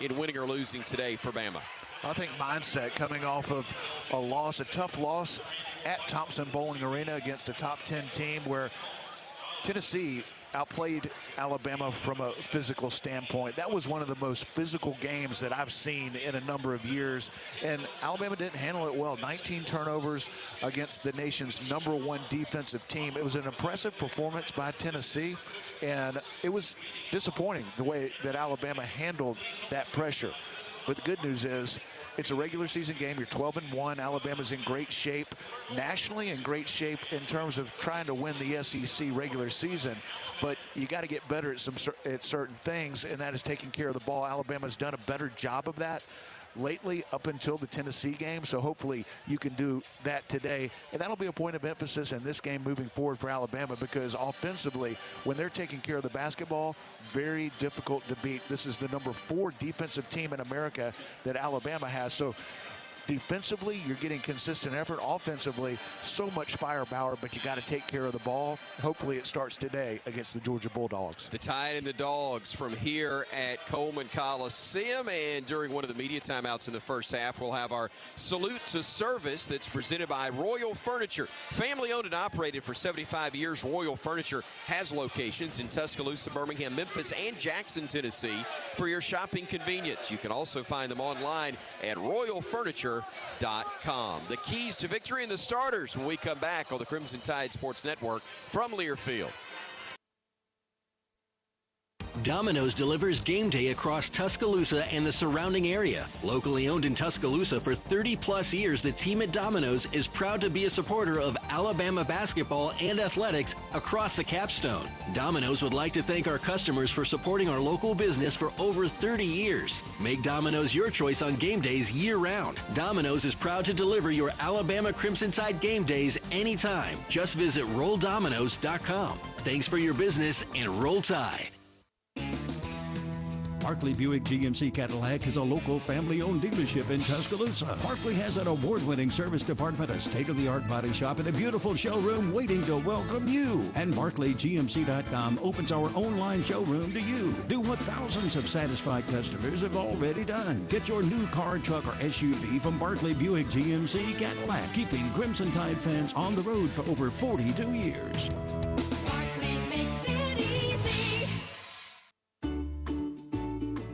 in winning or losing today for Bama? I think mindset coming off of a tough loss at Thompson Bowling Arena against a top 10 team where Tennessee outplayed Alabama from a physical standpoint. That was one of the most physical games that I've seen in a number of years, and Alabama didn't handle it well. 19 turnovers against the nation's #1 defensive team. It was an impressive performance by Tennessee, and it was disappointing the way that Alabama handled that pressure. But the good news is it's a regular season game. You're 12-1. Alabama's in great shape, nationally in great shape in terms of trying to win the SEC regular season. But you got to get better at certain things, and that is taking care of the ball. Alabama's done a better job of that lately up until the Tennessee game, so hopefully you can do that today. And that'll be a point of emphasis in this game moving forward for Alabama, because offensively, when they're taking care of the basketball, very difficult to beat. This is the #4 defensive team in America that Alabama has. So defensively, you're getting consistent effort. Offensively, so much firepower, but you got to take care of the ball. Hopefully it starts today against the Georgia Bulldogs. The Tide and the Dogs from here at Coleman Coliseum. And during one of the media timeouts in the first half, we'll have our salute to service that's presented by Royal Furniture. Family owned and operated for 75 years, Royal Furniture has locations in Tuscaloosa, Birmingham, Memphis, and Jackson, Tennessee for your shopping convenience. You can also find them online at royalfurniture.com. The keys to victory and the starters when we come back on the Crimson Tide Sports Network from Learfield. Domino's delivers game day across Tuscaloosa and the surrounding area. Locally owned in Tuscaloosa for 30-plus years, the team at Domino's is proud to be a supporter of Alabama basketball and athletics across the capstone. Domino's would like to thank our customers for supporting our local business for over 30 years. Make Domino's your choice on game days year-round. Domino's is proud to deliver your Alabama Crimson Tide game days anytime. Just visit RollDomino's.com. Thanks for your business and Roll Tide. Barkley Buick GMC Cadillac is a local family-owned dealership in Tuscaloosa. Barkley has an award-winning service department, a state-of-the-art body shop, and a beautiful showroom waiting to welcome you. And BarkleyGMC.com opens our online showroom to you. Do what thousands of satisfied customers have already done. Get your new car, truck, or SUV from Barkley Buick GMC Cadillac, keeping Crimson Tide fans on the road for over 42 years.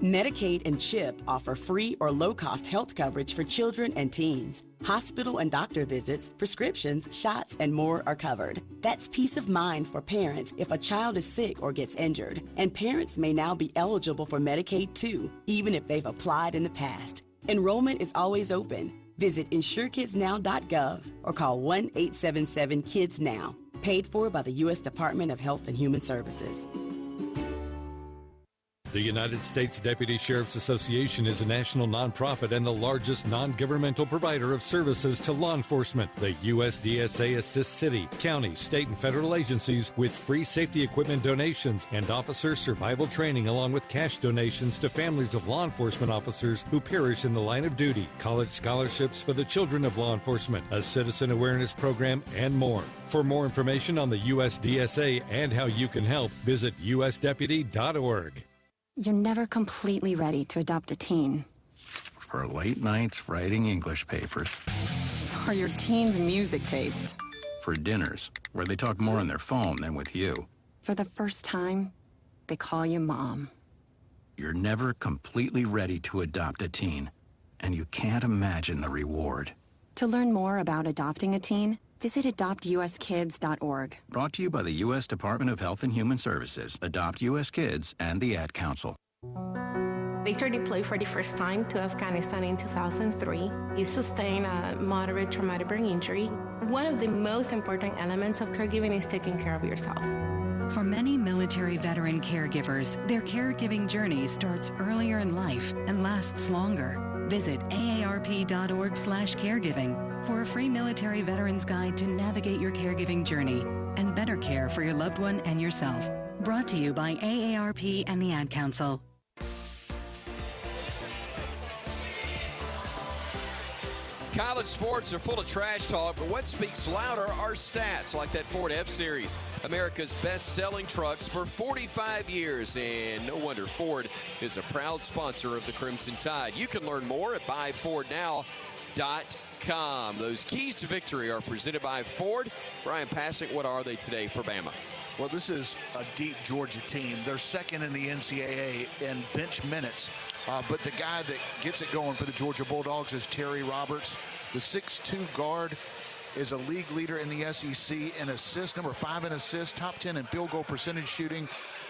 Medicaid and CHIP offer free or low-cost health coverage for children and teens. Hospital and doctor visits, prescriptions, shots, and more are covered. That's peace of mind for parents if a child is sick or gets injured. And parents may now be eligible for Medicaid too, even if they've applied in the past. Enrollment is always open. Visit InsureKidsNow.gov or call 1-877-KIDS-NOW. Paid for by the U.S. Department of Health and Human Services. The United States Deputy Sheriff's Association is a national nonprofit and the largest non-governmental provider of services to law enforcement. The USDSA assists city, county, state, and federal agencies with free safety equipment donations and officer survival training, along with cash donations to families of law enforcement officers who perish in the line of duty, college scholarships for the children of law enforcement, a citizen awareness program, and more. For more information on the USDSA and how you can help, visit usdeputy.org. You're never completely ready to adopt a teen. For late nights writing English papers. For your teen's music taste. For dinners where they talk more on their phone than with you. For the first time, they call you Mom. You're never completely ready to adopt a teen, and you can't imagine the reward. To learn more about adopting a teen, visit adoptuskids.org. Brought to you by the U.S. Department of Health and Human Services, Adopt U.S. Kids, and the Ad Council. Victor deployed for the first time to Afghanistan in 2003. He sustained a moderate traumatic brain injury. One of the most important elements of caregiving is taking care of yourself. For many military veteran caregivers, their caregiving journey starts earlier in life and lasts longer. Visit aarp.org/caregiving for a free military veterans guide to navigate your caregiving journey and better care for your loved one and yourself. Brought to you by AARP and the Ad Council. College sports are full of trash talk, but what speaks louder are stats, like that Ford F-Series, America's best-selling trucks for 45 years. And no wonder Ford is a proud sponsor of the Crimson Tide. You can learn more at buyfordnow.com. Those keys to victory are presented by Ford. Bryan Passink, what are they today for Bama? Well, this is a deep Georgia team. They're second in the NCAA in bench minutes. But the guy that gets it going for the Georgia Bulldogs is Terry Roberts. The 6'2 guard is a league leader in the SEC in assists, number 5 in assists, top 10 in field goal percentage shooting,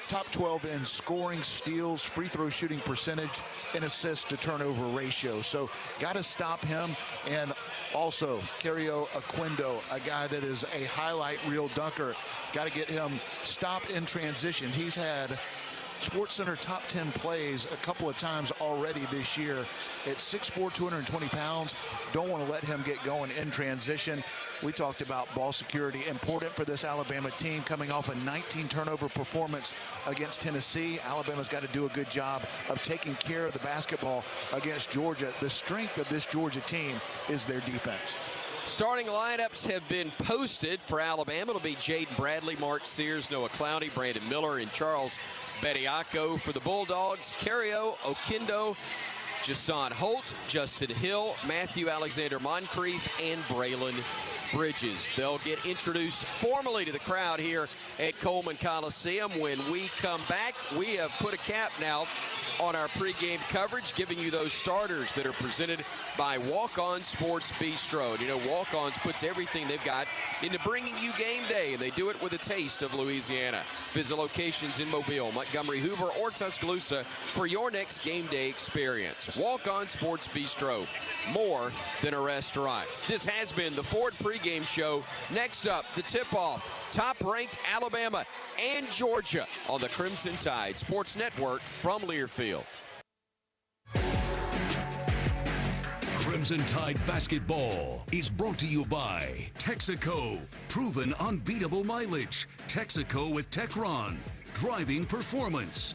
top 12 in scoring, steals, free throw shooting percentage, and assist to turnover ratio. So got to stop him. And also Cario Aquindo, a guy that is a highlight reel dunker. Got to get him stopped in transition. He's had SportsCenter top 10 plays a couple of times already this year. At 6'4", 220 pounds, don't want to let him get going in transition. We talked about ball security, important for this Alabama team, coming off a 19 turnover performance against Tennessee. Alabama's got to do a good job of taking care of the basketball against Georgia. The strength of this Georgia team is their defense. Starting lineups have been posted for Alabama. It'll be Jaden Bradley, Mark Sears, Noah Clowney, Brandon Miller, and Charles Bediako. For the Bulldogs, Cario Oquindo, Jason Holt, Justin Hill, Matthew Alexander Moncrief, and Braylon Bridges. They'll get introduced formally to the crowd here at Coleman Coliseum. When we come back, we have put a cap now on our pregame coverage, giving you those starters that are presented by Walk-On Sports Bistro. And you know, Walk-Ons puts everything they've got into bringing you game day, and they do it with a taste of Louisiana. Visit locations in Mobile, Montgomery, Hoover, or Tuscaloosa for your next game day experience. Walk-On Sports Bistro, more than a restaurant. This has been the Ford pregame show. Next up, the tip-off, top-ranked Alabama and Georgia on the Crimson Tide Sports Network from Learfield. Crimson Tide basketball is brought to you by Texaco. Proven unbeatable mileage. Texaco with Techron. Driving performance.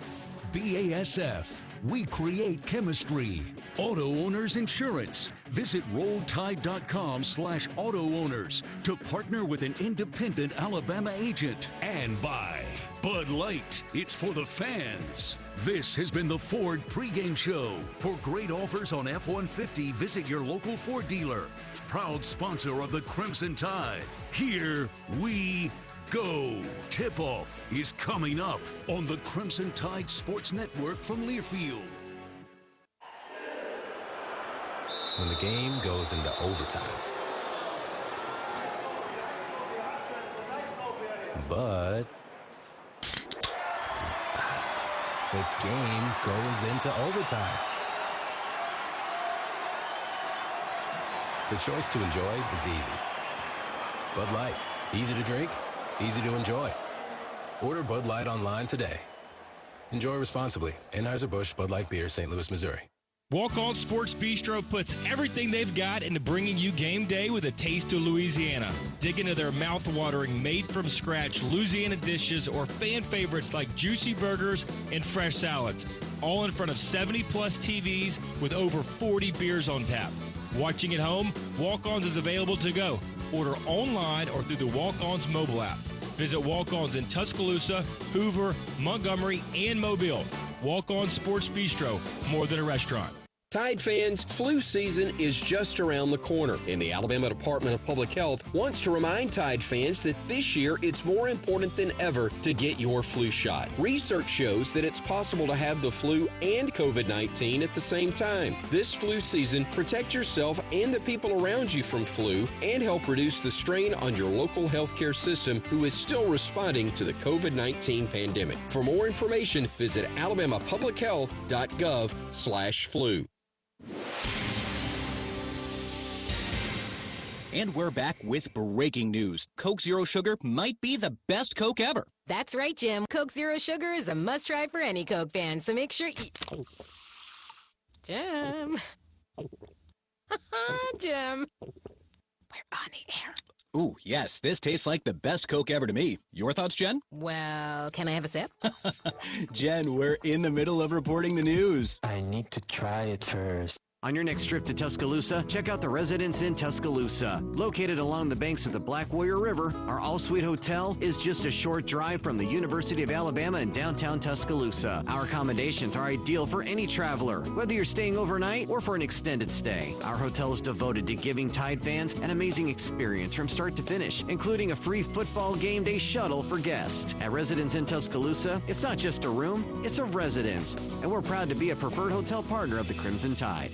BASF. We create chemistry. Auto Owners Insurance. Visit RollTide.com/auto owners to partner with an independent Alabama agent. And by Bud Light. It's for the fans. This has been the Ford pregame show. For great offers on F-150, visit your local Ford dealer. Proud sponsor of the Crimson Tide. Here we go. Tip-off is coming up on the Crimson Tide Sports Network from Learfield. When the game goes into overtime, but the game goes into overtime. The choice to enjoy is easy. Bud Light, easy to drink, easy to enjoy. Order Bud Light online today. Enjoy responsibly. Anheuser-Busch Bud Light Beer, St. Louis, Missouri. Walk-On Sports Bistro puts everything they've got into bringing you game day with a taste of Louisiana. Dig into their mouth-watering, made-from-scratch Louisiana dishes or fan favorites like juicy burgers and fresh salads, all in front of 70-plus TVs with over 40 beers on tap. Watching at home, Walk-Ons is available to go. Order online or through the Walk-Ons mobile app. Visit Walk-Ons in Tuscaloosa, Hoover, Montgomery, and Mobile. Walk-On Sports Bistro, more than a restaurant. Tide fans, flu season is just around the corner, and the Alabama Department of Public Health wants to remind Tide fans that this year it's more important than ever to get your flu shot. Research shows that it's possible to have the flu and COVID-19 at the same time. This flu season, protect yourself and the people around you from flu and help reduce the strain on your local healthcare system, who is still responding to the COVID-19 pandemic. For more information, visit alabamapublichealth.gov/flu. And we're back with breaking news. Coke Zero Sugar might be the best Coke ever. That's right, Jim. Coke Zero Sugar is a must-try for any Coke fan, so make sure you... Jim. Jim. We're on the air. Ooh, yes, this tastes like the best Coke ever to me. Your thoughts, Jen? Well, can I have a sip? Jen, we're in the middle of reporting the news. I need to try it first. On your next trip to Tuscaloosa, check out the Residence Inn Tuscaloosa. Located along the banks of the Black Warrior River, our all-suite hotel is just a short drive from the University of Alabama in downtown Tuscaloosa. Our accommodations are ideal for any traveler, whether you're staying overnight or for an extended stay. Our hotel is devoted to giving Tide fans an amazing experience from start to finish, including a free football game day shuttle for guests. At Residence Inn Tuscaloosa, it's not just a room, it's a residence, and we're proud to be a preferred hotel partner of the Crimson Tide.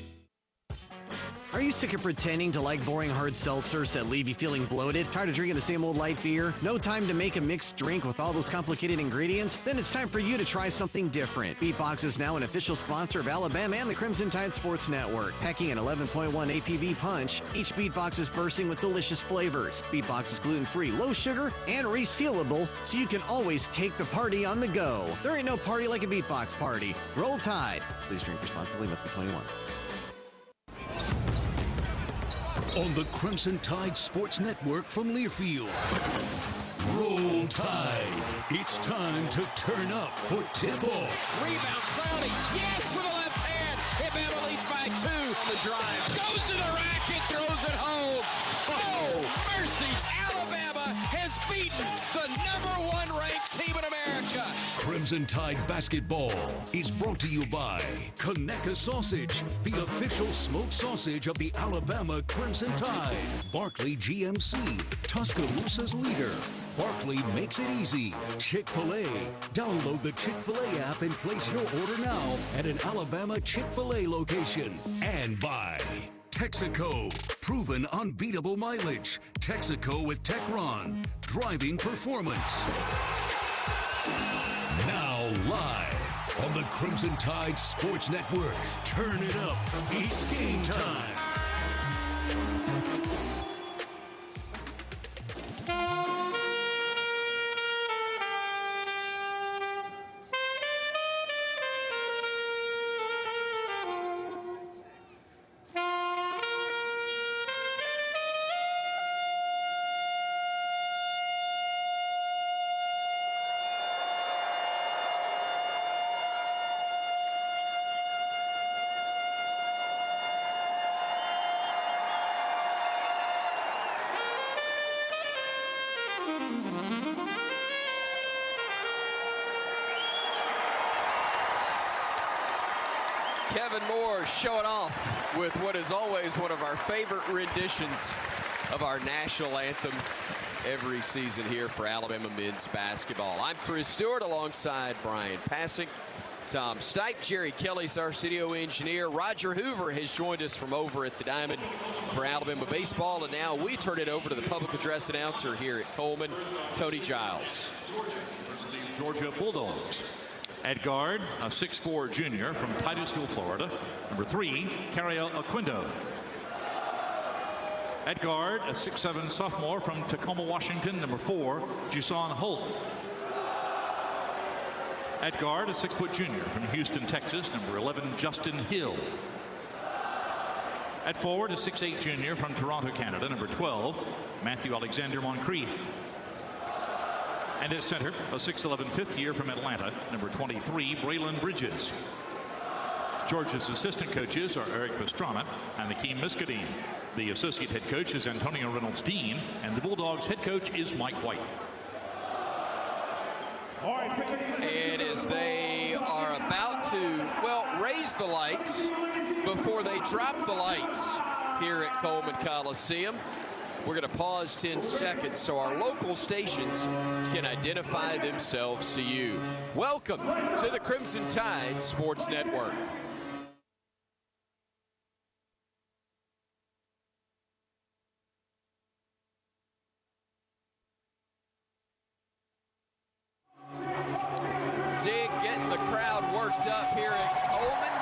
Are you sick of pretending to like boring hard seltzers that leave you feeling bloated? Tired of drinking the same old light beer? No time to make a mixed drink with all those complicated ingredients? Then it's time for you to try something different. Beatbox is now an official sponsor of Alabama and the Crimson Tide Sports Network. Packing an 11.1 APV punch, each Beatbox is bursting with delicious flavors. Beatbox is gluten-free, low sugar, and resealable, so you can always take the party on the go. There ain't no party like a Beatbox party. Roll Tide. Please drink responsibly. Must be 21. On the Crimson Tide Sports Network from Learfield. Roll Tide. It's time to turn up for tip-off. Rebound, Clowney. Yes, with the left hand. Alabama leads by 2 on the drive. Goes to the rack and throws it home. Oh, mercy. Alabama has beaten the #1 ranked team in America. Crimson Tide Basketball is brought to you by Conecuh Sausage, the official smoked sausage of the Alabama Crimson Tide. Barkley GMC, Tuscaloosa's leader. Barkley makes it easy. Chick-fil-A. Download the Chick-fil-A app and place your order now at an Alabama Chick-fil-A location. And by Texaco. Proven unbeatable mileage. Texaco with Techron. Driving performance. Now live on the Crimson Tide Sports Network. Turn it up. It's game time. Kevin Moore showing off with what is always one of our favorite renditions of our national anthem every season here for Alabama men's basketball. I'm Chris Stewart alongside Bryan Passink, Tom Stipe, Jerry Kelly's our studio engineer. Roger Hoover has joined us from over at the Diamond for Alabama baseball, and now we turn it over to the public address announcer here at Coleman, Tony Giles. Georgia Bulldogs. At guard, a 6'4" junior from Titusville, Florida. Number 3, Cariel Aquindo. At guard, a 6'7" sophomore from Tacoma, Washington. Number 4, Jusan Holt. At guard, a 6' junior from Houston, Texas. Number 11, Justin Hill. At forward, a 6'8" junior from Toronto, Canada. Number 12, Matthew Alexander Moncrief. And at center, a 6'11" fifth year from Atlanta, number 23, Braylon Bridges. Georgia's assistant coaches are Eric Pastrana and Akeem Muscadine. The associate head coach is Antonio Reynolds Dean, and the Bulldogs head coach is Mike White. And as they are about to, well, raise the lights before they drop the lights here at Coleman Coliseum, we're going to pause 10 seconds so our local stations can identify themselves to you. Welcome to the Crimson Tide Sports Network. Zig getting the crowd worked up here at Coleman.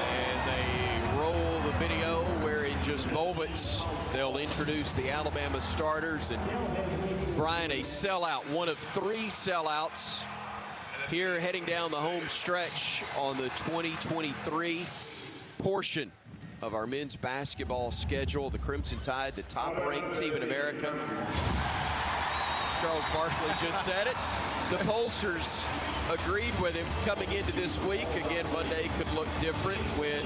And they roll the video where in just moments they'll introduce the Alabama starters. And Bryan, a sellout, one of 3 sellouts here heading down the home stretch on the 2023 portion of our men's basketball schedule. The Crimson Tide, the top-ranked team in America. Charles Barkley just said it. The pollsters agreed with him coming into this week. Again, Monday could look different when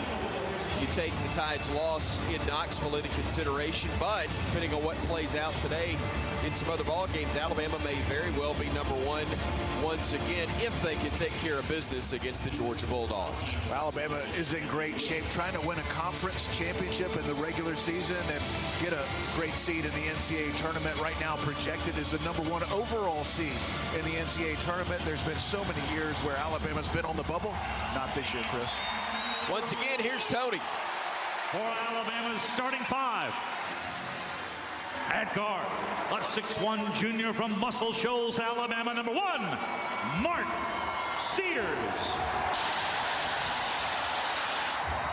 you take the Tide's loss in Knoxville into consideration, but depending on what plays out today in some other ball games, Alabama may very well be number one once again if they can take care of business against the Georgia Bulldogs. Well, Alabama is in great shape, trying to win a conference championship in the regular season and get a great seed in the NCAA tournament. Right now projected as the #1 overall seed in the NCAA tournament. There's been so many years where Alabama's been on the bubble. Not this year, Chris. Once again, here's Tony. For Alabama's starting five. At guard, a 6'1" junior from Muscle Shoals, Alabama, #1, Mark Cedars.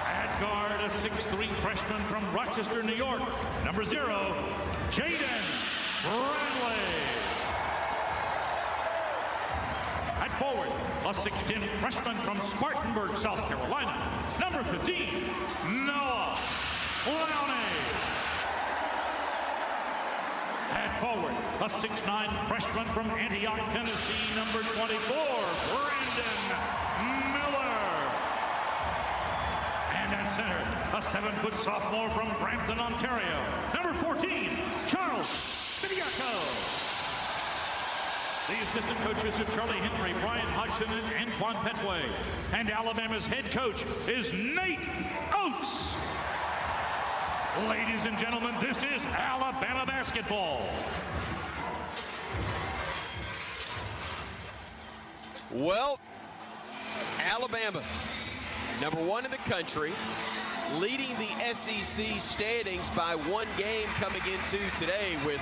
At guard, a 6'3" freshman from Rochester, New York, #0, Jaden Bradley. At forward, a 6'10" freshman from Spartanburg, South Carolina, #15, Noah Lowney. At forward, a 6'9" freshman from Antioch, Tennessee, #24, Brandon Miller. And at center, a 7-foot sophomore from Brampton, Ontario, #14, Charles Bediako. The assistant coaches are Charlie Henry, Bryan Hodgson, and Antoine Petway. And Alabama's head coach is Nate Oates. Ladies and gentlemen, this is Alabama basketball. Well, Alabama, #1 in the country, leading the SEC standings by 1 game coming into today with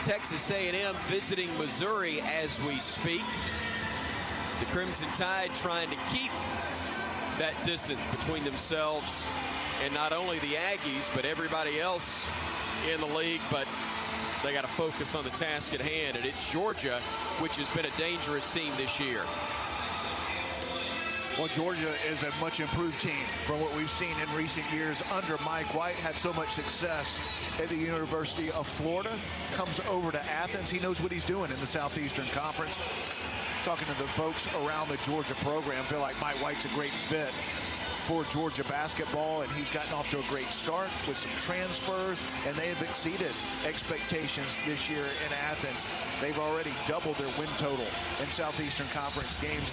Texas A&M visiting Missouri as we speak. The Crimson Tide trying to keep that distance between themselves and not only the Aggies, but everybody else in the league. But they got to focus on the task at hand, and it's Georgia, which has been a dangerous team this year. Well, Georgia is a much improved team from what we've seen in recent years under Mike White. Had so much success at the University of Florida. Comes over to Athens. He knows what he's doing in the Southeastern Conference. Talking to the folks around the Georgia program, feel like Mike White's a great fit for Georgia basketball, and he's gotten off to a great start with some transfers, and they have exceeded expectations this year in Athens. They've already doubled their win total in Southeastern Conference games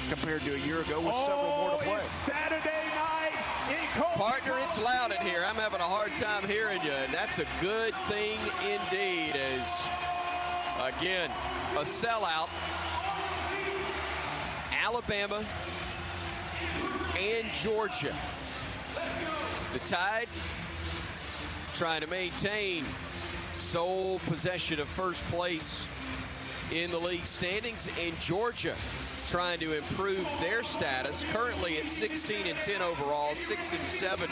compared to a year ago, with several more to play. It's Saturday night in Courtside. Partner, it's loud in here. I'm having a hard time hearing you, and that's a good thing indeed, as, again, a sellout. Alabama and Georgia. The Tide trying to maintain sole possession of first place in the league standings, and Georgia trying to improve their status, currently at 16-10 overall, 6-7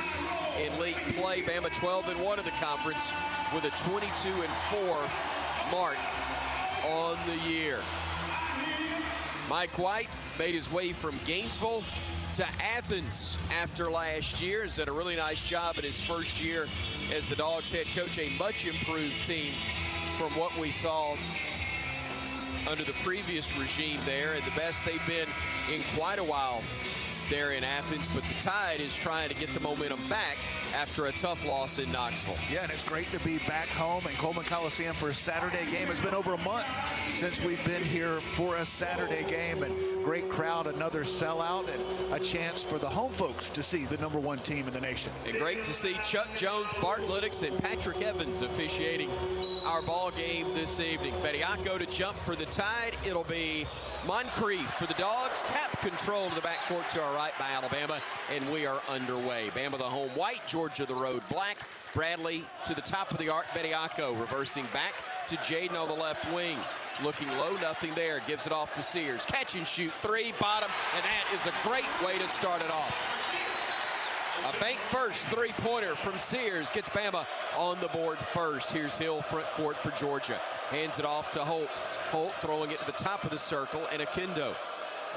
in league play. Bama 12-1 in the conference with a 22-4 mark on the year. Mike White made his way from Gainesville to Athens after last year. Has done a really nice job in his first year as the Dogs head coach. A much improved team from what we saw under the previous regime there, and the best they've been in quite a while there in Athens. But the Tide is trying to get the momentum back after a tough loss in Knoxville. Yeah, and it's great to be back home in Coleman Coliseum for a Saturday game. It's been over a month since we've been here for a Saturday game, and great crowd, another sellout, and a chance for the home folks to see the #1 team in the nation. And great to see Chuck Jones, Bart Liddix, and Patrick Evans officiating our ball game this evening. Bediako to jump for the Tide. It'll be Moncrief for the Dogs. Tap control to the backcourt to our right by Alabama, and we are underway. Bama the home white, Georgia the road black. Bradley to the top of the arc. Bediako reversing back to Jaden on the left wing. Looking low, nothing there. Gives it off to Sears. Catch and shoot three, bottom, and that is a great way to start it off. A bank first three-pointer from Sears gets Bama on the board first. Here's Hill front court for Georgia. Hands it off to Holt. Holt throwing it to the top of the circle, and Akindo.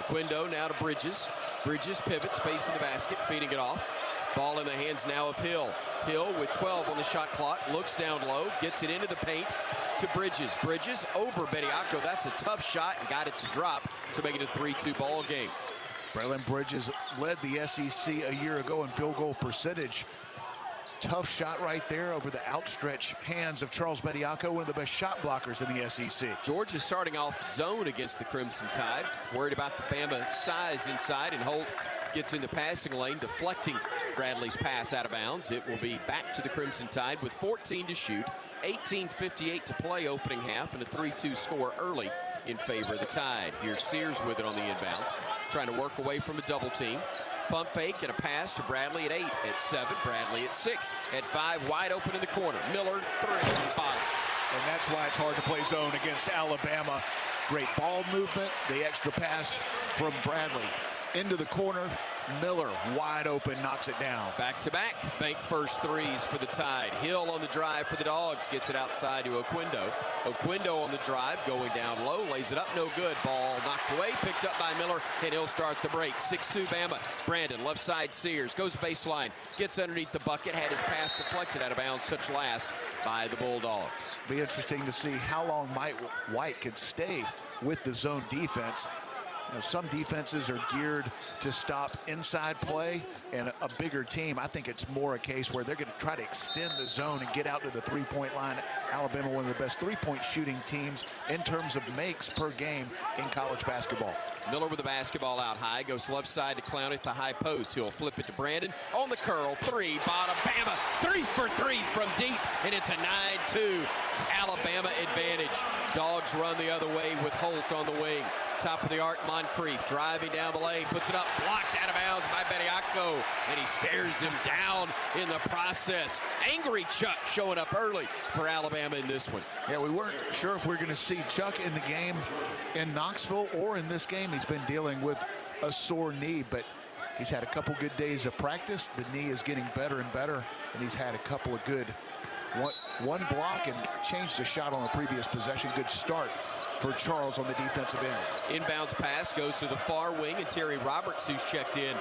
Akindo now to Bridges. Bridges pivots, facing the basket, feeding it off. Ball in the hands now of Hill. Hill with 12 on the shot clock, looks down low, gets it into the paint to Bridges. Bridges over Bediako. That's a tough shot and got it to drop to make it a 3-2 ball game. Braylon Bridges led the SEC a year ago in field goal percentage. Tough shot right there over the outstretched hands of Charles Bediako, one of the best shot blockers in the SEC. Georgia starting off zone against the Crimson Tide. Worried about the Bama size inside, and Holt gets in the passing lane, deflecting Bradley's pass out of bounds. It will be back to the Crimson Tide with 14 to shoot, 18:58 to play opening half, and a 3-2 score early in favor of the Tide. Here's Sears with it on the inbounds, trying to work away from the double team. Pump fake and a pass to Bradley at 8, at 7, Bradley at 6, at 5, wide open in the corner. Miller, 3, bottom. And that's why it's hard to play zone against Alabama. Great ball movement, the extra pass from Bradley into the corner. Miller wide open, knocks it down. Back-to-back bank first threes for the Tide. Hill on the drive for the Dogs, gets it outside to Oquendo. Oquendo on the drive, going down low, lays it up, no good. Ball knocked away, picked up by Miller, and he'll start the break. 6-2 Bama. Brandon, left side Sears, goes baseline, gets underneath the bucket, had his pass deflected out of bounds, such last by the Bulldogs. Be interesting to see how long Mike White could stay with the zone defense. You know, some defenses are geared to stop inside play, and a bigger team, I think it's more a case where they're going to try to extend the zone and get out to the three-point line. Alabama, one of the best three-point shooting teams in terms of makes per game in college basketball. Miller with the basketball out high, goes left side to Clowney at the high post. He'll flip it to Brandon on the curl, 3, bottom, Bama, 3 for 3 from deep, and it's a 9-2 Alabama advantage. Dogs run the other way with Holt on the wing. Top of the arc, Moncrief driving down the lane, puts it up, blocked out of bounds by Bediako, and he stares him down in the process. Angry Chuck showing up early for Alabama in this one. Yeah, we weren't sure if we were going to see Chuck in the game in Knoxville or in this game. He's been dealing with a sore knee, but he's had a couple good days of practice. The knee is getting better and better, and he's had a couple of good one block and changed the shot on the previous possession. Good start for Charles on the defensive end. Inbounds pass goes to the far wing, and Terry Roberts, who's checked in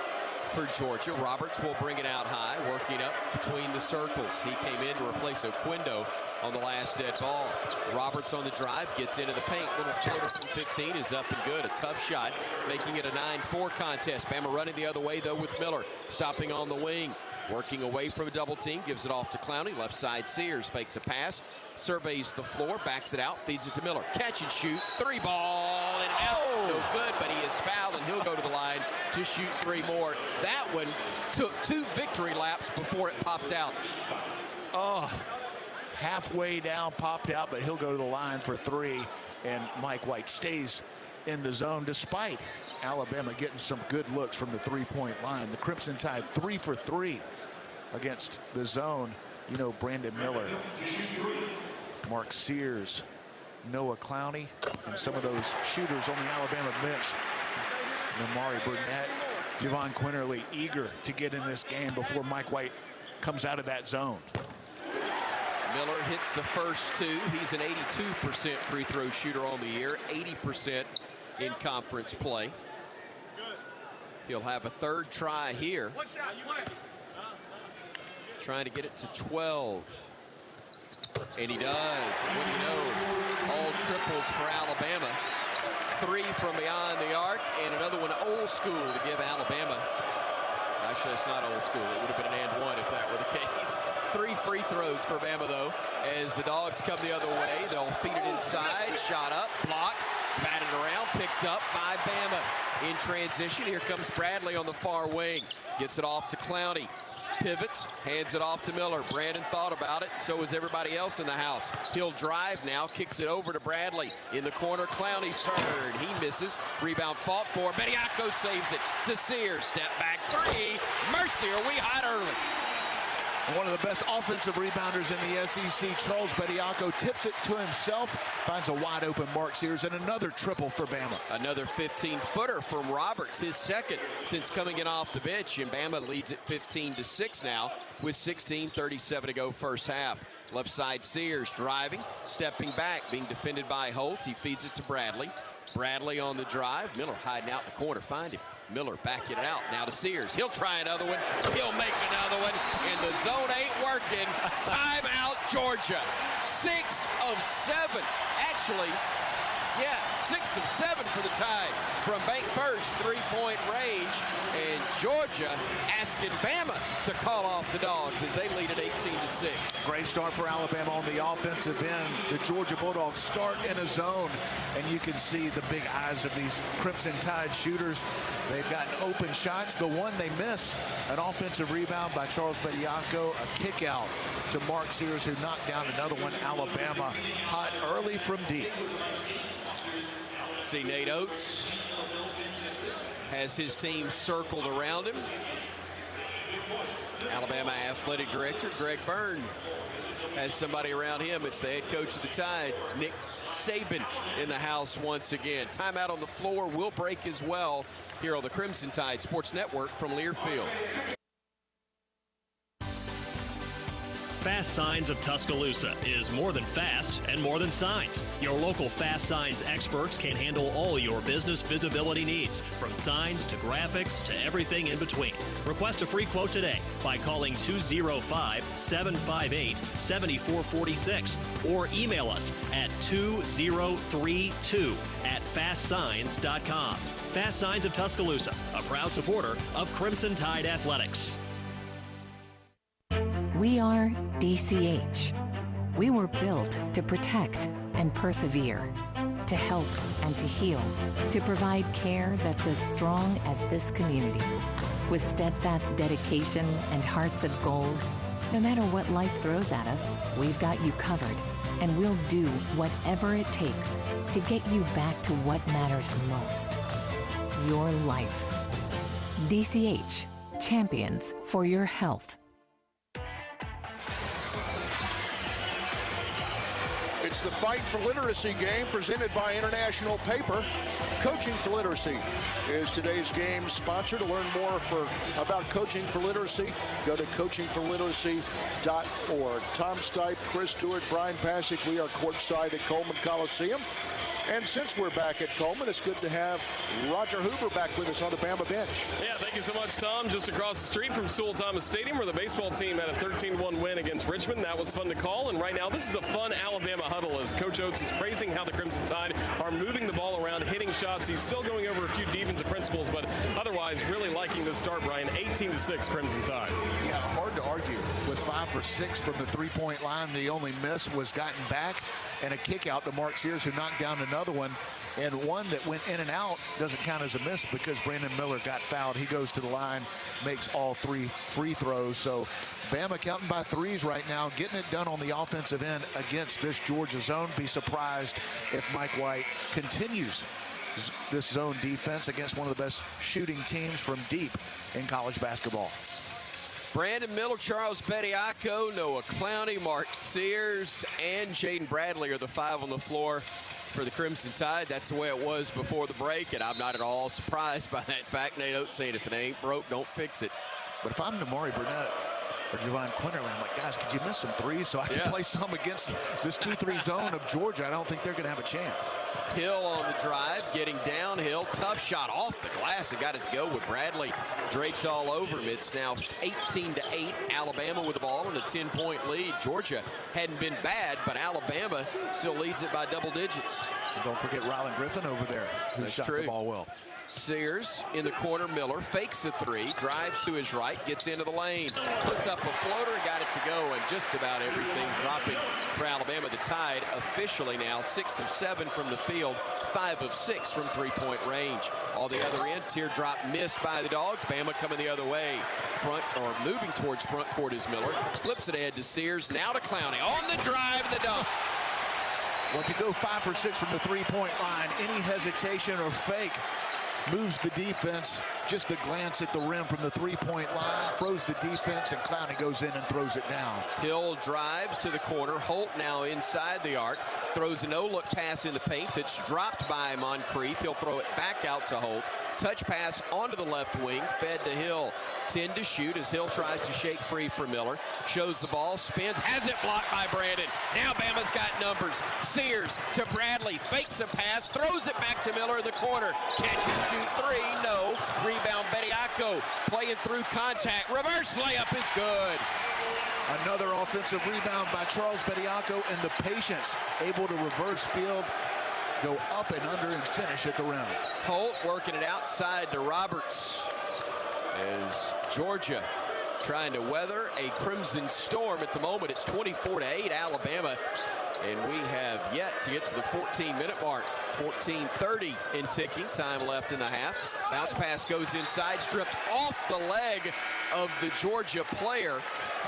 for Georgia. Roberts will bring it out high, working up between the circles. He came in to replace Oquendo on the last dead ball. Roberts on the drive, gets into the paint. Little floater from 15 is up and good. A tough shot, making it a 9-4 contest. Bama running the other way, though, with Miller stopping on the wing. Working away from a double team, gives it off to Clowney. Left side Sears fakes a pass, surveys the floor, backs it out, feeds it to Miller. Catch and shoot, 3 ball, and out. No good, but he is fouled, and he'll go to the line to shoot 3 more. That one took 2 victory laps before it popped out. Oh, halfway down, popped out, but he'll go to the line for 3, and Mike White stays in the zone despite Alabama getting some good looks from the three-point line. The Crimson Tide 3 for 3 against the zone. You know, Brandon Miller, Mark Sears, Noah Clowney, and some of those shooters on the Alabama bench. Amari Burnett, Javon Quinterly, eager to get in this game before Mike White comes out of that zone. Miller hits the first 2. He's an 82% free throw shooter on the year, 80% in conference play. He'll have a 3rd try here. Trying to get it to 12. And he does. And what do you know? All triples for Alabama. 3 from beyond the arc, and another one old school to give Alabama. Actually, it's not old school. It would have been an and 1 if that were the case. 3 free throws for Bama, though, as the Dogs come the other way. They'll feed it inside. Shot up, blocked, batted around, picked up by Bama. In transition, here comes Bradley on the far wing. Gets it off to Clowney. Pivots, hands it off to Miller. Brandon thought about it, and so is everybody else in the house. He'll drive now, kicks it over to Bradley. In the corner, Clowney's turn. He misses. Rebound fought for. Bediako saves it to Sears. Step back 3. Mercy, are we hot early? One of the best offensive rebounders in the SEC, Charles Bediako, tips it to himself, finds a wide open Mark Sears, and another triple for Bama. Another 15-footer from Roberts, his second since coming in off the bench, and Bama leads it 15-6 now with 16:37 to go first half. Left side Sears driving, stepping back, being defended by Holt. He feeds it to Bradley. Bradley on the drive. Miller hiding out in the corner. Find him. Miller backing it out. Now to Sears. He'll try another one. He'll make another one. And the zone ain't working. Timeout, Georgia. 6 of 7. Actually, 6 of 7 for the Tide from bank first, 3-point range. And Georgia asking Bama to call off the Dogs as they lead at 18-6. Great start for Alabama on the offensive end. The Georgia Bulldogs start in a zone, and you can see the big eyes of these Crimson Tide shooters. They've gotten open shots. The one they missed, an offensive rebound by Charles Bediako, a kick out to Mark Sears, who knocked down another one. Alabama hot early from deep. See Nate Oates has his team circled around him. Alabama Athletic Director Greg Byrne has somebody around him. It's the head coach of the Tide, Nick Saban, in the house once again. Timeout on the floor will break as well here on the Crimson Tide Sports Network from Learfield. Fast Signs of Tuscaloosa is more than fast and more than signs. Your local Fast Signs experts can handle all your business visibility needs, from signs to graphics to everything in between. Request a free quote today by calling 205-758-7446 or email us at 2032@fastsigns.com. Fast Signs of Tuscaloosa, a proud supporter of Crimson Tide Athletics. We are DCH. We were built to protect and persevere, to help and to heal, to provide care that's as strong as this community. With steadfast dedication and hearts of gold, no matter what life throws at us, we've got you covered, and we'll do whatever it takes to get you back to what matters most, your life. DCH, champions for your health. It's the Fight for Literacy game presented by International Paper. Coaching for Literacy is today's game sponsor. To learn more about Coaching for Literacy, go to coachingforliteracy.org. Tom Stipe, Chris Stewart, Bryan Passink. We are courtside at Coleman Coliseum. And since we're back at Coleman, it's good to have Roger Hoover back with us on the Bama bench. Yeah, thank you so much, Tom. Just across the street from Sewell Thomas Stadium, where the baseball team had a 13-1 win against Richmond. That was fun to call. And right now, this is a fun Alabama huddle as Coach Oates is praising how the Crimson Tide are moving the ball around, hitting shots. He's still going over a few defensive principles, but otherwise really liking the start, Brian. 18-6 Crimson Tide. Yeah, hard to argue with 5 for 6 from the three-point line. The only miss was gotten back, and a kick out to Mark Sears, who knocked down another one. And one that went in and out doesn't count as a miss because Brandon Miller got fouled. He goes to the line, makes all 3 free throws. So Bama counting by threes right now, getting it done on the offensive end against this Georgia zone. Be surprised if Mike White continues this zone defense against one of the best shooting teams from deep in college basketball. Brandon Miller, Charles Bediako, Noah Clowney, Mark Sears, and Jaden Bradley are the 5 on the floor for the Crimson Tide. That's the way it was before the break, and I'm not at all surprised by that fact. Nate Oates saying, if it ain't broke, don't fix it. But if I'm Damari Burnett or Javon Quinterly, I'm like, guys, could you miss some threes so I can play some against this 2-3 zone of Georgia? I don't think they're going to have a chance. Hill on the drive, getting downhill. Tough shot off the glass and got it to go with Bradley draped all over him. It's now 18-8. Alabama with the ball and a 10-point lead. Georgia hadn't been bad, but Alabama still leads it by double digits. And don't forget Rylan Griffin over there, who shot the ball well. Sears in the corner. Miller fakes a 3, drives to his right, gets into the lane, puts up a floater, got it to go, and just about everything dropping for Alabama. The Tide officially now 6 of 7 from the field, 5 of 6 from three-point range. All the other end, teardrop missed by the Dogs. Bama coming the other way. Front, or moving towards front court is Miller. Flips it ahead to Sears, now to Clowney. On the drive and the dunk. Well, if you go 5 for 6 from the three-point line, any hesitation or fake moves the defense. Just a glance at the rim from the three-point line, throws the defense, and Clowney goes in and throws it down. Hill drives to the corner. Holt now inside the arc. Throws a no-look pass in the paint that's dropped by Moncrief. He'll throw it back out to Holt. Touch pass onto the left wing, fed to Hill. 10 to shoot as Hill tries to shake free for Miller. Shows the ball, spins, has it blocked by Brandon. Now Bama's got numbers. Sears to Bradley, fakes a pass, throws it back to Miller in the corner. Catch and shoot three, no. Rebound Bediako, playing through contact. Reverse layup is good. Another offensive rebound by Charles Bediako, and the patience, able to reverse field, go up and under and finish at the rim. Holt working it outside to Roberts as Georgia trying to weather a Crimson Storm. At the moment, it's 24-8 Alabama, and we have yet to get to the 14-minute mark. 14:30 in ticking, time left in the half. Bounce pass goes inside, stripped off the leg of the Georgia player.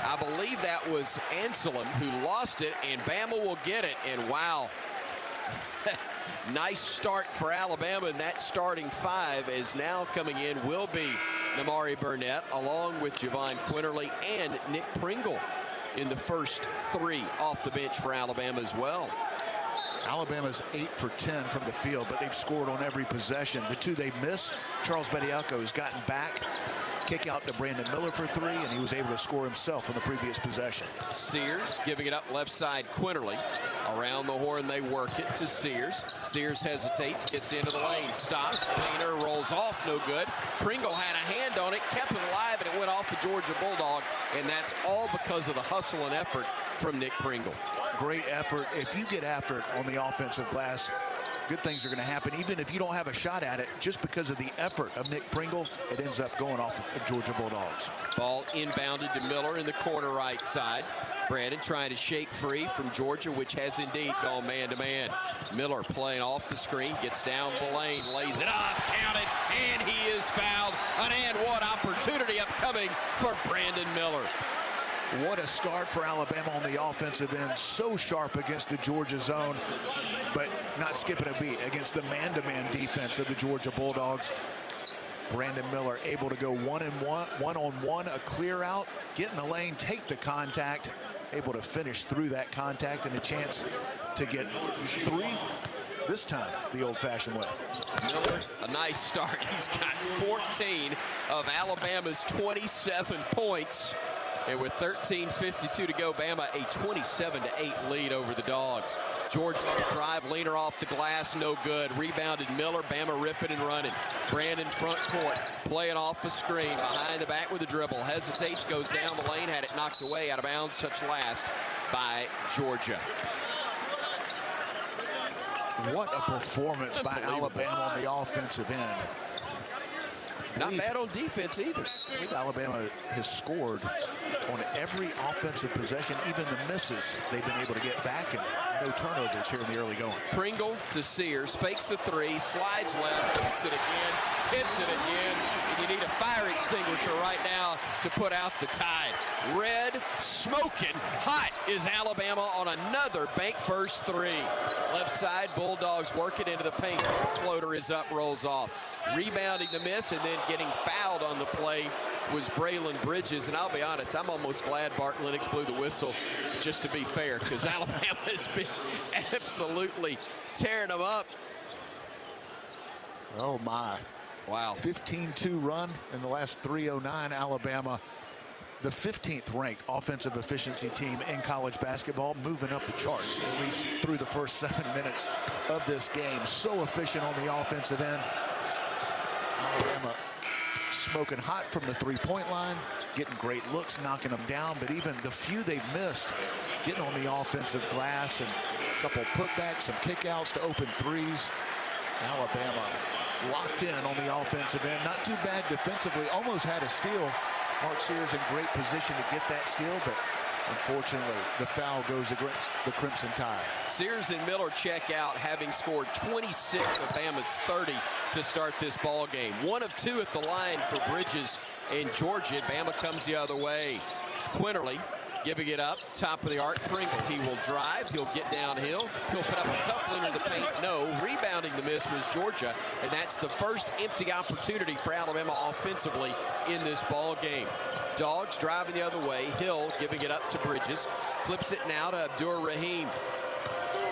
I believe that was Anselm who lost it, and Bama will get it. And wow, nice start for Alabama, and that starting five is now coming in will be Namari Burnett along with Javon Quinterly and Nick Pringle in the first three off the bench for Alabama as well. Alabama's 8 for 10 from the field, but they've scored on every possession. The two they missed, Charles Bediako has gotten back. Kick out to Brandon Miller for three, and he was able to score himself on the previous possession. Sears giving it up left side, Quinterly. Around the horn, they work it to Sears. Sears hesitates, gets into the lane, stops. Painter rolls off, no good. Pringle had a hand on it, kept it alive, and it went off the Georgia Bulldog, and that's all because of the hustle and effort from Nick Pringle. Great effort. If you get after it on the offensive glass, good things are going to happen, even if you don't have a shot at it. Just because of the effort of Nick Pringle, it ends up going off the Georgia Bulldogs. Ball inbounded to Miller in the corner right side. Brandon trying to shake free from Georgia, which has indeed gone man-to-man. Miller playing off the screen, gets down the lane, lays it up, counted, and he is fouled. An and one opportunity upcoming for Brandon Miller. What a start for Alabama on the offensive end. So sharp against the Georgia zone, but not skipping a beat against the man-to-man defense of the Georgia Bulldogs. Brandon Miller able to go one-on-one, a clear out, get in the lane, take the contact, able to finish through that contact, and a chance to get three, this time the old-fashioned way. Miller, a nice start. He's got 14 of Alabama's 27 points. And with 13:52 to go, Bama a 27-8 lead over the Dogs. Georgia on the drive, leaner off the glass, no good. Rebounded Miller, Bama ripping and running. Brandon front court, playing off the screen, behind the back with a dribble. Hesitates, goes down the lane, had it knocked away, out of bounds, touched last by Georgia. What a performance by Alabama on the offensive end. Not bad on defense either. I believe Alabama has scored on every offensive possession, even the misses they've been able to get back, and no turnovers here in the early going. Pringle to Sears, fakes a three, slides left, hits it again, and you need a fire extinguisher right now to put out the tide. Red, smoking hot is Alabama on another bank first three. Left side, Bulldogs work it into the paint. Floater is up, rolls off. Rebounding the miss and then getting fouled on the play was Braylon Bridges. And I'll be honest, I'm almost glad Bart Lennox blew the whistle, just to be fair, because Alabama has been absolutely tearing them up. Oh my. Wow. 15-2 run in the last 3:09. Alabama, the 15th ranked offensive efficiency team in college basketball, moving up the charts, at least through the first 7 minutes of this game. So efficient on the offensive end. Alabama smoking hot from the three-point line, getting great looks, knocking them down, but even the few they've missed, getting on the offensive glass, and a couple putbacks, some kickouts to open threes. Alabama locked in on the offensive end. Not too bad defensively, almost had a steal. Mark Sears in great position to get that steal, but unfortunately, the foul goes against the Crimson Tide. Sears and Miller check out, having scored 26 of Bama's 30 to start this ball game. 1 of 2 at the line for Bridges and Georgia. Bama comes the other way. Quinterly giving it up, top of the arc. Pringle, he will drive, he'll get downhill, he'll put up a tough lean in the paint. No, rebounding the miss was Georgia, and that's the first empty opportunity for Alabama offensively in this ball game. Dogs driving the other way. Hill giving it up to Bridges, flips it now to Abdur Rahim.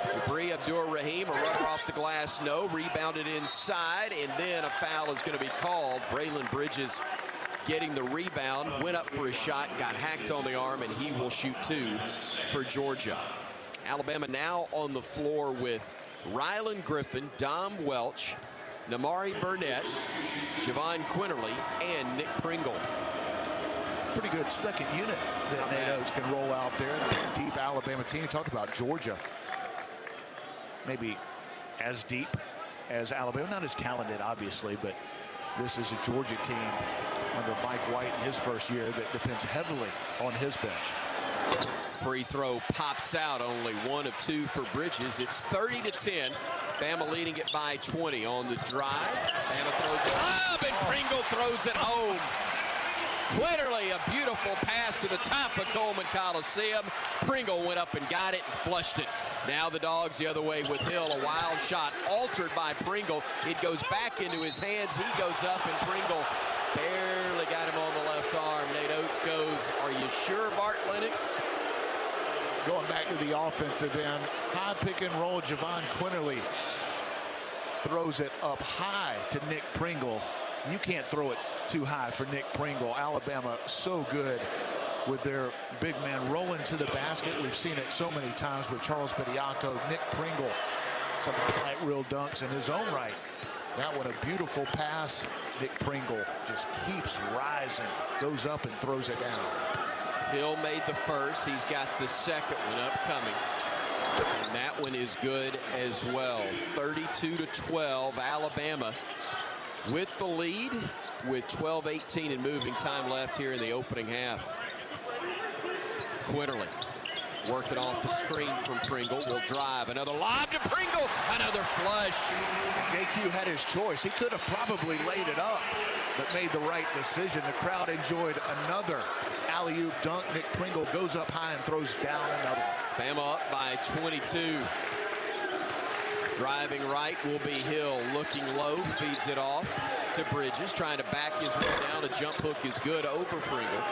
Jabri Abdur-Rahim, a runner off the glass, no. Rebounded inside, and then a foul is going to be called. Braylon Bridges getting the rebound, went up for a shot, got hacked on the arm, and he will shoot 2 for Georgia. Alabama now on the floor with Rylan Griffin, Dom Welch, Namari Burnett, Javon Quinterly, and Nick Pringle. Pretty good second unit that Nate Oates can roll out there. The deep Alabama team. Talked about Georgia. Maybe as deep as Alabama. Not as talented, obviously, but this is a Georgia team under Mike White in his first year that depends heavily on his bench. Free throw pops out, only 1 of 2 for Bridges. It's 30-10. Bama leading it by 20 on the drive. Bama throws it up, and Pringle throws it home. Quinterly, a beautiful pass to the top of Coleman Coliseum. Pringle went up and got it and flushed it. Now the Dogs the other way with Hill. A wild shot altered by Pringle. It goes back into his hands. He goes up, and Pringle barely got him on the left arm. Nate Oates goes, "Are you sure, Bart Lennox?" Going back to the offensive end, high pick and roll. Javon Quinterly throws it up high to Nick Pringle. You can't throw it too high for Nick Pringle. Alabama so good with their big man rolling to the basket. We've seen it so many times with Charles Bediako. Nick Pringle, some light real dunks in his own right. That one a beautiful pass. Nick Pringle just keeps rising, goes up and throws it down. Hill made the first. He's got the second one upcoming. And that one is good as well. 32-12, Alabama with the lead with 12:18 and moving time left here in the opening half. Quinterly working off the screen from Pringle. Will drive. Another lob to Pringle. Another flush. JQ had his choice. He could have probably laid it up, but made the right decision. The crowd enjoyed another alley-oop dunk. Nick Pringle goes up high and throws down another. Bama up by 22. Driving right will be Hill. Looking low, feeds it off to Bridges. Trying to back his way down. A jump hook is good over Pringle.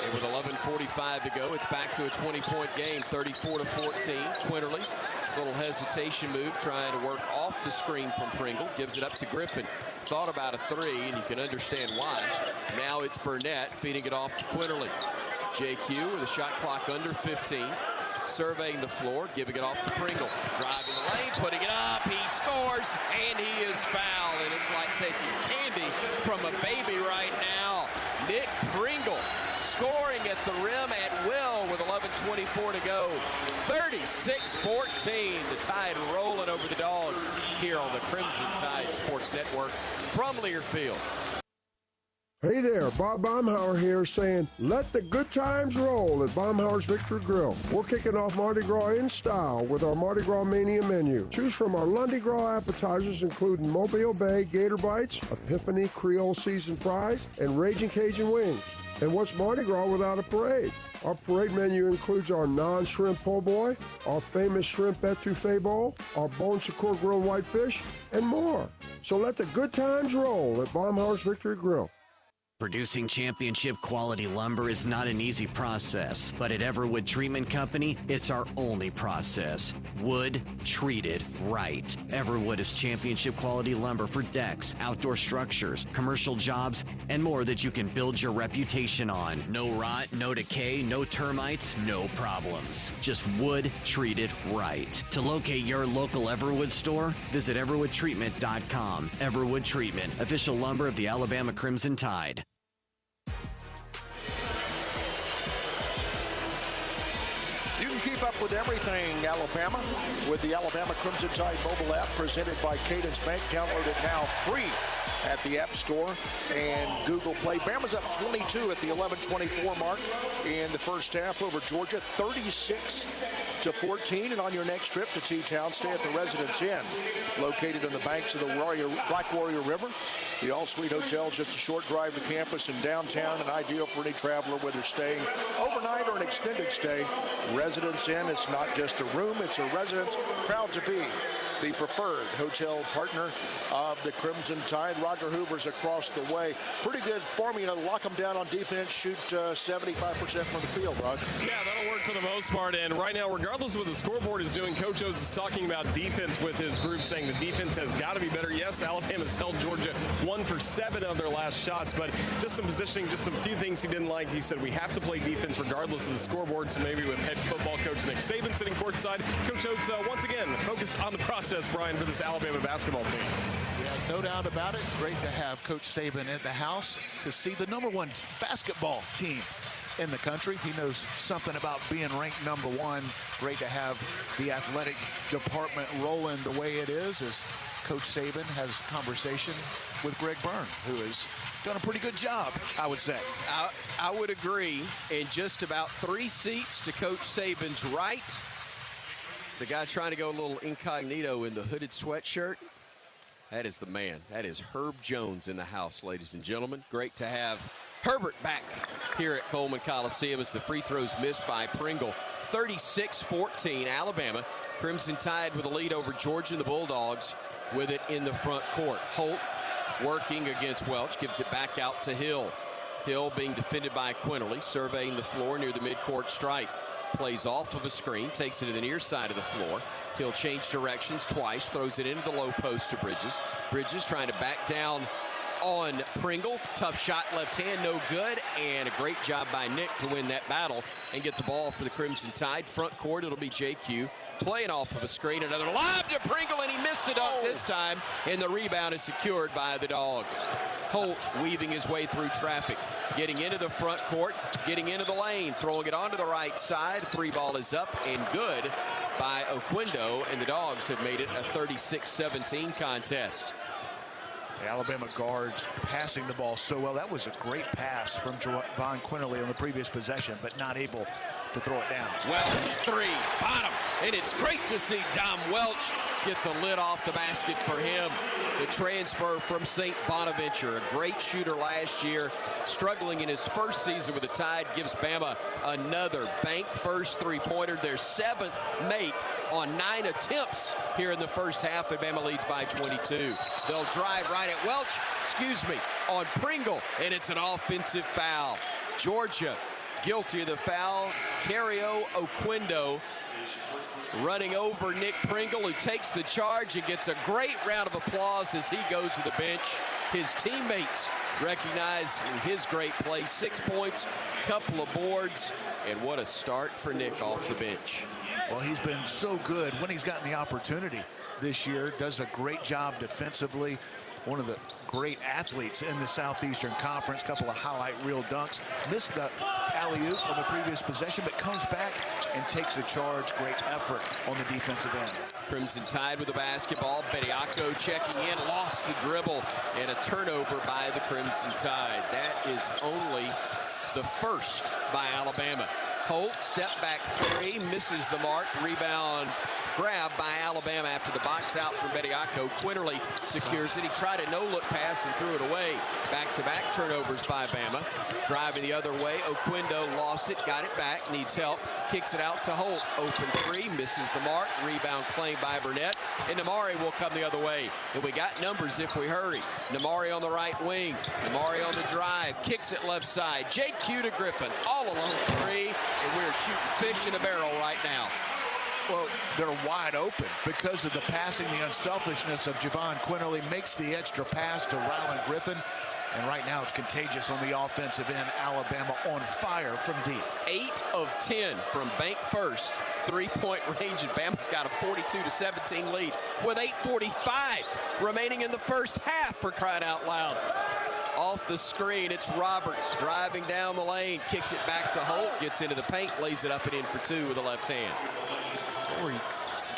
And with 11:45 to go, it's back to a 20-point game, 34-14. Quinterly, little hesitation move, trying to work off the screen from Pringle. Gives it up to Griffin. Thought about a three, and you can understand why. Now it's Burnett feeding it off to Quinterly. JQ with a shot clock under 15. Surveying the floor, giving it off to Pringle. Driving the lane, putting it up. He scores, and he is fouled. And it's like taking candy from a baby right now. Nick Pringle scoring at the rim at will with 11:24 to go. 36-14. The Tide rolling over the Dogs here on the Crimson Tide Sports Network from Learfield. Hey there, Bob Baumhauer here saying, let the good times roll at Baumhauer's Victory Grill. We're kicking off Mardi Gras in style with our Mardi Gras Mania menu. Choose from our Lundi Gras appetizers including Mobile Bay Gator Bites, Epiphany Creole Seasoned Fries, and Raging Cajun Wings. And what's Mardi Gras without a parade? Our parade menu includes our non-shrimp po' boy, our famous shrimp etouffee bowl, our Bon Secours grilled whitefish, and more. So let the good times roll at Baumhauer's Victory Grill. Producing championship quality lumber is not an easy process, but at Everwood Treatment Company, it's our only process. Wood treated right. Everwood is championship quality lumber for decks, outdoor structures, commercial jobs, and more that you can build your reputation on. No rot, no decay, no termites, no problems. Just wood treated right. To locate your local Everwood store, visit everwoodtreatment.com. Everwood Treatment, official lumber of the Alabama Crimson Tide. Keep up with everything Alabama with the Alabama Crimson Tide mobile app presented by Cadence Bank. Download it now free at the App Store and Google Play. Bama's up 22 at the 11:24 mark in the first half over Georgia, 36-14. And on your next trip to T-Town, stay at the Residence Inn, located on the banks of the Black Warrior River. The All-Suite Hotel is just a short drive to campus and downtown, and ideal for any traveler, whether staying overnight or an extended stay. Residence Inn, it's not just a room, it's a residence. Proud to be the preferred hotel partner of the Crimson Tide. Roger Hoover's across the way. Pretty good formula. Lock them down on defense. Shoot 75% from the field, Roger. Yeah, that'll work for the most part. And right now, regardless of what the scoreboard is doing, Coach Oates is talking about defense with his group, saying the defense has got to be better. Yes, Alabama's held Georgia 1 for 7 of their last shots, but just some positioning, just some few things he didn't like. He said we have to play defense regardless of the scoreboard. So maybe with head football coach Nick Saban sitting courtside, Coach Oates once again focused on the process, Bryan, for this Alabama basketball team. Yeah, no doubt about it. Great to have Coach Saban at the house to see the #1 basketball team in the country. He knows something about being ranked #1. Great to have the athletic department rolling the way it is as Coach Saban has conversation with Greg Byrne, who has done a pretty good job, I would say. I would agree. And just about 3 seats to Coach Saban's right. The guy trying to go a little incognito in the hooded sweatshirt. That is the man. That is Herb Jones in the house, ladies and gentlemen. Great to have Herbert back here at Coleman Coliseum as the free throws missed by Pringle. 36-14, Alabama. Crimson Tide with a lead over Georgia and the Bulldogs with it in the front court. Holt working against Welch, gives it back out to Hill. Hill being defended by Quinterly, surveying the floor near the midcourt stripe. Plays off of a screen, takes it to the near side of the floor. He'll change directions twice, throws it into the low post to Bridges. Bridges trying to back down on Pringle. Tough shot, left hand, no good. And a great job by Nick to win that battle and get the ball for the Crimson Tide. Front court, it'll be JQ. Playing off of a screen, another lob to Pringle, and he missed the dunk this time, and the rebound is secured by the Dogs. Holt weaving his way through traffic, getting into the front court, getting into the lane, throwing it onto the right side. 3 ball is up and good by Oquendo, and the Dogs have made it a 36-17 contest. The Alabama guards passing the ball so well. That was a great pass from Javon Quinterly on the previous possession, but not able to throw it down. Welch, 3, bottom, and it's great to see Dom Welch get the lid off the basket for him. The transfer from St. Bonaventure, a great shooter last year, struggling in his first season with the Tide, gives Bama another bank first three-pointer, their 7th make on 9 attempts here in the first half, and Bama leads by 22. They'll drive right at Welch, on Pringle, and it's an offensive foul. Georgia guilty of the foul. Cario Oquendo running over Nick Pringle, who takes the charge and gets a great round of applause as he goes to the bench. His teammates recognize his great play. 6 points, couple of boards, and what a start for Nick off the bench. Well, he's been so good when he's gotten the opportunity this year. Does a great job defensively. One of the great athletes in the Southeastern Conference. Couple of highlight reel dunks. Missed the alley-oop on the previous possession, but comes back and takes a charge. Great effort on the defensive end. Crimson Tide with the basketball. Bediako checking in, lost the dribble, and a turnover by the Crimson Tide. That is only the first by Alabama. Holt, step back 3, misses the mark. Rebound grab by Alabama after the box out from Bediako. Quinterly secures it. He tried a no-look pass and threw it away. Back-to-back turnovers by Bama. Driving the other way, Oquendo lost it, got it back, needs help, kicks it out to Holt. Open 3, misses the mark. Rebound claimed by Burnett. And Namari will come the other way. And we got numbers if we hurry. Namari on the right wing. Namari on the drive, kicks it left side. JQ to Griffin, all alone 3. And we're shooting fish in a barrel right now. Well, they're wide open because of the passing. The unselfishness of Javon Quinterly makes the extra pass to Rylan Griffin. And right now it's contagious on the offensive end. Alabama on fire from deep. 8 of 10 from bank first. 3-point range, and Bama's got a 42-17 lead with 8:45 remaining in the first half, for crying out loud. Off the screen, it's Roberts driving down the lane, kicks it back to Holt, gets into the paint, lays it up and in for 2 with the left hand. 4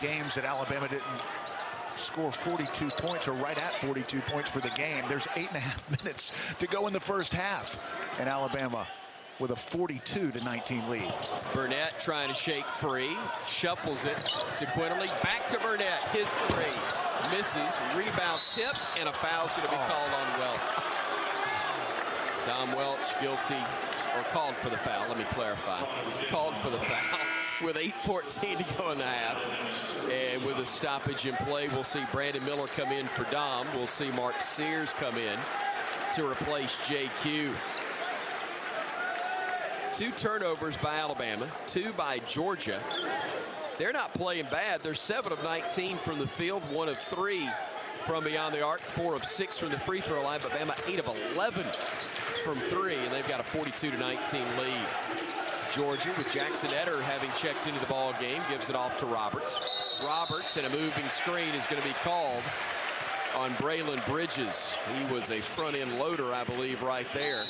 games that Alabama didn't score 42 points or right at 42 points for the game. There's 8.5 minutes to go in the first half, and Alabama with a 42-19 lead. Burnett trying to shake free, shuffles it to Quinterly, back to Burnett, his 3, misses, rebound tipped, and a foul's going to be called on Welch. Dom Welch guilty, or called for the foul, let me clarify. Called for the foul. with 8:14 to go in the half. And with a stoppage in play, we'll see Brandon Miller come in for Dom. We'll see Mark Sears come in to replace JQ. 2 turnovers by Alabama, 2 by Georgia. They're not playing bad. They're 7 of 19 from the field, 1 of 3 from beyond the arc, 4 of 6 from the free throw line. But Bama 8 of 11 from 3, and they've got a 42-19 lead. Georgia, with Jackson Etter having checked into the ball game, gives it off to Roberts. Roberts, and a moving screen is going to be called on Braylon Bridges. He was a front-end loader, I believe, right there.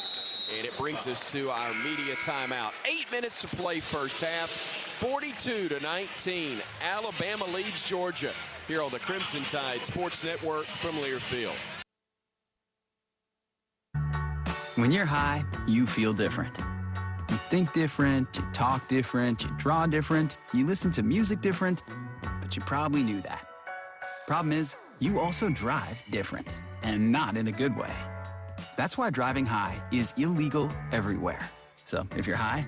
And it brings us to our media timeout. 8 minutes to play first half. 42-19. Alabama leads Georgia here on the Crimson Tide Sports Network from Learfield. When you're high, you feel different. You think different, you talk different, you draw different, you listen to music different, but you probably knew that. Problem is, you also drive different, and not in a good way. That's why driving high is illegal everywhere. So if you're high,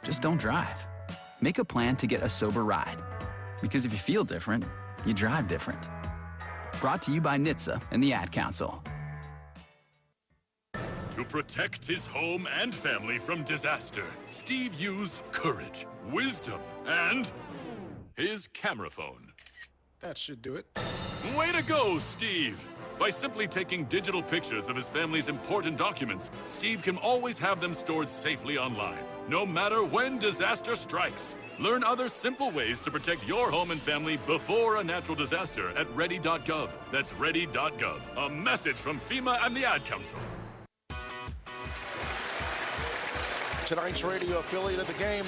just don't drive. Make a plan to get a sober ride. Because if you feel different, you drive different. Brought to you by NHTSA and the Ad Council. To protect his home and family from disaster, Steve used courage, wisdom, and his camera phone. That should do it. Way to go, Steve! By simply taking digital pictures of his family's important documents, Steve can always have them stored safely online, no matter when disaster strikes. Learn other simple ways to protect your home and family before a natural disaster at ready.gov. That's ready.gov. A message from FEMA and the Ad Council. Tonight's radio affiliate of the game,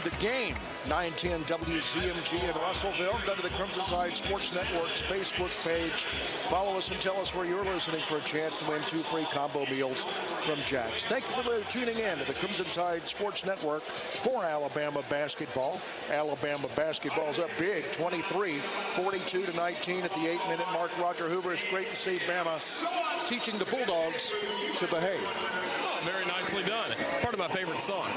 910 WZMG in Russellville. Go to the Crimson Tide Sports Network's Facebook page. Follow us and tell us where you're listening for a chance to win 2 free combo meals from Jack's. Thank you for tuning in to the Crimson Tide Sports Network for Alabama basketball. Alabama basketball is up big, 23, 42-19 at the 8-minute mark. Roger Hoover, it's great to see Bama teaching the Bulldogs to behave. Very nicely done. Part of my favorite song.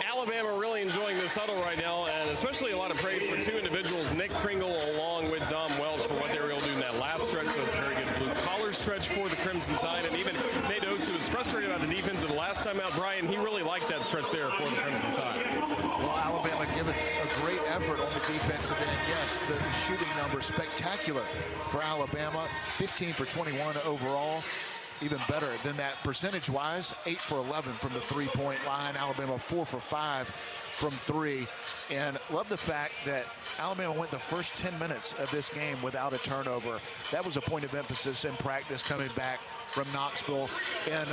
Alabama really enjoying this huddle right now, and especially a lot of praise for 2 individuals, Nick Pringle along with Dom Welch, for what they were able to do in that last stretch. That was a very good blue-collar stretch for the Crimson Tide, and even Nate Oates, who was frustrated about the defense of the last time out, Bryan, he really liked that stretch there for the Crimson Tide. Well, Alabama giving a great effort on the defensive end. Yes, the shooting number spectacular for Alabama, 15 for 21 overall. Even better than that percentage-wise, 8 for 11 from the three-point line. Alabama 4 for 5 from 3. And love the fact that Alabama went the first 10 minutes of this game without a turnover. That was a point of emphasis in practice coming back from Knoxville. And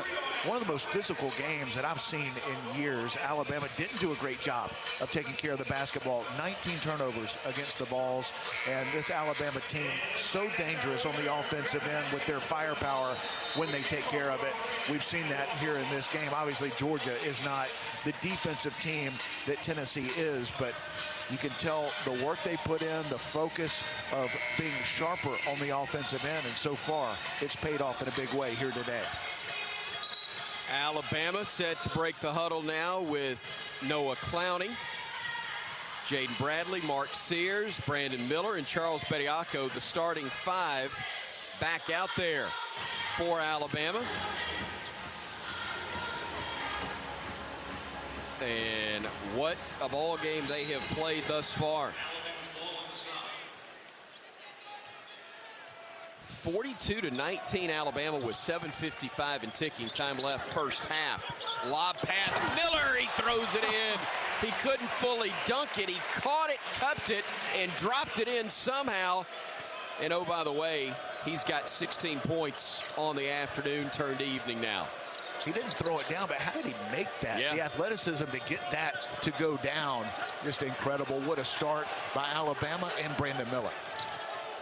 one of the most physical games that I've seen in years. Alabama didn't do a great job of taking care of the basketball. 19 turnovers against the balls. And this Alabama team so dangerous on the offensive end with their firepower when they take care of it. We've seen that here in this game. Obviously, Georgia is not the defensive team that Tennessee is, but you can tell the work they put in, the focus of being sharper on the offensive end, and so far it's paid off in a big way here today. Alabama set to break the huddle now with Noah Clowney, Jaden Bradley, Mark Sears, Brandon Miller, and Charles Bediako, the starting 5, back out there for Alabama. And what a ball game they have played thus far. 42-19 Alabama with 7:55 and ticking time left first half. Lob pass, Miller, he throws it in. He couldn't fully dunk it. He caught it, cupped it, and dropped it in somehow. And oh, by the way, he's got 16 points on the afternoon turned evening now. He didn't throw it down, but how did he make that? Yeah. The athleticism to get that to go down, just incredible. What a start by Alabama and Brandon Miller.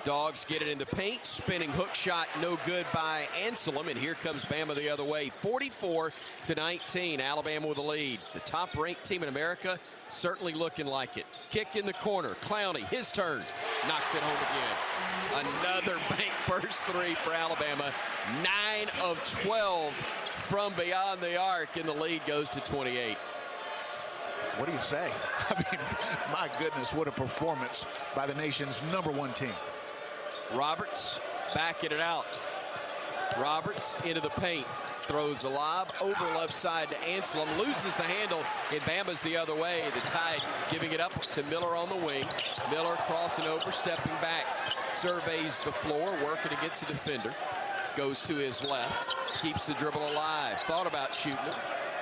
Dogs get it in the paint, spinning hook shot, no good by Anselm, and here comes Bama the other way. 44-19, Alabama with the lead. The top-ranked team in America certainly looking like it. Kick in the corner, Clowney, his turn, knocks it home again. Another bank first 3 for Alabama. 9 of 12 from beyond the arc, and the lead goes to 28. What do you say? I mean, my goodness, what a performance by the nation's #1 team. Roberts backing it out. Roberts into the paint. Throws a lob over left side to Anselm. Loses the handle, and Bama's the other way. The Tide giving it up to Miller on the wing. Miller crossing over, stepping back. Surveys the floor, working against the defender. Goes to his left. Keeps the dribble alive. Thought about shooting it.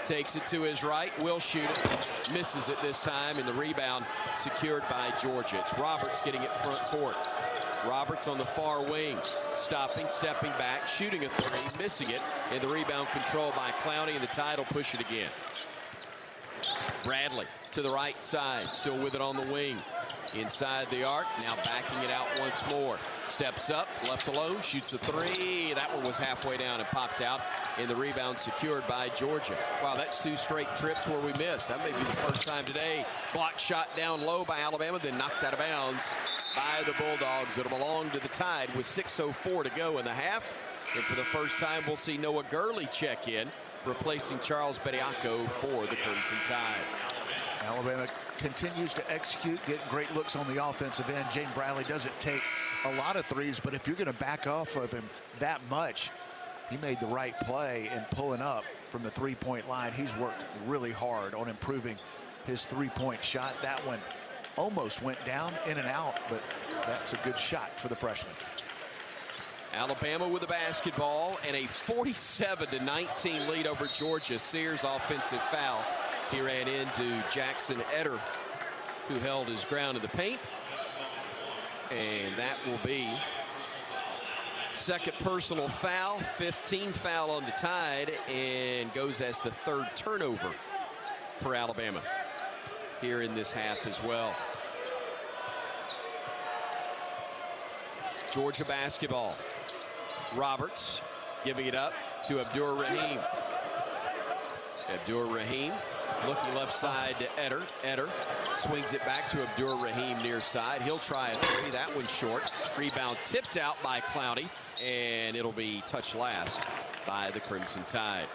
Takes it to his right. Will shoot it. Misses it this time, and the rebound secured by Georgia. It's Roberts getting it front court. Roberts on the far wing, stopping, stepping back, shooting a three, missing it, and the rebound controlled by Clowney, and the Tide will push it again. Bradley to the right side, still with it on the wing. Inside the arc, now backing it out once more. Steps up, left alone, shoots a three. That one was halfway down and popped out, and the rebound secured by Georgia. Wow, that's 2 straight trips where we missed. That may be the first time today. Block shot down low by Alabama, then knocked out of bounds by the Bulldogs. It'll belong to the Tide with 6:04 to go in the half. And for the first time, we'll see Noah Gurley check in, replacing Charles Bediako for the Crimson Tide. Alabama continues to execute, getting great looks on the offensive end. Jaden Bradley doesn't take a lot of threes, but if you're going to back off of him that much, he made the right play in pulling up from the three-point line. He's worked really hard on improving his three-point shot. That one almost went down, in and out, but that's a good shot for the freshman. Alabama with the basketball and a 47-19 lead over Georgia. Sears offensive foul. He ran into Jackson Eder, who held his ground in the paint. And that will be second personal foul, 15 foul on the Tide, and goes as the 3rd turnover for Alabama here in this half as well. Georgia basketball. Roberts giving it up to Abdur-Rahim. Abdur-Rahim looking left side to Eder. Eder swings it back to Abdur-Rahim near side. He'll try a three. That one's short. Rebound tipped out by Clowney, and it'll be touched last by the Crimson Tide.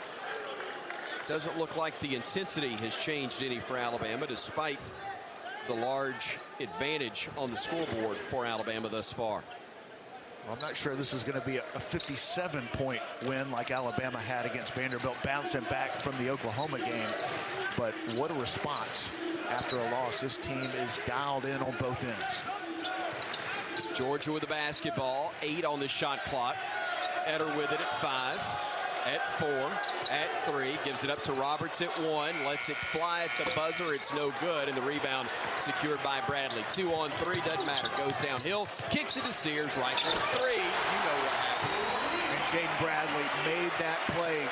Doesn't look like the intensity has changed any for Alabama, despite the large advantage on the scoreboard for Alabama thus far. Well, I'm not sure this is going to be a 57-point win like Alabama had against Vanderbilt, bouncing back from the Oklahoma game. But what a response after a loss. This team is dialed in on both ends. Georgia with the basketball, 8 on the shot clock. Eder with it at 5, at 4, at 3. Gives it up to Roberts at 1. Lets it fly at the buzzer. It's no good. And the rebound secured by Bradley. 2 on 3. Doesn't matter. Goes downhill. Kicks it to Sears. Right for 3. You know what happened. And Jaden Bradley made that play.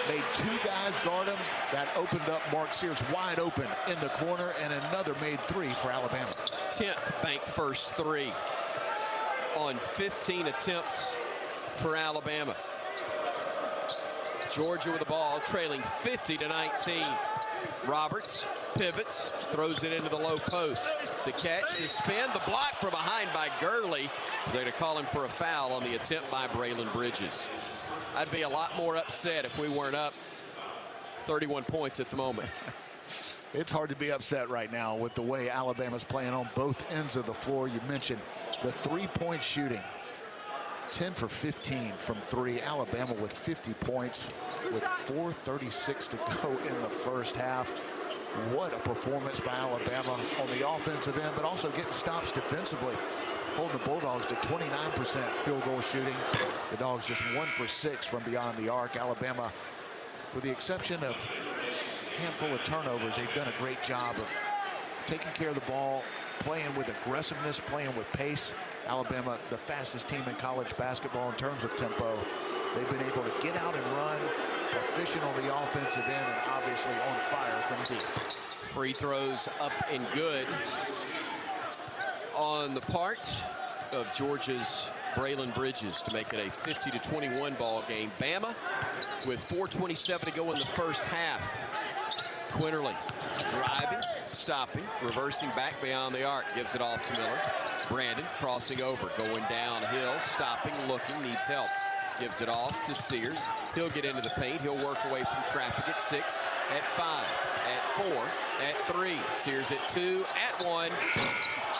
Made 2 guys guard him. That opened up Mark Sears wide open in the corner. And another made 3 for Alabama. 10th bank first 3 on 15 attempts for Alabama. Georgia with the ball, trailing 50-19. Roberts pivots, throws it into the low post. The catch, the spin, the block from behind by Gurley. They're going to call him for a foul on the attempt by Braylon Bridges. I'd be a lot more upset if we weren't up 31 points at the moment. It's hard to be upset right now with the way Alabama's playing on both ends of the floor. You mentioned the three-point shooting. 10 for 15 from 3. Alabama with 50 points with 4:36 to go in the first half. What a performance by Alabama on the offensive end, but also getting stops defensively. Holding the Bulldogs to 29% field goal shooting. The Dogs just 1 for 6 from beyond the arc. Alabama, with the exception of a handful of turnovers, they've done a great job of taking care of the ball, playing with aggressiveness, playing with pace. Alabama, the fastest team in college basketball in terms of tempo. They've been able to get out and run, efficient on the offensive end, and obviously on fire from deep. Free throws up and good on the part of Georgia's Braylon Bridges to make it a 50-21 ball game. Bama with 4:27 to go in the first half. Quinterly driving, stopping, reversing back beyond the arc, gives it off to Miller. Brandon crossing over, going downhill, stopping, looking, needs help. Gives it off to Sears. He'll get into the paint. He'll work away from traffic at 6, at 5, at 4, at 3. Sears at 2, at 1.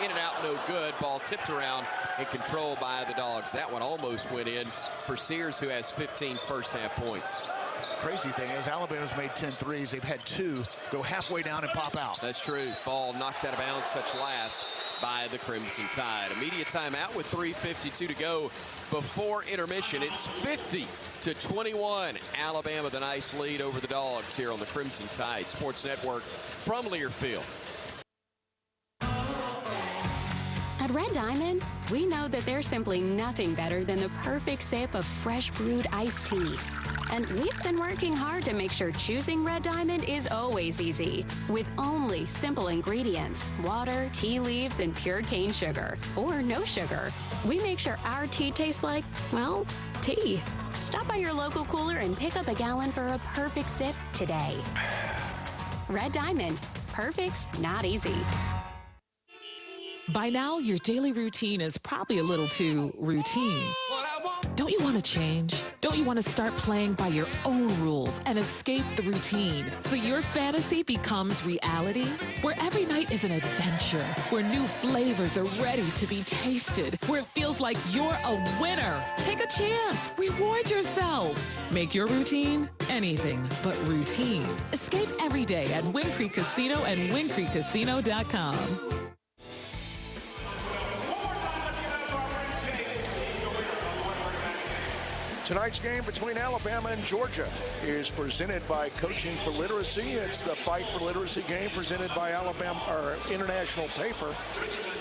In and out, no good. Ball tipped around and controlled by the Dogs. That one almost went in for Sears, who has 15 first-half points. Crazy thing is Alabama's made 10 threes. They've had 2 go halfway down and pop out. That's true. Ball knocked out of bounds, touch last by the Crimson Tide. Immediate timeout with 3:52 to go before intermission. It's 50-21. Alabama, the nice lead over the Dogs here on the Crimson Tide Sports Network from Learfield. At Red Diamond, we know that there's simply nothing better than the perfect sip of fresh brewed iced tea. And we've been working hard to make sure choosing Red Diamond is always easy. With only simple ingredients, water, tea leaves, and pure cane sugar. Or no sugar. We make sure our tea tastes like, well, tea. Stop by your local cooler and pick up a gallon for a perfect sip today. Red Diamond. Perfect's not easy. By now, your daily routine is probably a little too routine. Don't you want to change? Don't you want to start playing by your own rules and escape the routine so your fantasy becomes reality? Where every night is an adventure, where new flavors are ready to be tasted, where it feels like you're a winner. Take a chance. Reward yourself. Make your routine anything but routine. Escape every day at Wind Creek Casino and WindCreekCasino.com. Tonight's game between Alabama and Georgia is presented by Coaching for Literacy. It's the Fight for Literacy game presented by Alabama, or International Paper.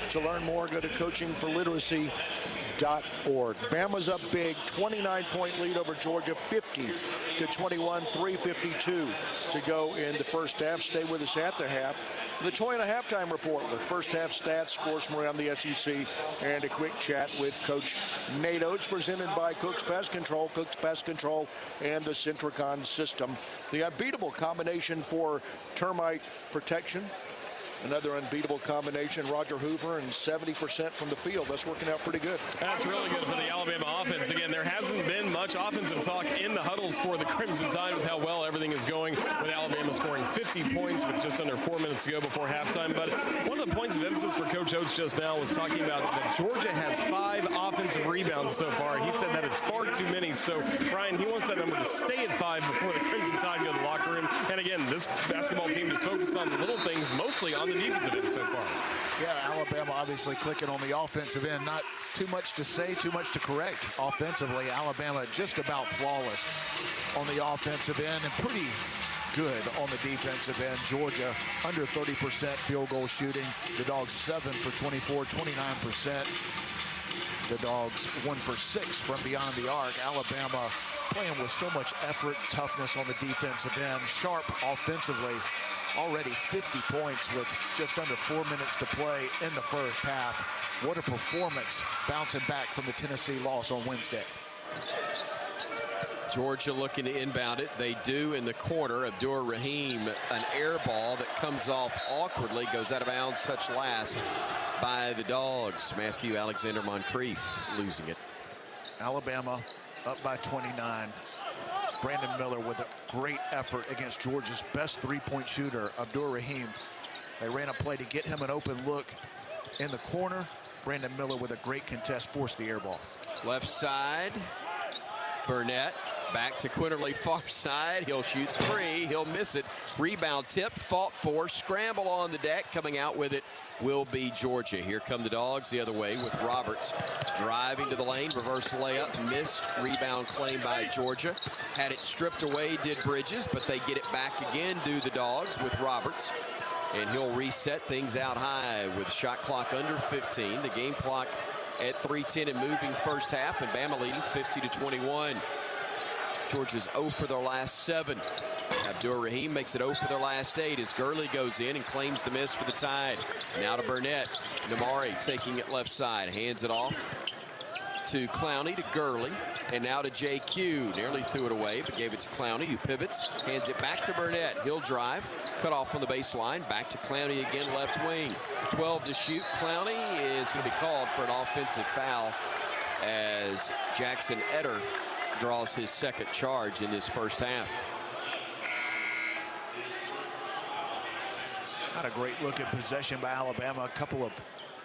To learn more, go to coachingforliteracy.org. Bama's up big, 29-point lead over Georgia, 50-21, 3:52 to go in the first half. Stay with us at the half. The Toyota halftime report with first half stats, scores from around the SEC, and a quick chat with Coach Nate Oates, presented by Cook's Pest Control, and the Centricon system. The unbeatable combination for termite protection. Another unbeatable combination, Roger Hoover, and 70% from the field. That's working out pretty good. That's really good for the Alabama offense. Again, there hasn't been much offensive talk in the huddles for the Crimson Tide with how well everything is going, with Alabama scoring 50 points with just under 4 minutes to go before halftime. But one of the points of emphasis for Coach Oates just now was talking about that Georgia has 5 offensive rebounds so far. He said that it's far too many. So, Bryan, he wants that number to stay at 5 before the Crimson Tide go to the locker room. And again, this basketball team is focused on the little things, mostly on the defensive end so far. Yeah, Alabama obviously clicking on the offensive end. Not too much to say, too much to correct. Offensively, Alabama just about flawless on the offensive end and pretty good on the defensive end. Georgia under 30% field goal shooting. The Dogs 7 for 24, 29%. The Dogs 1 for 6 from beyond the arc. Alabama playing with so much effort, toughness on the defensive end. Sharp offensively. Already 50 points with just under 4 minutes to play in the first half. What a performance bouncing back from the Tennessee loss on Wednesday. Georgia looking to inbound it. They do in the corner. Abdur-Rahim, an air ball that comes off awkwardly, goes out of bounds, touched last by the Dogs. Matthew Alexander-Moncrief losing it. Alabama up by 29. Brandon Miller with a great effort against Georgia's best three-point shooter, Abdur-Rahim. They ran a play to get him an open look in the corner. Brandon Miller with a great contest forced the air ball. Left side, Burnett. Back to Quinterly, far side. He'll shoot 3. He'll miss it. Rebound tip, fought for, scramble on the deck. Coming out with it will be Georgia. Here come the Dogs the other way with Roberts driving to the lane. Reverse layup, missed. Rebound claim by Georgia. Had it stripped away, did Bridges, but they get it back again, do the Dogs with Roberts. And he'll reset things out high with shot clock under 15. The game clock at 3:10 and moving first half, and Bama leading 50-21. Georgia's 0 for their last 7. Abdur-Rahim makes it 0 for their last 8 as Gurley goes in and claims the miss for the Tide. Now to Burnett. Namari taking it left side. Hands it off to Clowney, to Gurley, and now to JQ. Nearly threw it away, but gave it to Clowney, who pivots. Hands it back to Burnett. He'll drive. Cut off from the baseline. Back to Clowney again, left wing. 12 to shoot. Clowney is going to be called for an offensive foul as Jackson Etter draws his second charge in this first half. Not a great look at possession by Alabama. A couple of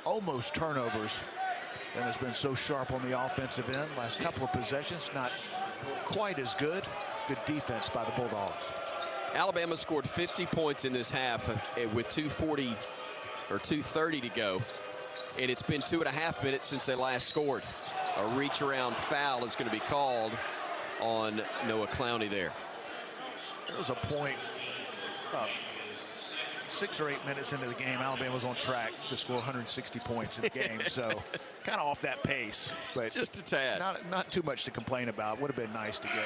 almost turnovers. And has been so sharp on the offensive end. Last couple of possessions, not quite as good. Good defense by the Bulldogs. Alabama scored 50 points in this half with 2:40 or 2:30 to go. And it's been 2.5 minutes since they last scored. A reach around foul is going to be called on Noah Clowney there. There was a point 6 or 8 minutes into the game, Alabama was on track to score 160 points in the game. So kind of off that pace, but just a tad. Not too much to complain about. Would have been nice to get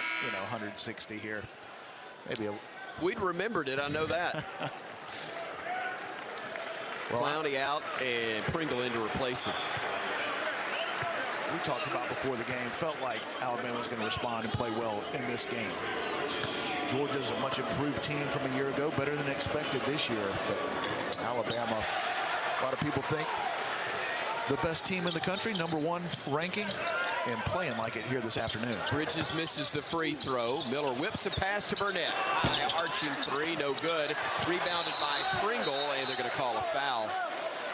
160 here. Maybe we'd remembered it. I know that. Clowney out and Pringle in to replace him. We talked about before the game, felt like Alabama was going to respond and play well in this game. Georgia's a much improved team from a year ago, better than expected this year. But Alabama, a lot of people think the best team in the country, #1 ranking, and playing like it here this afternoon. Bridges misses the free throw. Miller whips a pass to Burnett. High arching three, no good. Rebounded by Pringle, and they're going to call a foul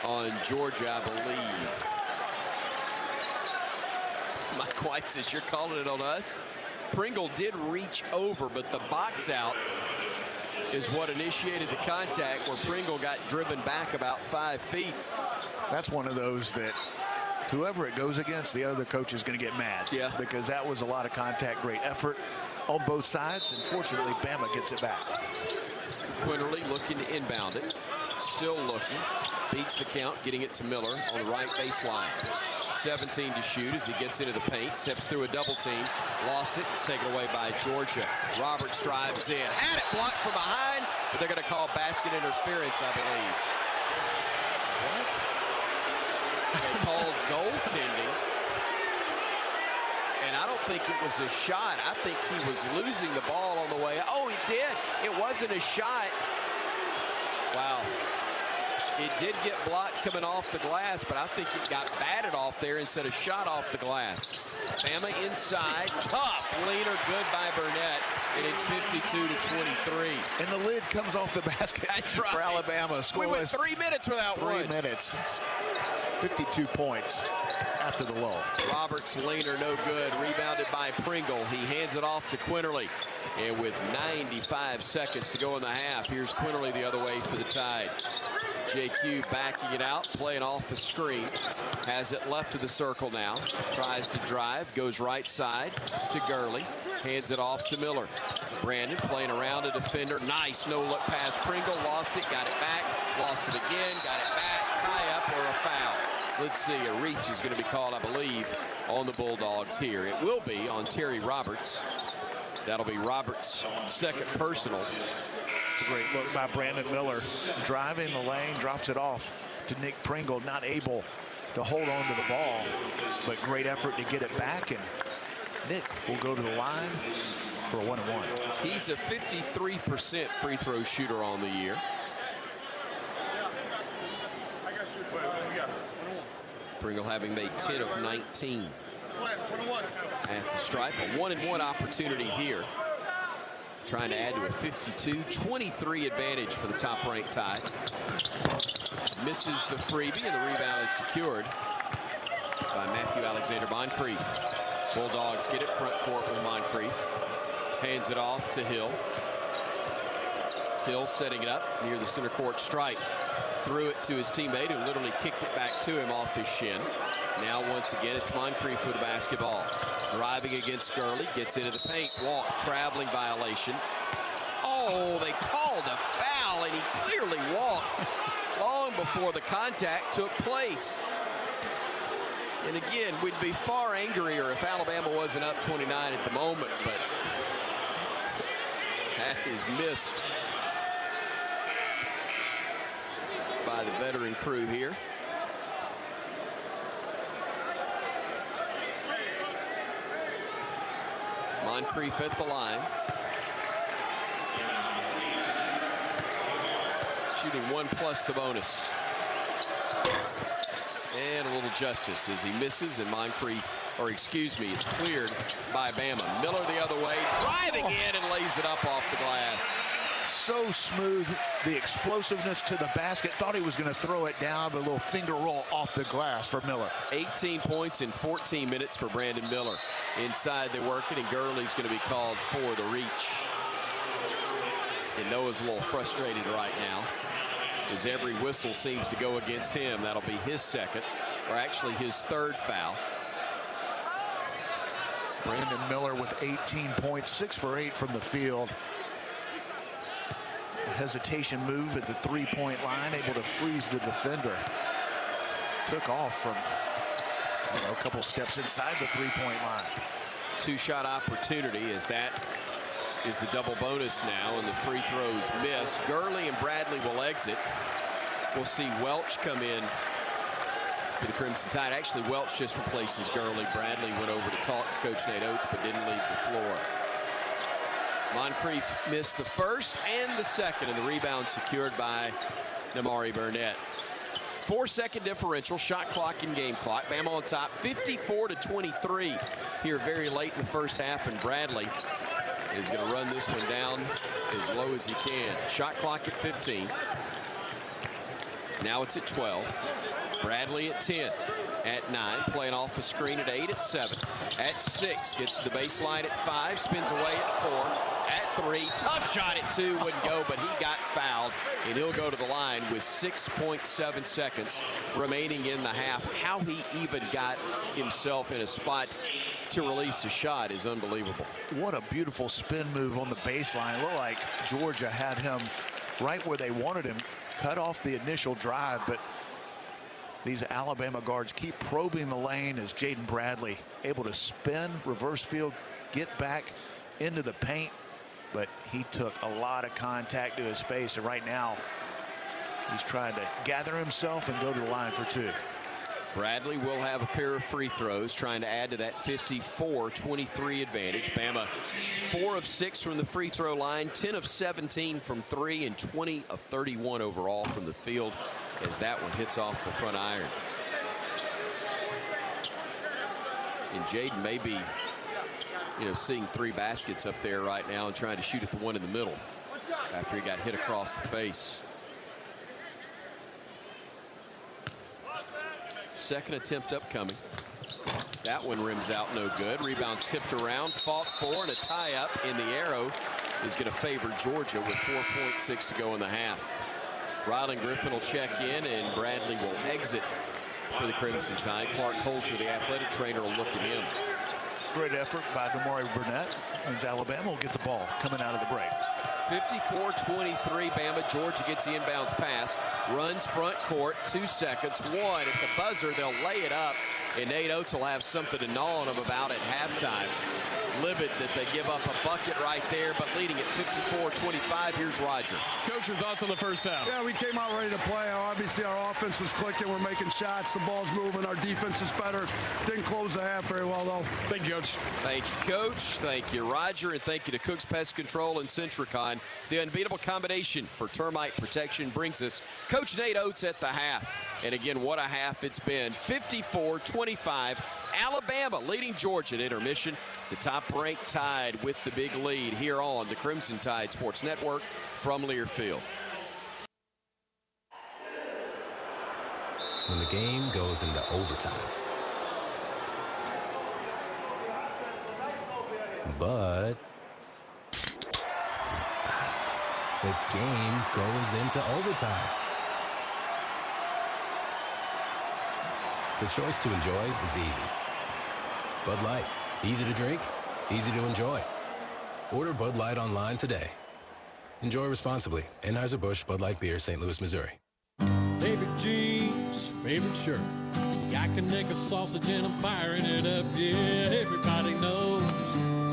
on Georgia, I believe. Mike White says, you're calling it on us? Pringle did reach over, but the box out is what initiated the contact, where Pringle got driven back about 5 feet. That's one of those that whoever it goes against, the other coach is going to get mad. Yeah. Because that was a lot of contact, great effort on both sides, and fortunately Bama gets it back. Quinterly looking to inbound it. Still looking. Beats the count, getting it to Miller on the right baseline. 17 to shoot as he gets into the paint, steps through a double team, lost it, it's taken away by Georgia. Roberts drives in, had it blocked from behind, but they're going to call basket interference, I believe. What? They called goaltending, and I don't think it was a shot. I think he was losing the ball on the way. Oh, he did. It wasn't a shot. Wow. It did get blocked coming off the glass, but I think it got batted off there instead of shot off the glass. Bama inside, tough leaner, good by Burnett, and it's 52 to 23. And the lid comes off the basket. That's right. For Alabama. We went 3 minutes without one. 3 minutes. 52 points after the lull. Roberts leaner, no good. Rebounded by Pringle. He hands it off to Quinterly. And with 95 seconds to go in the half, here's Quinterly the other way for the Tide. JQ backing it out, playing off the screen. Has it left of the circle now. Tries to drive, goes right side to Gurley. Hands it off to Miller. Brandon playing around a defender. Nice no-look pass. Pringle lost it, got it back. Lost it again, got it back. Tie up or a foul. Let's see, a reach is going to be called, I believe, on the Bulldogs here. It will be on Terry Roberts. That'll be Roberts' second personal. It's a great look by Brandon Miller. Driving the lane, drops it off to Nick Pringle. Not able to hold on to the ball, but great effort to get it back. And Nick will go to the line for a 1-and-1. He's a 53% free throw shooter on the year. Pringle having made 10 of 19 at the stripe. A 1-and-1 opportunity here. Trying to add to a 52-23 advantage for the top-ranked Tide. Misses the freebie, and the rebound is secured by Matthew Alexander Moncrief. Bulldogs get it front court with Moncrief. Hands it off to Hill. Hill setting it up near the center court stripe. Threw it to his teammate, who literally kicked it back to him off his shin. Now once again, it's Moncrief with the basketball. Driving against Gurley, gets into the paint, walk, traveling violation. Oh, they called a foul, and he clearly walked long before the contact took place. And again, we'd be far angrier if Alabama wasn't up 29 at the moment, but that is missed by the veteran crew here. Moncrief at the line. Shooting 1 plus the bonus. And a little justice as he misses, and Moncrief, or excuse me, it's cleared by Bama. Miller the other way, driving in and lays it up off the glass. So smooth, the explosiveness to the basket. Thought he was going to throw it down, but a little finger roll off the glass for Miller. 18 points in 14 minutes for Brandon Miller. Inside they're working, and Gurley's going to be called for the reach. And Noah's a little frustrated right now, as every whistle seems to go against him. That'll be his second, or actually his third foul. Brandon Miller with 18 points, 6 for 8 from the field. Hesitation move at the three-point line, able to freeze the defender. Took off from a couple steps inside the three-point line. Two-shot opportunity, as that is the double bonus now, and the free throws missed. Gurley and Bradley will exit. We'll see Welch come in for the Crimson Tide. Actually, Welch just replaces Gurley. Bradley went over to talk to Coach Nate Oates, but didn't leave the floor. Moncrief missed the first and the second, and the rebound secured by Namari Burnett. 4-second differential, shot clock and game clock. Bama on top, 54-23 here very late in the first half, and Bradley is going to run this one down as low as he can. Shot clock at 15. Now it's at 12. Bradley at 10. At 9, playing off a screen at 8, at 7, at 6, gets to the baseline at 5, spins away at 4, at 3, tough shot at 2, wouldn't go, but he got fouled, and he'll go to the line with 6.7 seconds remaining in the half. How he even got himself in a spot to release a shot is unbelievable. What a beautiful spin move on the baseline. It looked like Georgia had him right where they wanted him, cut off the initial drive, but these Alabama guards keep probing the lane as Jaden Bradley able to spin, reverse field, get back into the paint, but he took a lot of contact to his face, and right now he's trying to gather himself and go to the line for 2. Bradley will have a pair of free throws, trying to add to that 54-23 advantage. Bama 4 of 6 from the free throw line, 10 of 17 from 3, and 20 of 31 overall from the field, as that one hits off the front iron. And Jaden may be, seeing 3 baskets up there right now and trying to shoot at the one in the middle after he got hit across the face. Second attempt upcoming. That one rims out, no good. Rebound tipped around, fought for, and a tie-up, and the arrow is going to favor Georgia with 4.6 to go in the half. Rylan Griffin will check in, and Bradley will exit for the Crimson Tide. Clark Holter, the athletic trainer, will look at him. Great effort by Namari Burnett. Means Alabama will get the ball coming out of the break. 54-23 Bama. Georgia gets the inbounds pass, runs front court, 2 seconds, 1 at the buzzer. They'll lay it up, and Nate Oates will have something to gnaw on them about at halftime. Livid that they give up a bucket right there, but leading at 54-25. Here's Roger. Coach, your thoughts on the first half? Yeah, we came out ready to play. Obviously, our offense was clicking. We're making shots. The ball's moving. Our defense is better. Didn't close the half very well, though. Thank you, Coach. Thank you, Coach. Thank you, Roger. And thank you to Cook's Pest Control and Centricon. The unbeatable combination for termite protection brings us Coach Nate Oates at the half. And again, what a half it's been. 54-25. Alabama leading Georgia at intermission. The top-ranked Tide with the big lead here on the Crimson Tide Sports Network from Learfield. When the game goes into overtime, but the game goes into overtime. The choice to enjoy is easy. Bud Light. Easy to drink, easy to enjoy. Order Bud Light online today. Enjoy responsibly. Anheuser-Busch Bud Light Beer, St. Louis, Missouri. Favorite jeans, favorite shirt. I can make a sausage and I'm firing it up. Yeah, everybody knows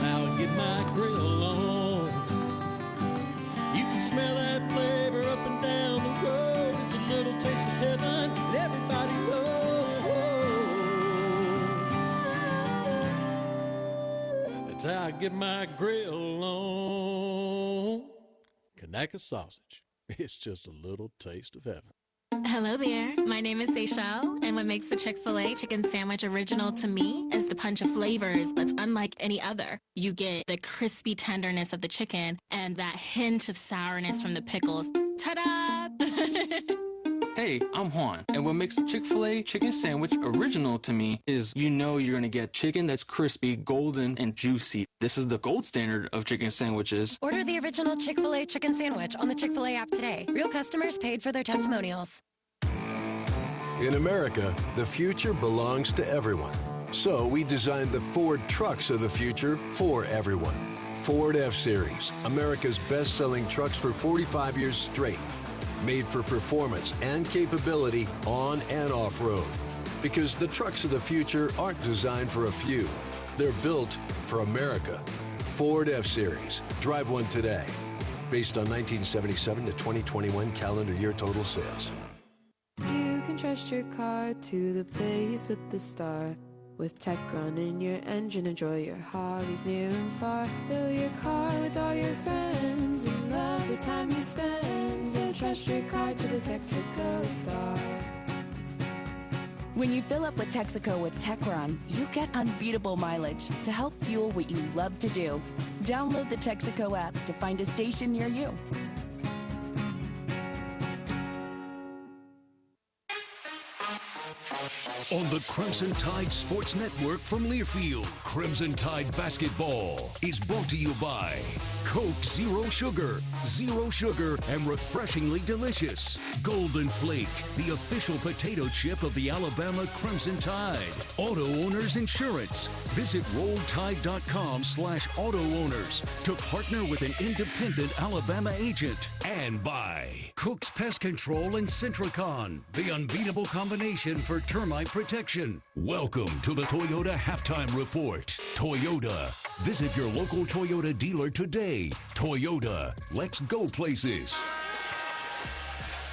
how I get my grill on. You can smell that flavor up and down the road. It's a little taste of heaven, and everybody knows. That's how I get my grill on. Kanaka sausage. It's just a little taste of heaven. Hello there. My name is Seychelle, and what makes the Chick-fil-A chicken sandwich original to me is the punch of flavors that's unlike any other. You get the crispy tenderness of the chicken and that hint of sourness from the pickles. Ta-da! Hey, I'm Juan, and what makes the Chick-fil-A chicken sandwich original to me is you're going to get chicken that's crispy, golden, and juicy. This is the gold standard of chicken sandwiches. Order the original Chick-fil-A chicken sandwich on the Chick-fil-A app today. Real customers paid for their testimonials. In America, the future belongs to everyone. So we designed the Ford trucks of the future for everyone. Ford F-Series, America's best-selling trucks for 45 years straight. Made for performance and capability on and off-road. Because the trucks of the future aren't designed for a few. They're built for America. Ford F-Series. Drive one today. Based on 1977 to 2021 calendar year total sales. You can trust your car to the place with the star. With tech running your engine, enjoy your hobbies near and far. Fill your car with all your friends and love the time you spend. So trust your car to the Texaco Star. When you fill up with Texaco with TechRun, you get unbeatable mileage to help fuel what you love to do. Download the Texaco app to find a station near you. On the Crimson Tide Sports Network from Learfield, Crimson Tide Basketball is brought to you by Coke Zero Sugar, and refreshingly delicious. Golden Flake, the official potato chip of the Alabama Crimson Tide. Auto Owners Insurance. Visit RollTide.com/auto owners to partner with an independent Alabama agent. And by Cook's Pest Control and Centricon, the unbeatable combination for termite protection. Welcome to the Toyota Halftime Report. Toyota. Visit your local Toyota dealer today. Toyota. Let's go places.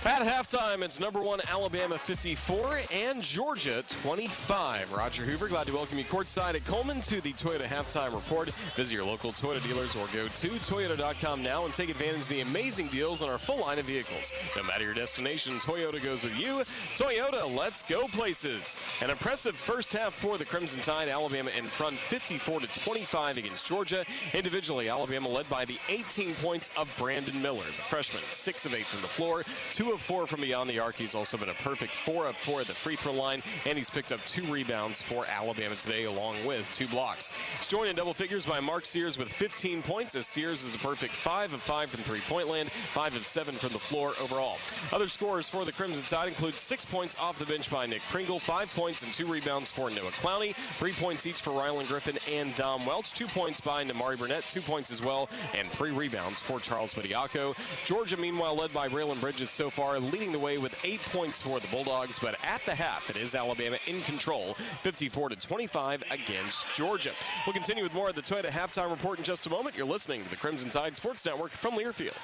At halftime, it's number 1 Alabama 54 and Georgia 25. Roger Hoover, glad to welcome you courtside at Coleman to the Toyota Halftime Report. Visit your local Toyota dealers or go to Toyota.com now and take advantage of the amazing deals on our full line of vehicles. No matter your destination, Toyota goes with you. Toyota, let's go places. An impressive first half for the Crimson Tide. Alabama in front 54-25 against Georgia. Individually, Alabama led by the 18 points of Brandon Miller, the freshman, 6 of 8 from the floor, 2 of 4 from beyond the arc. He's also been a perfect 4 of 4 at the free throw line, and he's picked up 2 rebounds for Alabama today, along with 2 blocks. He's joined in double figures by Mark Sears with 15 points, as Sears is a perfect 5 of 5 from three-point land, 5 of 7 from the floor overall. Other scorers for the Crimson Tide include 6 points off the bench by Nick Pringle, 5 points and 2 rebounds for Noah Clowney, 3 points each for Rylan Griffin and Dom Welch, 2 points by Namari Burnett, 2 points as well, and 3 rebounds for Charles Bediako. Georgia, meanwhile, led by Braylon Bridges so far, leading the way with 8 points for the Bulldogs, but at the half, it is Alabama in control, 54-25 against Georgia. We'll continue with more of the Toyota Halftime Report in just a moment. You're listening to the Crimson Tide Sports Network from Learfield.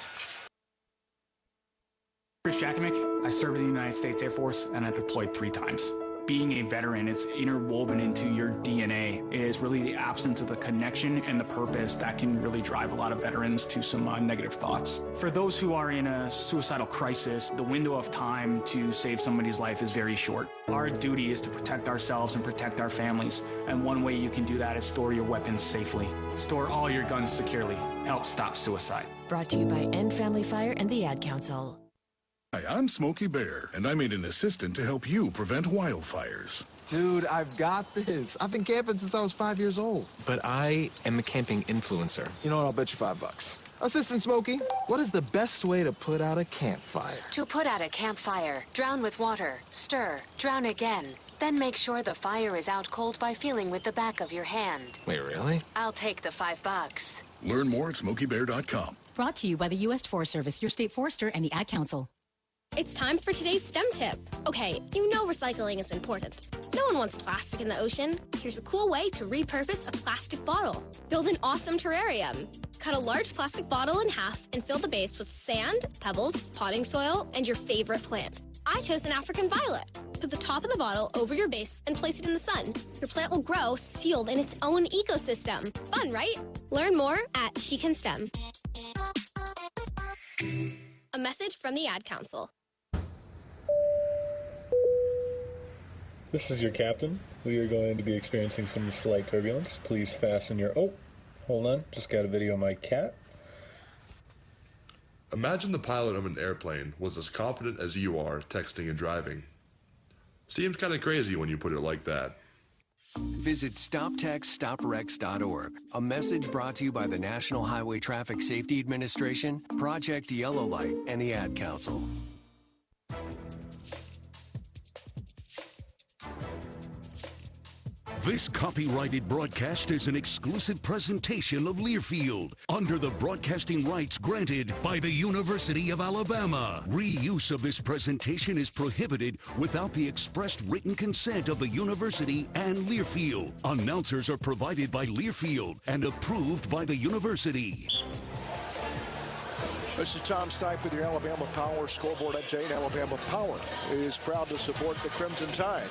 Chris Jakimick, I served in the United States Air Force, and I deployed 3 times. Being a veteran, it's interwoven into your DNA. It is really the absence of the connection and the purpose that can really drive a lot of veterans to some negative thoughts. For those who are in a suicidal crisis, the window of time to save somebody's life is very short. Our duty is to protect ourselves and protect our families, and one way you can do that is store your weapons safely. Store all your guns securely. Help stop suicide. Brought to you by End Family Fire and the Ad Council. Hi, I'm Smokey Bear, and I made an assistant to help you prevent wildfires. Dude, I've got this. I've been camping since I was 5 years old. But I am a camping influencer. You know what? I'll bet you $5. Assistant Smokey, what is the best way to put out a campfire? To put out a campfire, drown with water, stir, drown again. Then make sure the fire is out cold by feeling with the back of your hand. Wait, really? I'll take the $5. Learn more at SmokeyBear.com. Brought to you by the U.S. Forest Service, your state forester, and the Ad Council. It's time for today's STEM tip. Okay, you know recycling is important. No one wants plastic in the ocean. Here's a cool way to repurpose a plastic bottle. Build an awesome terrarium. Cut a large plastic bottle in half and fill the base with sand, pebbles, potting soil, and your favorite plant. I chose an African violet. Put the top of the bottle over your base and place it in the sun. Your plant will grow sealed in its own ecosystem. Fun, right? Learn more at She Can STEM. A message from the Ad Council. This is your captain. We are going to be experiencing some slight turbulence. Please fasten your... Oh, hold on. Just got a video of my cat. Imagine the pilot of an airplane was as confident as you are texting and driving. Seems kind of crazy when you put it like that. Visit StopTextStopWrecks.org. A message brought to you by the National Highway Traffic Safety Administration, Project Yellow Light, and the Ad Council. This copyrighted broadcast is an exclusive presentation of Learfield under the broadcasting rights granted by the University of Alabama. Reuse of this presentation is prohibited without the expressed written consent of the university and Learfield. Announcers are provided by Learfield and approved by the university. This is Tom Stipe with your Alabama Power scoreboard update. Alabama Power is proud to support the Crimson Tide.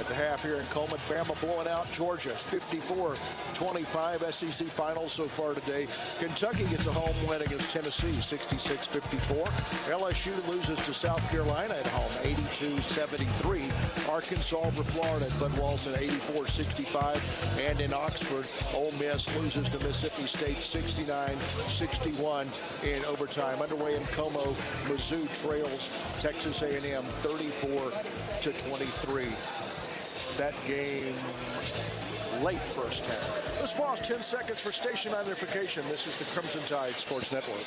At the half here in Coleman, Bama blowing out Georgia 54-25. SEC Finals so far today. Kentucky gets a home win against Tennessee 66-54. LSU loses to South Carolina at home 82-73. Arkansas over Florida at Bud Walton 84-65. And in Oxford, Ole Miss loses to Mississippi State 69-61 in overtime. Underway in Como, Mizzou trails Texas A&M 34-23. That game late first half. Let's pause 10 seconds for station identification. This is the Crimson Tide Sports Network.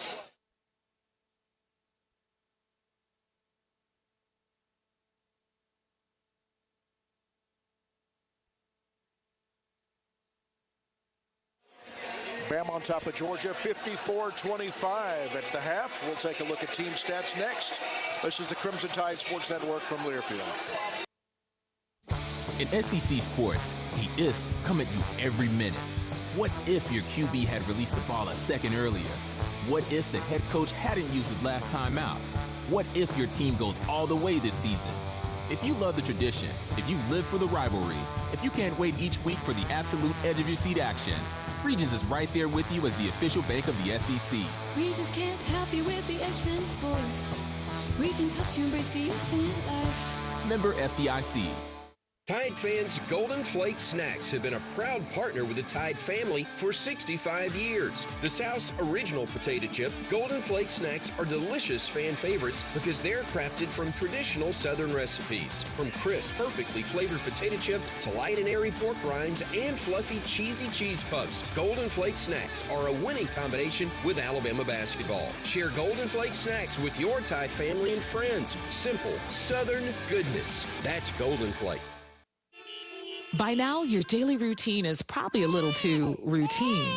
Bama on top of Georgia, 54-25 at the half. We'll take a look at team stats next. This is the Crimson Tide Sports Network from Learfield. In SEC sports, the ifs come at you every minute. What if your QB had released the ball a second earlier? What if the head coach hadn't used his last timeout? What if your team goes all the way this season? If you love the tradition, if you live for the rivalry, if you can't wait each week for the absolute edge of your seat action, Regions is right there with you as the official bank of the SEC. Regions can't help you with the ifs in sports. Regions helps you embrace the if in life. Member FDIC. Tide fans, Golden Flake Snacks have been a proud partner with the Tide family for 65 years. The South's original potato chip, Golden Flake Snacks are delicious fan favorites because they're crafted from traditional Southern recipes. From crisp, perfectly flavored potato chips to light and airy pork rinds and fluffy, cheesy cheese puffs, Golden Flake Snacks are a winning combination with Alabama basketball. Share Golden Flake Snacks with your Tide family and friends. Simple, Southern goodness. That's Golden Flake. By now, your daily routine is probably a little too routine.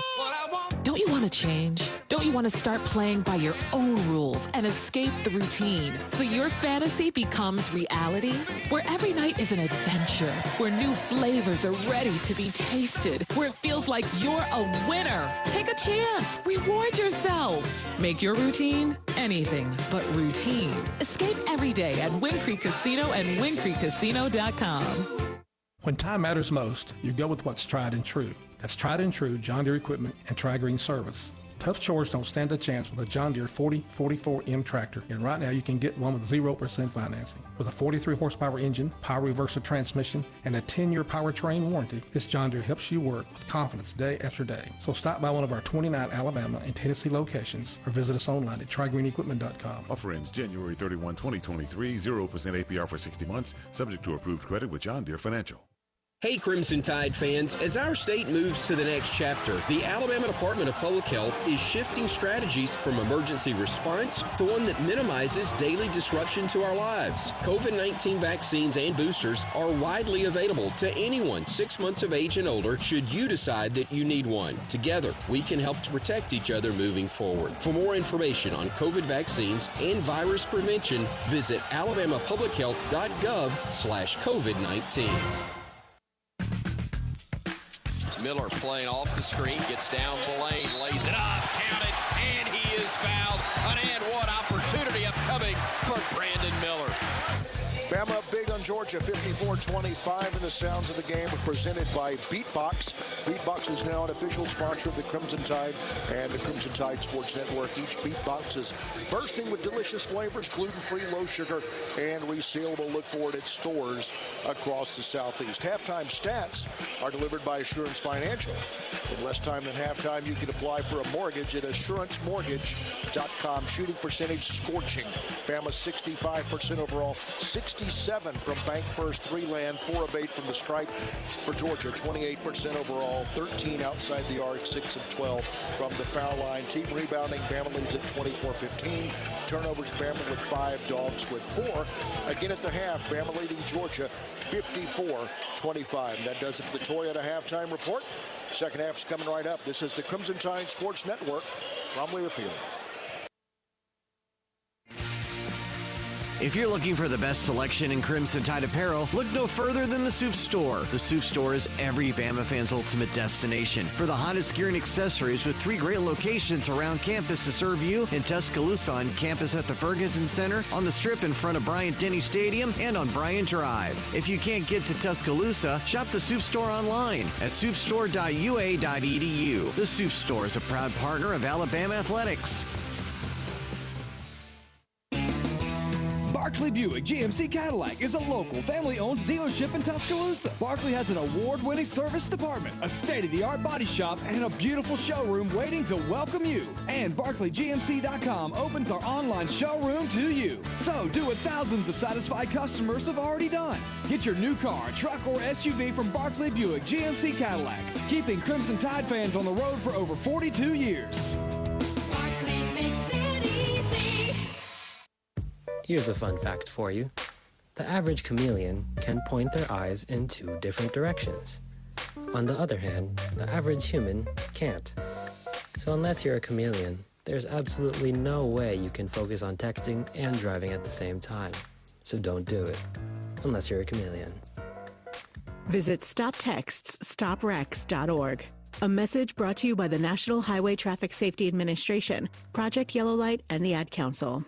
Don't you want to change? Don't you want to start playing by your own rules and escape the routine so your fantasy becomes reality? Where every night is an adventure, where new flavors are ready to be tasted, where it feels like you're a winner. Take a chance. Reward yourself. Make your routine anything but routine. Escape every day at Wind Creek Casino and WindCreekCasino.com. When time matters most, you go with what's tried and true. That's tried and true John Deere equipment and Tri-Green service. Tough chores don't stand a chance with a John Deere 4044M tractor. And right now you can get one with 0% financing. With a 43 horsepower engine, power reverser transmission, and a 10-year powertrain warranty, this John Deere helps you work with confidence day after day. So stop by one of our 29 Alabama and Tennessee locations or visit us online at TriGreenEquipment.com. Offer ends January 31, 2023, 0% APR for 60 months, subject to approved credit with John Deere Financial. Hey Crimson Tide fans, as our state moves to the next chapter, the Alabama Department of Public Health is shifting strategies from emergency response to one that minimizes daily disruption to our lives. COVID-19 vaccines and boosters are widely available to anyone 6 months of age and older should you decide that you need one. Together, we can help to protect each other moving forward. For more information on COVID vaccines and virus prevention, visit alabamapublichealth.gov/COVID-19. Miller playing off the screen, gets down the lane, lays it up, count it, and he is fouled. An and one opportunity upcoming for Brandon Miller. Bama up big on Georgia, 54-25, and the sounds of the game are presented by Beatbox. Beatbox is now an official sponsor of the Crimson Tide and the Crimson Tide Sports Network. Each Beatbox is bursting with delicious flavors, gluten-free, low sugar, and resealable. Look for it at stores across the Southeast. Halftime stats are delivered by Assurance Financial. In less time than halftime, you can apply for a mortgage at AssuranceMortgage.com. Shooting percentage scorching. Bama 65% overall, 67 from bank first, 3 land, 4 of 8 from the stripe. For Georgia, 28% overall, 13 outside the arc, 6 of 12 from the foul line. Team rebounding, Bama leads at 24-15. Turnovers, Bama with 5, Dogs with 4. Again at the half, Bama leading Georgia 54-25. That does it for the Toyota halftime report. Second half is coming right up. This is the Crimson Tide Sports Network from Learfield. If you're looking for the best selection in Crimson Tide apparel, look no further than the Soup Store. The Soup Store is every Bama fan's ultimate destination for the hottest gear and accessories, with 3 great locations around campus to serve you: in Tuscaloosa on campus at the Ferguson Center, on the Strip in front of Bryant-Denny Stadium, and on Bryant Drive. If you can't get to Tuscaloosa, shop the Soup Store online at soupstore.ua.edu. The Soup Store is a proud partner of Alabama Athletics. Barkley Buick GMC Cadillac is a local family-owned dealership in Tuscaloosa. Barkley has an award-winning service department, a state-of-the-art body shop, and a beautiful showroom waiting to welcome you. And BarkleyGMC.com opens our online showroom to you. So do what thousands of satisfied customers have already done. Get your new car, truck, or SUV from Barkley Buick GMC Cadillac, keeping Crimson Tide fans on the road for over 42 years. Here's a fun fact for you. The average chameleon can point their eyes in 2 different directions. On the other hand, the average human can't. So unless you're a chameleon, there's absolutely no way you can focus on texting and driving at the same time. So don't do it, unless you're a chameleon. Visit StopTextsStopWrecks.org. A message brought to you by the National Highway Traffic Safety Administration, Project Yellow Light, and the Ad Council.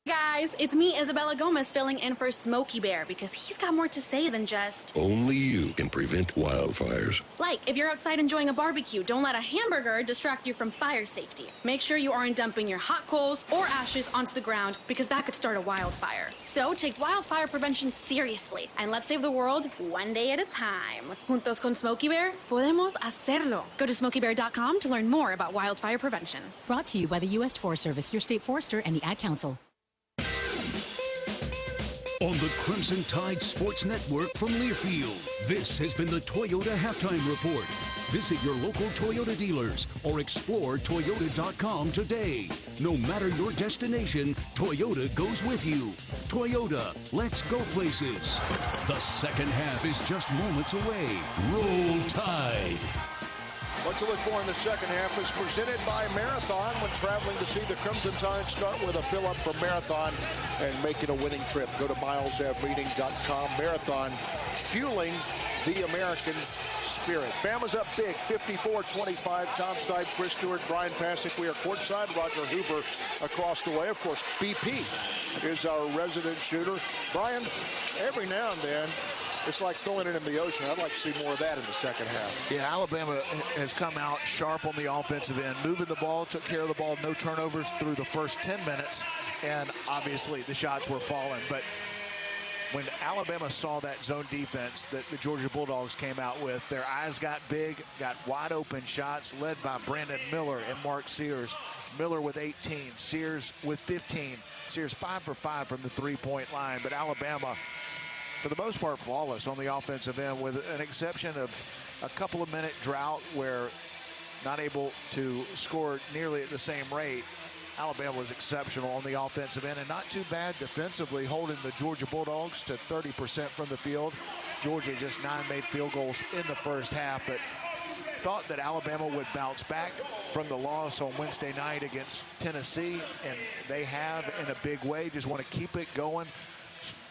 Guys, it's me, Isabella Gomez, filling in for Smokey Bear because he's got more to say than just... Only you can prevent wildfires. Like, if you're outside enjoying a barbecue, don't let a hamburger distract you from fire safety. Make sure you aren't dumping your hot coals or ashes onto the ground because that could start a wildfire. So take wildfire prevention seriously and let's save the world one day at a time. Juntos con Smokey Bear, podemos hacerlo. Go to SmokeyBear.com to learn more about wildfire prevention. Brought to you by the U.S. Forest Service, your state forester, and the Ad Council. On the Crimson Tide Sports Network from Learfield, this has been the Toyota Halftime Report. Visit your local Toyota dealers or explore Toyota.com today. No matter your destination, Toyota goes with you. Toyota, let's go places. The second half is just moments away. Roll Tide. What to look for in the second half is presented by Marathon. When traveling to see the Crimson Tide, start with a fill-up from Marathon and make it a winning trip. Go to mileshavemeeting.com. Marathon, fueling the American spirit. Bama's up big, 54-25. Tom Stipe, Chris Stewart, Bryan, Passink. We are courtside. Roger Hoover across the way. Of course, BP is our resident shooter. Bryan, every now and then, it's like throwing it in the ocean. I'd like to see more of that in the second half. Yeah, Alabama has come out sharp on the offensive end, moving the ball, took care of the ball, no turnovers through the first 10 minutes, and obviously the shots were falling. But when Alabama saw that zone defense that the Georgia Bulldogs came out with, their eyes got big, got wide open shots led by Brandon Miller and Mark Sears. Miller with 18, Sears with 15. Sears 5 for 5 from the three-point line, but Alabama, for the most part, flawless on the offensive end, with an exception of a couple of minute drought where not able to score nearly at the same rate. Alabama was exceptional on the offensive end and not too bad defensively, holding the Georgia Bulldogs to 30% from the field. Georgia just 9 made field goals in the first half, but thought that Alabama would bounce back from the loss on Wednesday night against Tennessee, and they have in a big way. Just want to keep it going.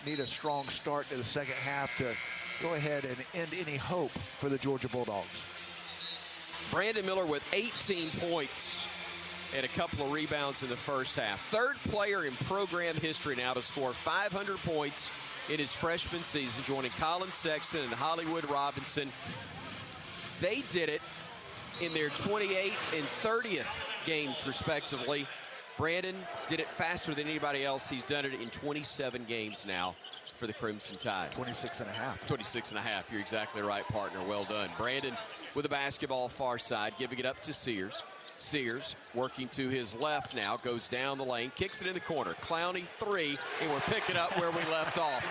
Need a strong start to the second half to go ahead and end any hope for the Georgia Bulldogs. Brandon Miller with 18 points and a couple of rebounds in the first half. Third player in program history now to score 500 points in his freshman season, joining Colin Sexton and Hollywood Robinson. They did it in their 28th and 30th games, respectively. Brandon did it faster than anybody else. He's done it in 27 games now for the Crimson Tide. 26 and a half. 26 and a half. You're exactly right, partner. Well done. Brandon with the basketball far side, giving it up to Sears. Sears working to his left now, goes down the lane, kicks it in the corner. Clowney 3, and we're picking up where we left off.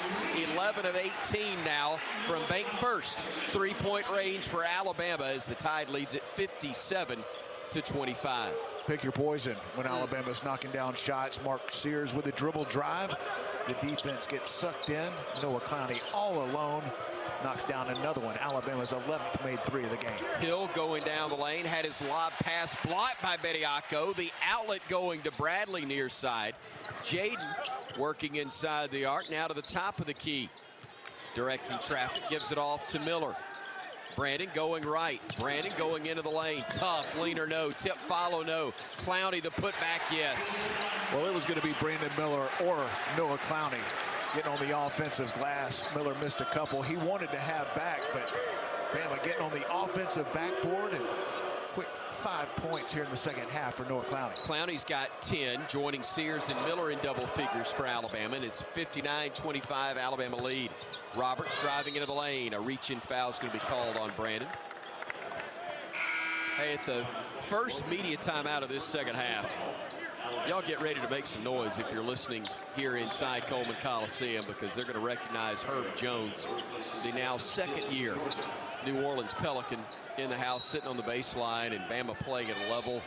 11 of 18 now from bank first. Three-point range for Alabama as the Tide leads it 57-25. Pick your poison when Alabama's knocking down shots. Mark Sears with a dribble drive. The defense gets sucked in. Noah Clowney all alone. Knocks down another one. Alabama's 11th made 3 of the game. Hill going down the lane, had his lob pass blocked by Bediako. The outlet going to Bradley near side. Jaden working inside the arc, now to the top of the key. Directing traffic, gives it off to Miller. Brandon going right. Brandon going into the lane. Tough, leaner, no. Tip, follow, no. Clowney, the putback, yes. Well, it was going to be Brandon Miller or Noah Clowney getting on the offensive glass. Miller missed a couple. He wanted to have back, but Bama getting on the offensive backboard, and quick 5 points here in the second half for Noah Clowney. Clowney's got 10, joining Sears and Miller in double figures for Alabama, and it's 59-25 Alabama lead. Roberts driving into the lane. A reach-in foul is going to be called on Brandon. Hey, at the first media timeout of this second half, y'all get ready to make some noise if you're listening here inside Coleman Coliseum, because they're going to recognize Herb Jones, the now second-year New Orleans Pelican, in the house, sitting on the baseline, and Bama playing at a level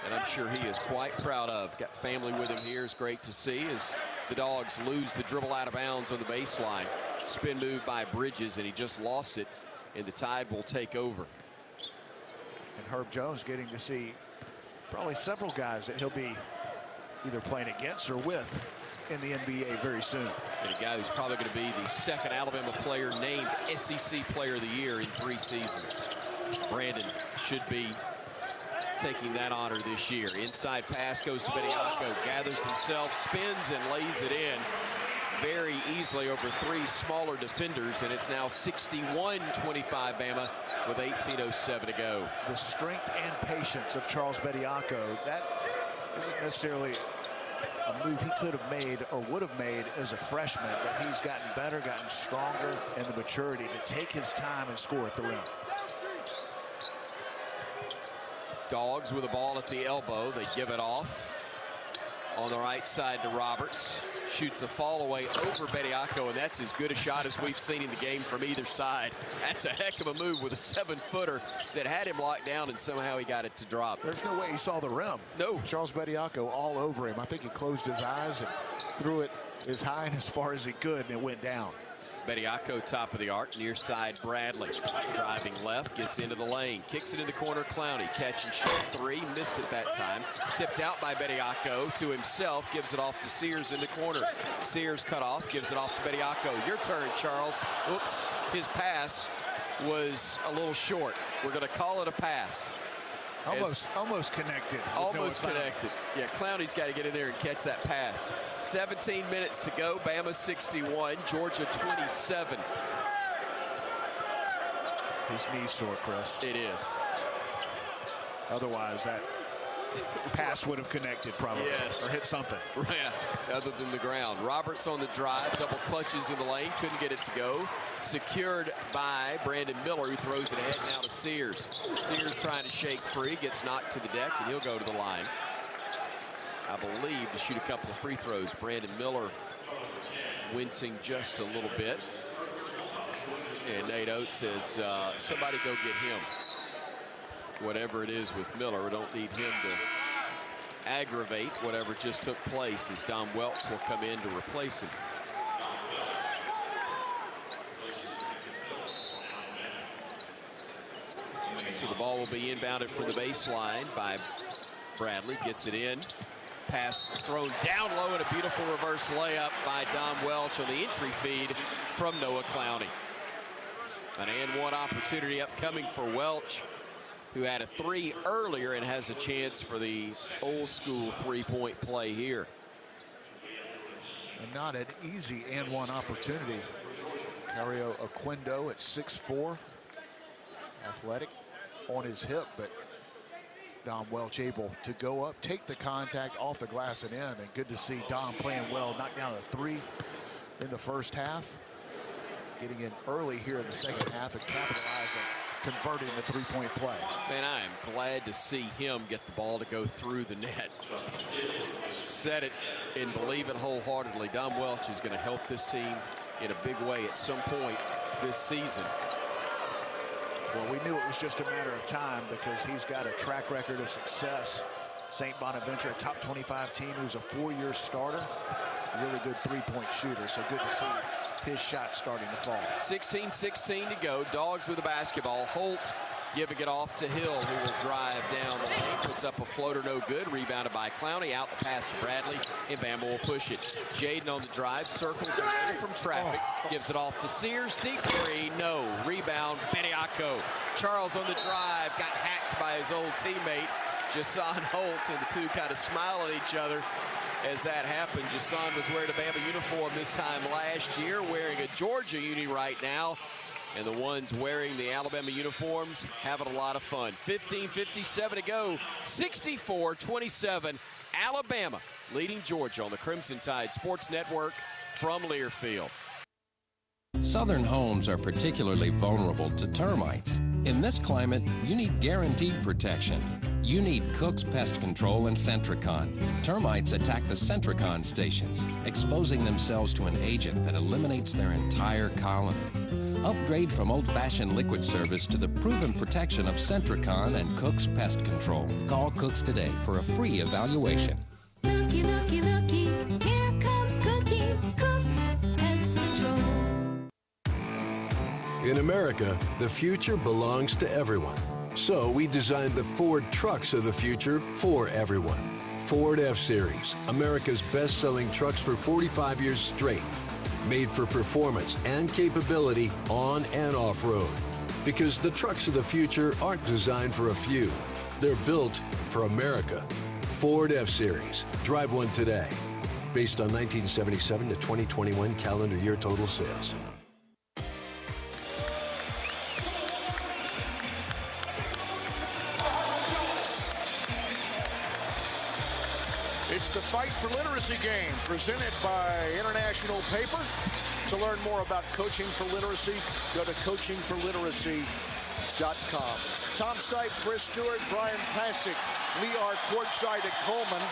that I'm sure he is quite proud of. Got family with him here. It's great to see as the Dogs lose the dribble out of bounds on the baseline. Spin move by Bridges, and he just lost it, and the Tide will take over. And Herb Jones getting to see probably several guys that he'll be either playing against or with in the NBA very soon. And a guy who's probably going to be the second Alabama player named SEC Player of the Year in 3 seasons. Brandon should be taking that honor this year. Inside pass goes to Bediako, gathers himself, spins, and lays it in very easily over 3 smaller defenders, and it's now 61-25 Bama with 18:07 to go. The strength and patience of Charles Bediako, that isn't necessarily a move he could have made or would have made as a freshman, but he's gotten better, gotten stronger, and the maturity to take his time and score at the rim. Dogs with the ball at the elbow. They give it off on the right side to Roberts. Shoots a fall away over Bediako, and that's as good a shot as we've seen in the game from either side. That's a heck of a move with a 7-footer that had him locked down, and somehow he got it to drop. There's no way he saw the rim. No. Charles Bediako all over him. I think he closed his eyes and threw it as high and as far as he could, and it went down. Bediako top of the arc, near side Bradley. Driving left, gets into the lane, kicks it in the corner, Clowney. Catch and shoot 3, missed it that time. Tipped out by Bediako to himself, gives it off to Sears in the corner. Sears cut off, gives it off to Bediako. Your turn, Charles. Oops, his pass was a little short. We're going to call it a pass. Almost connected. Almost connected. Yeah, Clowney's got to get in there and catch that pass. 17 minutes to go. Bama 61, Georgia 27. His knee's sore, Chris. It is. Otherwise, that pass would have connected probably. Yes. Or hit something. Yeah, other than the ground. Roberts on the drive, double clutches in the lane, couldn't get it to go. Secured by Brandon Miller, who throws it ahead now to Sears. Sears trying to shake free, gets knocked to the deck, and he'll go to the line, I believe, to shoot a couple of free throws. Brandon Miller wincing just a little bit. And Nate Oates says, somebody go get him. Whatever it is with Miller, we don't need him to aggravate whatever just took place, as Dom Welch will come in to replace him. So the ball will be inbounded from the baseline by Bradley. Gets it in. Pass thrown down low, and a beautiful reverse layup by Dom Welch on the entry feed from Noah Clowney. An and one opportunity upcoming for Welch. who had a 3 earlier and has a chance for the old school 3-point play here. And not an easy and one opportunity. Cario Aquindo at 6'4", athletic on his hip, but Dom Welch able to go up, take the contact off the glass and in, and good to see Dom playing well, knocked down a 3 in the first half, getting in early here in the second half and capitalizing, converting the 3-point play. Man, I am glad to see him get the ball to go through the net. Said it and believe it wholeheartedly. Dom Welch is going to help this team in a big way at some point this season. Well, we knew it was just a matter of time because he's got a track record of success. St. Bonaventure, a top 25 team, who's a 4-year starter. Really good 3-point shooter, so good to see his shot starting to fall. 16-16 to go. Dogs with the basketball. Holt giving it off to Hill, who will drive down the lane. Puts up a floater, no good. Rebounded by Clowney. Out the pass to Bradley, and Bama will push it. Jaden on the drive, circles away from traffic. Gives it off to Sears. Deep three, no. Rebound, Bediako. Charles on the drive, got hacked by his old teammate, Jason Holt, and the two kind of smile at each other as that happened. Jason was wearing a Bama uniform this time last year, wearing a Georgia uni right now. And the ones wearing the Alabama uniforms having a lot of fun. 15:57 to go, 64-27. Alabama leading Georgia on the Crimson Tide Sports Network from Learfield. Southern homes are particularly vulnerable to termites. In this climate, you need guaranteed protection. You need Cook's Pest Control and Centricon. Termites attack the Centricon stations, exposing themselves to an agent that eliminates their entire colony. Upgrade from old-fashioned liquid service to the proven protection of Centricon and Cook's Pest Control. Call Cook's today for a free evaluation. Looky, looky, looky, here comes Cookie, Cook's Pest Control. In America, the future belongs to everyone. So we designed the Ford trucks of the future for everyone. Ford F-Series, America's best-selling trucks for 45 years straight. Made for performance and capability on and off-road. Because the trucks of the future aren't designed for a few. They're built for America. Ford F-Series. Drive one today. Based on 1977 to 2021 calendar year total sales. It's the Fight for Literacy Games, presented by International Paper. To learn more about coaching for literacy, go to coachingforliteracy.com. Tom Stipe, Chris Stewart, Bryan Passink, we are courtside at Coleman,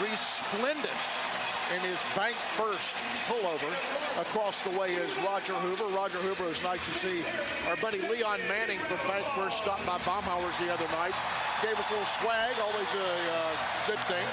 resplendent in his bank first pullover. Across the way is Roger Hoover. Roger Hoover, is nice to see our buddy Leon Manning from Bank First stopped by Baumhauer's the other night. Gave us a little swag, always a good thing.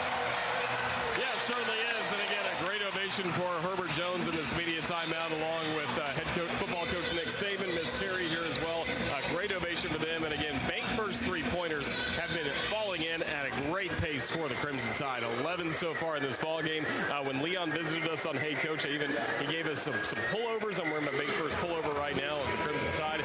Yeah, it certainly is. And again, a great ovation for Herbert Jones in this media timeout, along with head coach, football coach Nick Saban, Miss Terry here as well. A great ovation for them. And again, Bank First three-pointers have been falling in at a great pace for the Crimson Tide. 11 so far in this ball game. When Leon visited us on Hey Coach, he gave us some pullovers. I'm wearing my Bank First pullover right now as the Crimson Tide.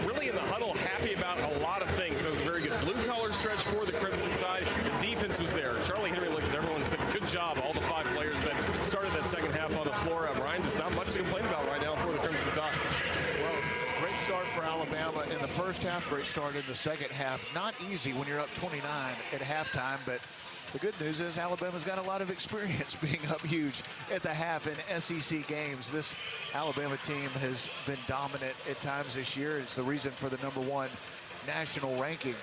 Really in the huddle, happy about a lot of things. It was a very good blue-collar stretch for the Crimson Tide. The defense was there. Charlie Henry looked at everyone and said, good job, all the 5 players that started that second half on the floor. Ryan, just not much to complain about right now for the Crimson Tide. Well, great start for Alabama in the first half, great start in the second half. Not easy when you're up 29 at halftime, but the good news is Alabama's got a lot of experience being up huge at the half in SEC games. This Alabama team has been dominant at times this year. It's the reason for the #1 national ranking.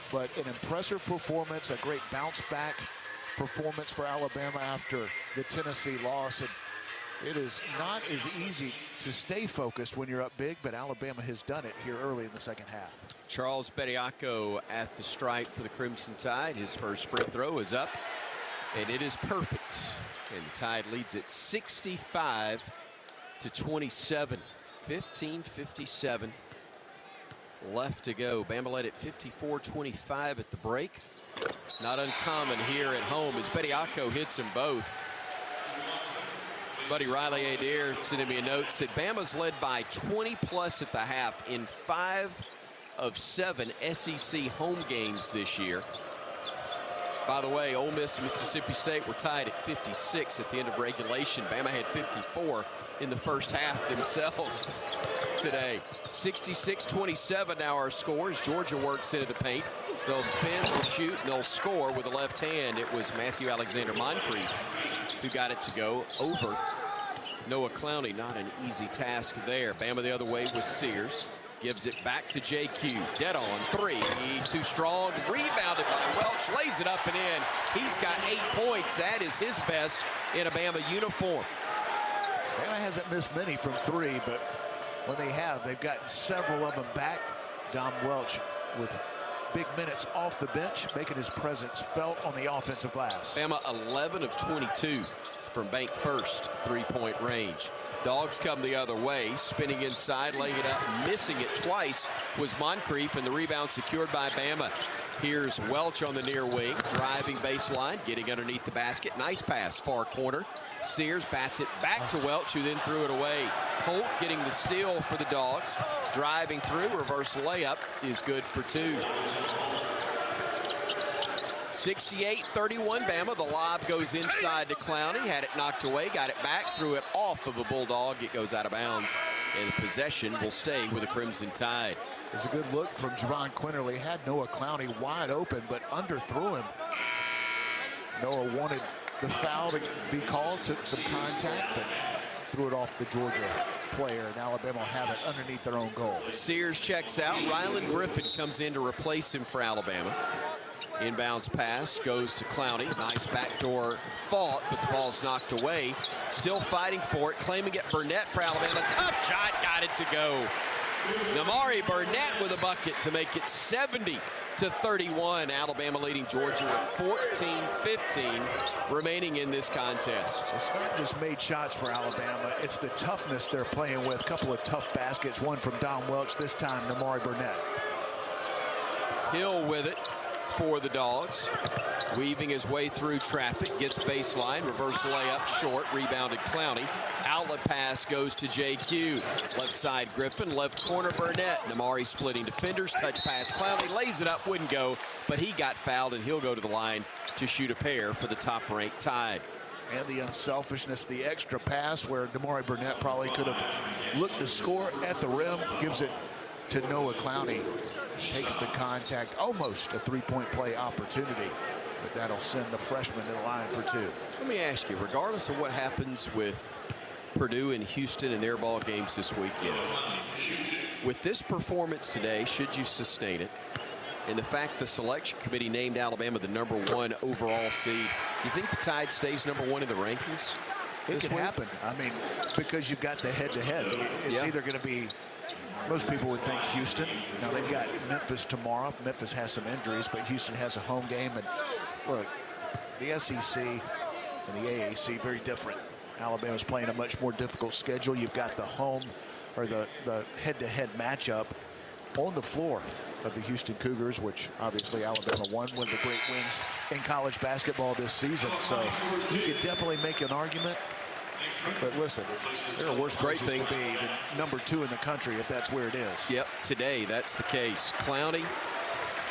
But an impressive performance, a great bounce-back performance for Alabama after the Tennessee loss. And it is not as easy to stay focused when you're up big, but Alabama has done it here early in the second half. Charles Bediako at the stripe for the Crimson Tide. His first free throw is up, and it is perfect. And the Tide leads it 65-27. 15:57 left to go. Bama led at 54-25 at the break. Not uncommon here at home as Bediako hits them both. Buddy Riley Adair sending me a note, said Bama's led by 20 plus at the half in 5 of 7 SEC home games this year. By the way, Ole Miss and Mississippi State were tied at 56 at the end of regulation. Bama had 54 in the first half themselves today. 66-27 now our score as Georgia works into the paint. They'll spin, they'll shoot, and they'll score with the left hand. It was Matthew Alexander Moncrief who got it to go over Noah Clowney. Not an easy task there. Bama the other way with Sears. Gives it back to JQ. Dead on 3. Too strong. Rebounded by Welch. Lays it up and in. He's got 8 points. That is his best in a Bama uniform. Bama hasn't missed many from 3, but when they have, they've gotten several of them back. Dom Welch with big minutes off the bench, making his presence felt on the offensive glass. Bama 11 of 22 from bank first three-point range. Dogs come the other way, spinning inside, laying it up, missing it twice was Moncrief, and the rebound secured by Bama. Here's Welch on the near wing, driving baseline, getting underneath the basket. Nice pass, far corner. Sears bats it back to Welch, who then threw it away. Holt getting the steal for the Dogs. Driving through, reverse layup is good for 2. 68-31 Bama. The lob goes inside to Clowney. Had it knocked away, got it back, threw it off of a Bulldog. It goes out of bounds, and the possession will stay with the Crimson Tide. There's a good look from Javon Quinterly. Had Noah Clowney wide open, but underthrew him. Noah wanted the foul to be called, took some contact, but threw it off the Georgia player, and Alabama will have it underneath their own goal. Sears checks out. Rylan Griffin comes in to replace him for Alabama. Inbounds pass goes to Clowney. Nice backdoor fought, but the ball's knocked away. Still fighting for it, claiming it Burnett for Alabama. Tough shot, got it to go. Namari Burnett with a bucket to make it 70-31. Alabama leading Georgia with 14-15 remaining in this contest. It's not just made shots for Alabama, it's the toughness they're playing with. A couple of tough baskets, one from Dom Welch, this time Namari Burnett. Hill with it for the Dogs, weaving his way through traffic, gets baseline, reverse layup short, rebounded Clowney. Outlet pass goes to JQ. Left side Griffin, left corner Burnett. Namari splitting defenders, touch pass Clowney, lays it up, wouldn't go, but he got fouled and he'll go to the line to shoot a pair for the top-ranked Tide. And the unselfishness, the extra pass where Namari Burnett probably could have looked to score at the rim, gives it to Noah Clowney. Takes the contact, almost a three-point play opportunity, but that'll send the freshman to the line for 2. Let me ask you, regardless of what happens with Purdue and Houston in their ball games this weekend, with this performance today, should you sustain it, and the fact the selection committee named Alabama the #1 overall seed, you think the Tide stays #1 in the rankings? It could happen. I mean, because you've got the head-to-head. It's either going to be, most people would think Houston. Now they've got Memphis tomorrow. Memphis has some injuries, but Houston has a home game. And look, the SEC and the AAC, very different. Alabama's playing a much more difficult schedule. You've got the home, or the head-to-head matchup on the floor of the Houston Cougars, which obviously Alabama won one of the great wins in college basketball this season. So you could definitely make an argument. But listen, there are worse places to be than #2 in the country if that's where it is. Yep, today that's the case. Clowney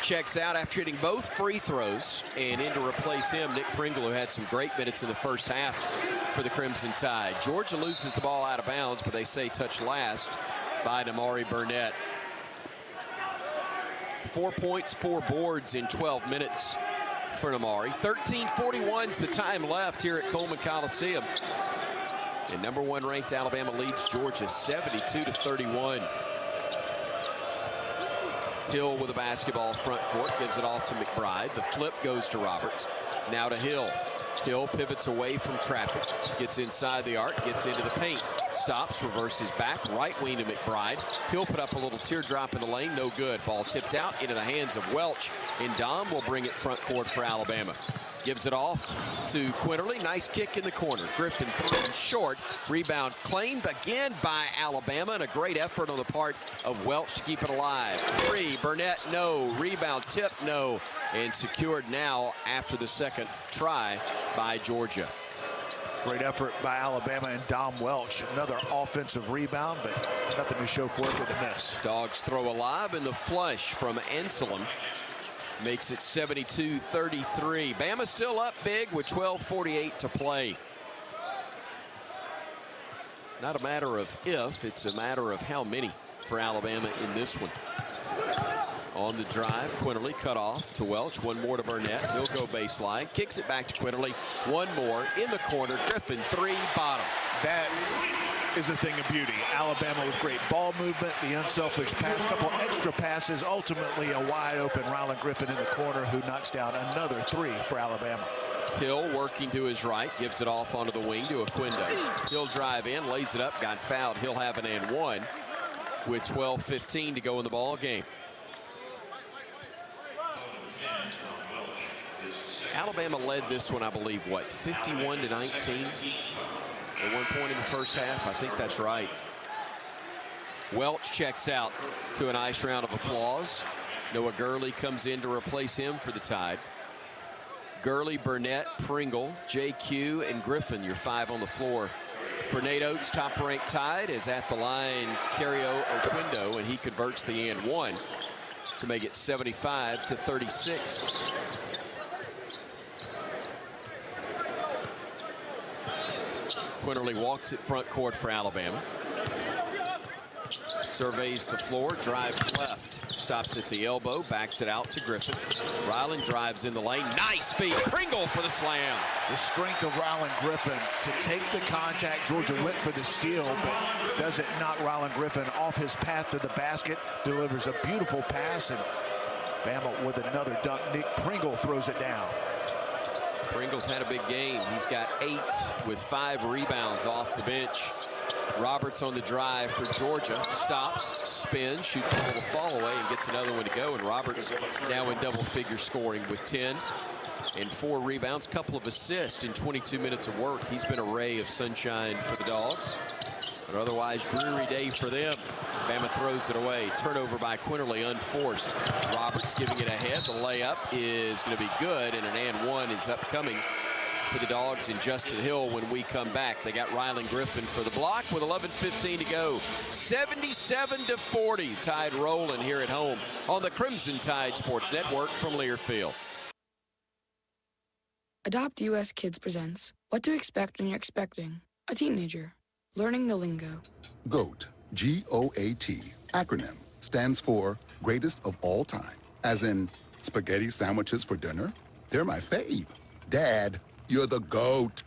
checks out after hitting both free throws, and in to replace him, Nick Pringle, who had some great minutes in the first half for the Crimson Tide. Georgia loses the ball out of bounds, but they say touched last by Namari Burnett. 4 points, 4 boards in 12 minutes for Namari. 13:41's the time left here at Coleman Coliseum. And #1 ranked Alabama leads Georgia 72-31. Hill with a basketball front court, gives it off to McBride. The flip goes to Roberts. Now to Hill. Hill pivots away from traffic, gets inside the arc, gets into the paint, stops, reverses back, right wing to McBride. Hill put up a little teardrop in the lane, no good. Ball tipped out into the hands of Welch, and Dom will bring it front court for Alabama. Gives it off to Quinterly. Nice kick in the corner. Griffin three short. Rebound claimed again by Alabama, and a great effort on the part of Welch to keep it alive. 3, Burnett, no. Rebound tip, no. And secured now after the second try by Georgia. Great effort by Alabama and Dom Welch. Another offensive rebound, but nothing to show for it with a miss. Dogs throw a lob in the flush from Anselm. Makes it 72-33. Bama still up big with 12:48 to play. Not a matter of if, it's a matter of how many for Alabama in this one. On the drive, Quinterly cut off to Welch. One more to Burnett. He'll go baseline. Kicks it back to Quinterly. One more in the corner. Griffin, three, bottom. That is a thing of beauty. Alabama with great ball movement, the unselfish pass, couple extra passes, ultimately a wide open Ryland Griffin in the corner, who knocks down another three for Alabama. Hill working to his right, gives it off onto the wing to Aquindo. He'll drive in, lays it up, got fouled. He'll have an and one with 12:15 to go in the ball game. Alabama led this one, I believe, what, 51-19 at one point in the first half? I think that's right. Welch checks out to a nice round of applause. Noah Gurley comes in to replace him for the Tide. Gurley, Burnett, Pringle, JQ, and Griffin, your five on the floor. For Nate Oates, top-ranked Tide is at the line, Cario Oquindo, and he converts the and one to make it 75-36. Quinterly walks it front court for Alabama. Surveys the floor, drives left, stops at the elbow, backs it out to Griffin. Ryland drives in the lane, nice feed, Pringle for the slam. The strength of Ryland Griffin to take the contact. Georgia went for the steal, but doesn't knock Ryland Griffin off his path to the basket, delivers a beautiful pass, and Bama with another dunk. Nick Pringle throws it down. Pringle's had a big game. He's got 8 with 5 rebounds off the bench. Roberts on the drive for Georgia, stops, spins, shoots a little fall away, and gets another one to go. And Roberts now in double-figure scoring with 10 and 4 rebounds, couple of assists in 22 minutes of work. He's been a ray of sunshine for the Dogs. But otherwise, dreary day for them. Bama throws it away. Turnover by Quinterly, unforced. Roberts giving it ahead. The layup is going to be good, and an and one is upcoming for the Dogs and Justin Hill when we come back. They got Ryland Griffin for the block with 11:15 to go. 77-40. Tide rolling here at home on the Crimson Tide Sports Network from Learfield. Adopt US Kids presents What to Expect When You're Expecting a Teenager. Learning the lingo. GOAT, G-O-A-T, acronym, stands for Greatest of All Time. As in, spaghetti sandwiches for dinner? They're my fave. Dad, you're the GOAT.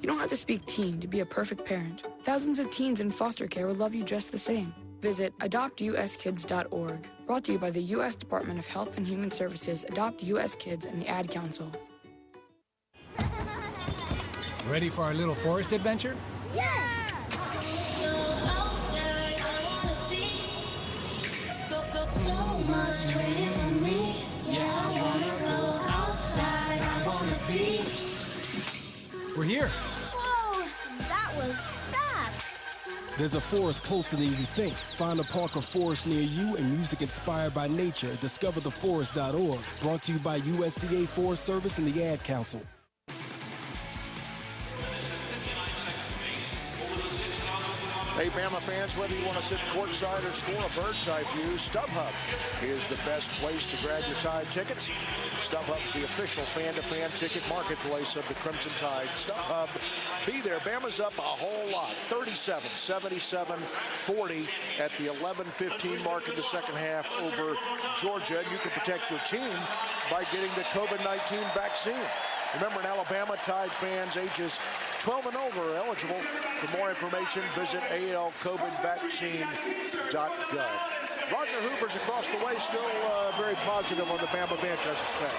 You don't have to speak teen to be a perfect parent. Thousands of teens in foster care will love you just the same. Visit adoptuskids.org. Brought to you by the U.S. Department of Health and Human Services, Adopt U.S. Kids, and the Ad Council. Ready for our little forest adventure? Yes! So much waiting for me. Yeah, I wanna go outside. I wanna be. We're here. Whoa, that was fast. There's a forest closer than you think. Find a park or forest near you and music inspired by nature. DiscoverTheForest.org. Brought to you by USDA Forest Service and the Ad Council. Hey, Bama fans, whether you want to sit courtside or score a bird's eye view, StubHub is the best place to grab your Tide tickets. StubHub is the official fan-to-fan ticket marketplace of the Crimson Tide. StubHub, be there. Bama's up a whole lot, 37-40 at the 11:15 mark in the second half over Georgia. And you can protect your team by getting the COVID-19 vaccine. Remember, in Alabama, Tide fans ages 12 and over are eligible. For more information, visit alcovidvaccine.gov. Roger Hoover's across the way, still very positive on the Bama bench, I suspect.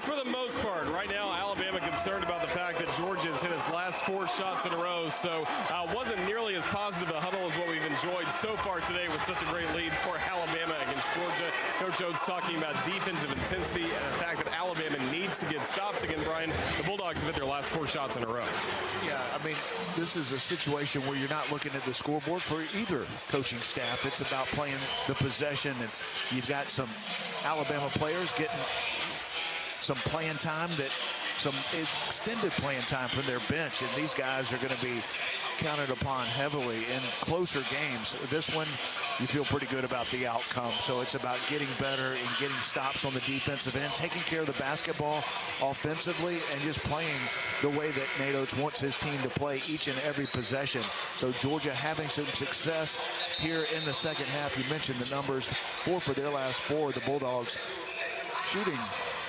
For the most part. Right now, Alabama concerned about the fact that Georgia's hit his last 4 shots in a row, so wasn't nearly as positive a huddle as what we've enjoyed so far today with such a great lead for Alabama against Georgia. Coach Oates talking about defensive intensity and the fact that Alabama needs to get stops again, Bryan. The Bulldogs have hit their last 4 shots in a row. Yeah, I mean, this is a situation where you're not looking at the scoreboard for either coaching staff. It's about playing the possession, and you've got some Alabama players getting some playing time that some extended playing time from their bench, and these guys are going to be counted upon heavily in closer games. This one, you feel pretty good about the outcome. So it's about getting better and getting stops on the defensive end, taking care of the basketball offensively, and just playing the way that Nate Oates wants his team to play each and every possession. So Georgia having some success here in the second half. You mentioned the numbers, 4 for their last 4. The Bulldogs shooting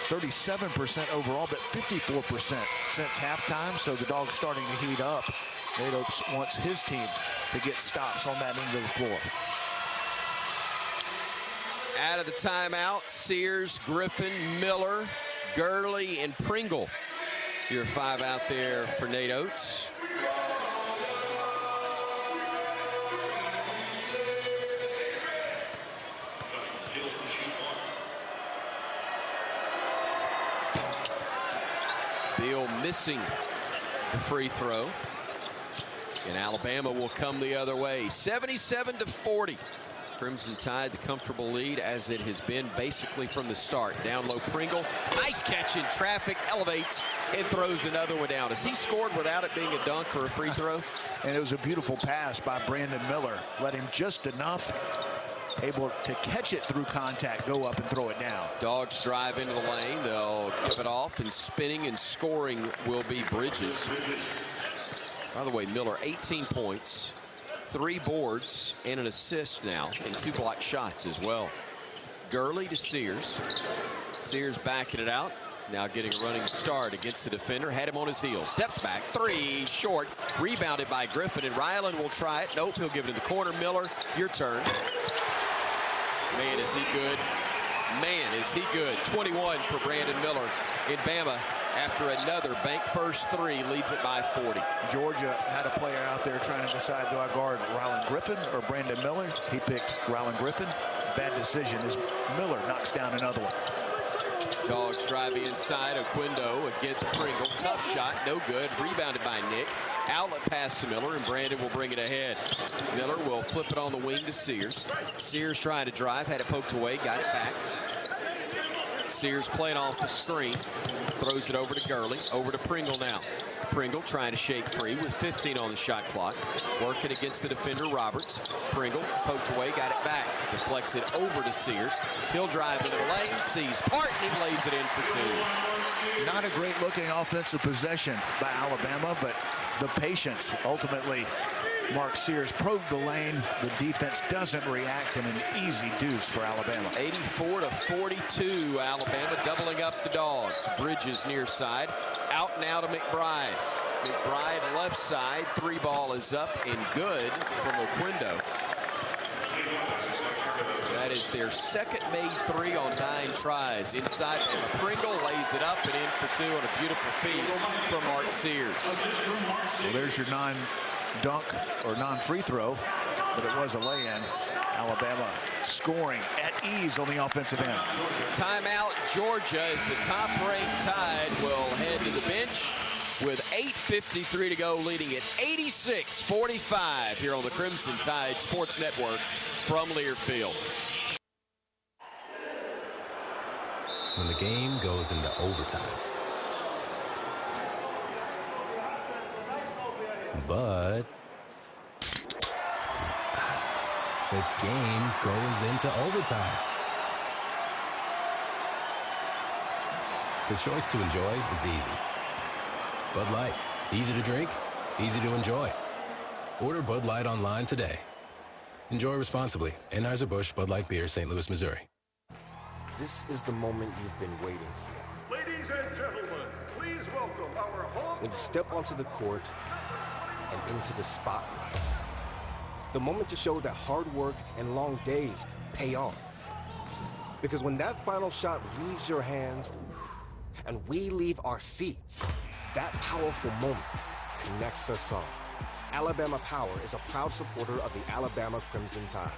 37% overall, but 54% since halftime. So the Dogs starting to heat up. Nate Oates wants his team to get stops on that end of the floor. Out of the timeout, Sears, Griffin, Miller, Gurley, and Pringle. Your 5 out there for Nate Oates. Beal missing the free throw. And Alabama will come the other way. 77-40. Crimson Tide, the comfortable lead as it has been basically from the start. Down low, Pringle. Nice catch in traffic, elevates and throws another one down. Has he scored without it being a dunk or a free throw? And it was a beautiful pass by Brandon Miller. Let him just enough, able to catch it through contact, go up and throw it down. Dogs drive into the lane. They'll give it off, and spinning and scoring will be Bridges. By the way, Miller, 18 points, 3 boards, and an assist now, and 2 blocked shots as well. Gurley to Sears. Sears backing it out. Now getting a running start against the defender. Had him on his heels. Steps back. 3 short. Rebounded by Griffin, and Ryland will try it. Nope, he'll give it in the corner. Miller, your turn. Man, is he good. Man, is he good. 21 for Brandon Miller in Bama. After another bank first 3, leads it by 40. Georgia had a player out there trying to decide, do I guard Ryland Griffin or Brandon Miller? He picked Ryland Griffin. Bad decision as Miller knocks down another one. Dogs drive inside. Oquendo against Pringle. Tough shot, no good. Rebounded by Nick. Outlet pass to Miller, and Brandon will bring it ahead. Miller will flip it on the wing to Sears. Sears trying to drive, had it poked away, got it back. Sears playing off the screen, throws it over to Gurley, over to Pringle now. Pringle trying to shake free with 15 on the shot clock. Working against the defender, Roberts. Pringle poked away, got it back. Deflects it over to Sears. He'll drive into the lane, sees Parton, and lays it in for 2. Not a great looking offensive possession by Alabama, but the patience ultimately. Mark Sears probed the lane. The defense doesn't react, and an easy deuce for Alabama. 84-42, Alabama doubling up the Dogs. Bridges near side, out now to McBride. McBride left side, 3 ball is up and good from Oquendo. That is their second made 3 on 9 tries. Inside, and Pringle lays it up and in for 2 on a beautiful feed from Mark Sears. Well, there's your non-dunk or non-free throw, but it was a lay-in. Alabama scoring at ease on the offensive end. Timeout, Georgia, as the top-ranked Tide will head to the bench with 8:53 to go, leading at 86-45 here on the Crimson Tide Sports Network from Learfield. When the game goes into overtime. But the game goes into overtime. The choice to enjoy is easy. Bud Light, easy to drink, easy to enjoy. Order Bud Light online today. Enjoy responsibly. Anheuser-Busch Bud Light Beer, St. Louis, Missouri. This is the moment you've been waiting for. Ladies and gentlemen, please welcome our home. When you step onto the court and into the spotlight. The moment to show that hard work and long days pay off. Because when that final shot leaves your hands and we leave our seats, that powerful moment connects us all. Alabama Power is a proud supporter of the Alabama Crimson Tide.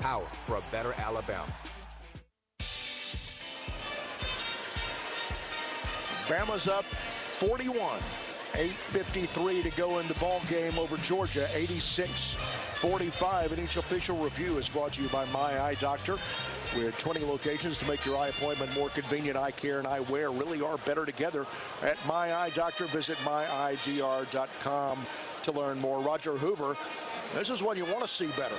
Power for a better Alabama. Bama's up 41 8:53 to go in the ball game over Georgia, 86-45. And each official review is brought to you by My Eye Doctor. We have 20 locations to make your eye appointment more convenient. Eye care and eyewear really are better together at My Eye Doctor. Visit myidr.com to learn more. Roger Hoover, this is one you want to see better.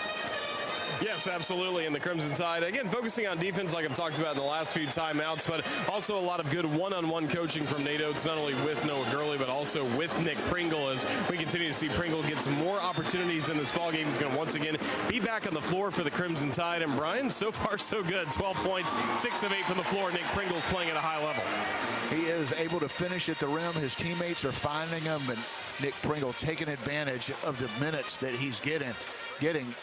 Yes, absolutely. And the Crimson Tide, again, focusing on defense like I've talked about in the last few timeouts, but also a lot of good one-on-one coaching from Nate Oates, not only with Noah Gurley, but also with Nick Pringle, as we continue to see Pringle get some more opportunities in this ballgame. He's going to once again be back on the floor for the Crimson Tide. And Bryan, so far so good. 12 points, 6 of 8 from the floor. Nick Pringle's playing at a high level. He is able to finish at the rim. His teammates are finding him, and Nick Pringle taking advantage of the minutes that he's getting.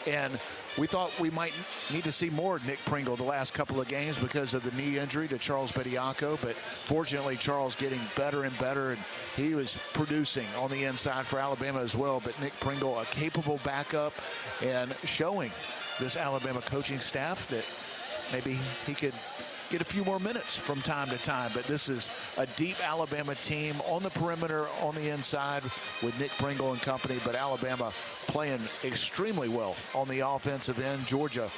And we thought we might need to see more Nick Pringle the last couple of games because of the knee injury to Charles Bediako, but fortunately Charles getting better and better, and he was producing on the inside for Alabama as well. But Nick Pringle, a capable backup, and showing this Alabama coaching staff that maybe he could get a few more minutes from time to time. But this is a deep Alabama team on the perimeter, on the inside with Nick Pringle and company. But Alabama playing extremely well on the offensive end. Georgia,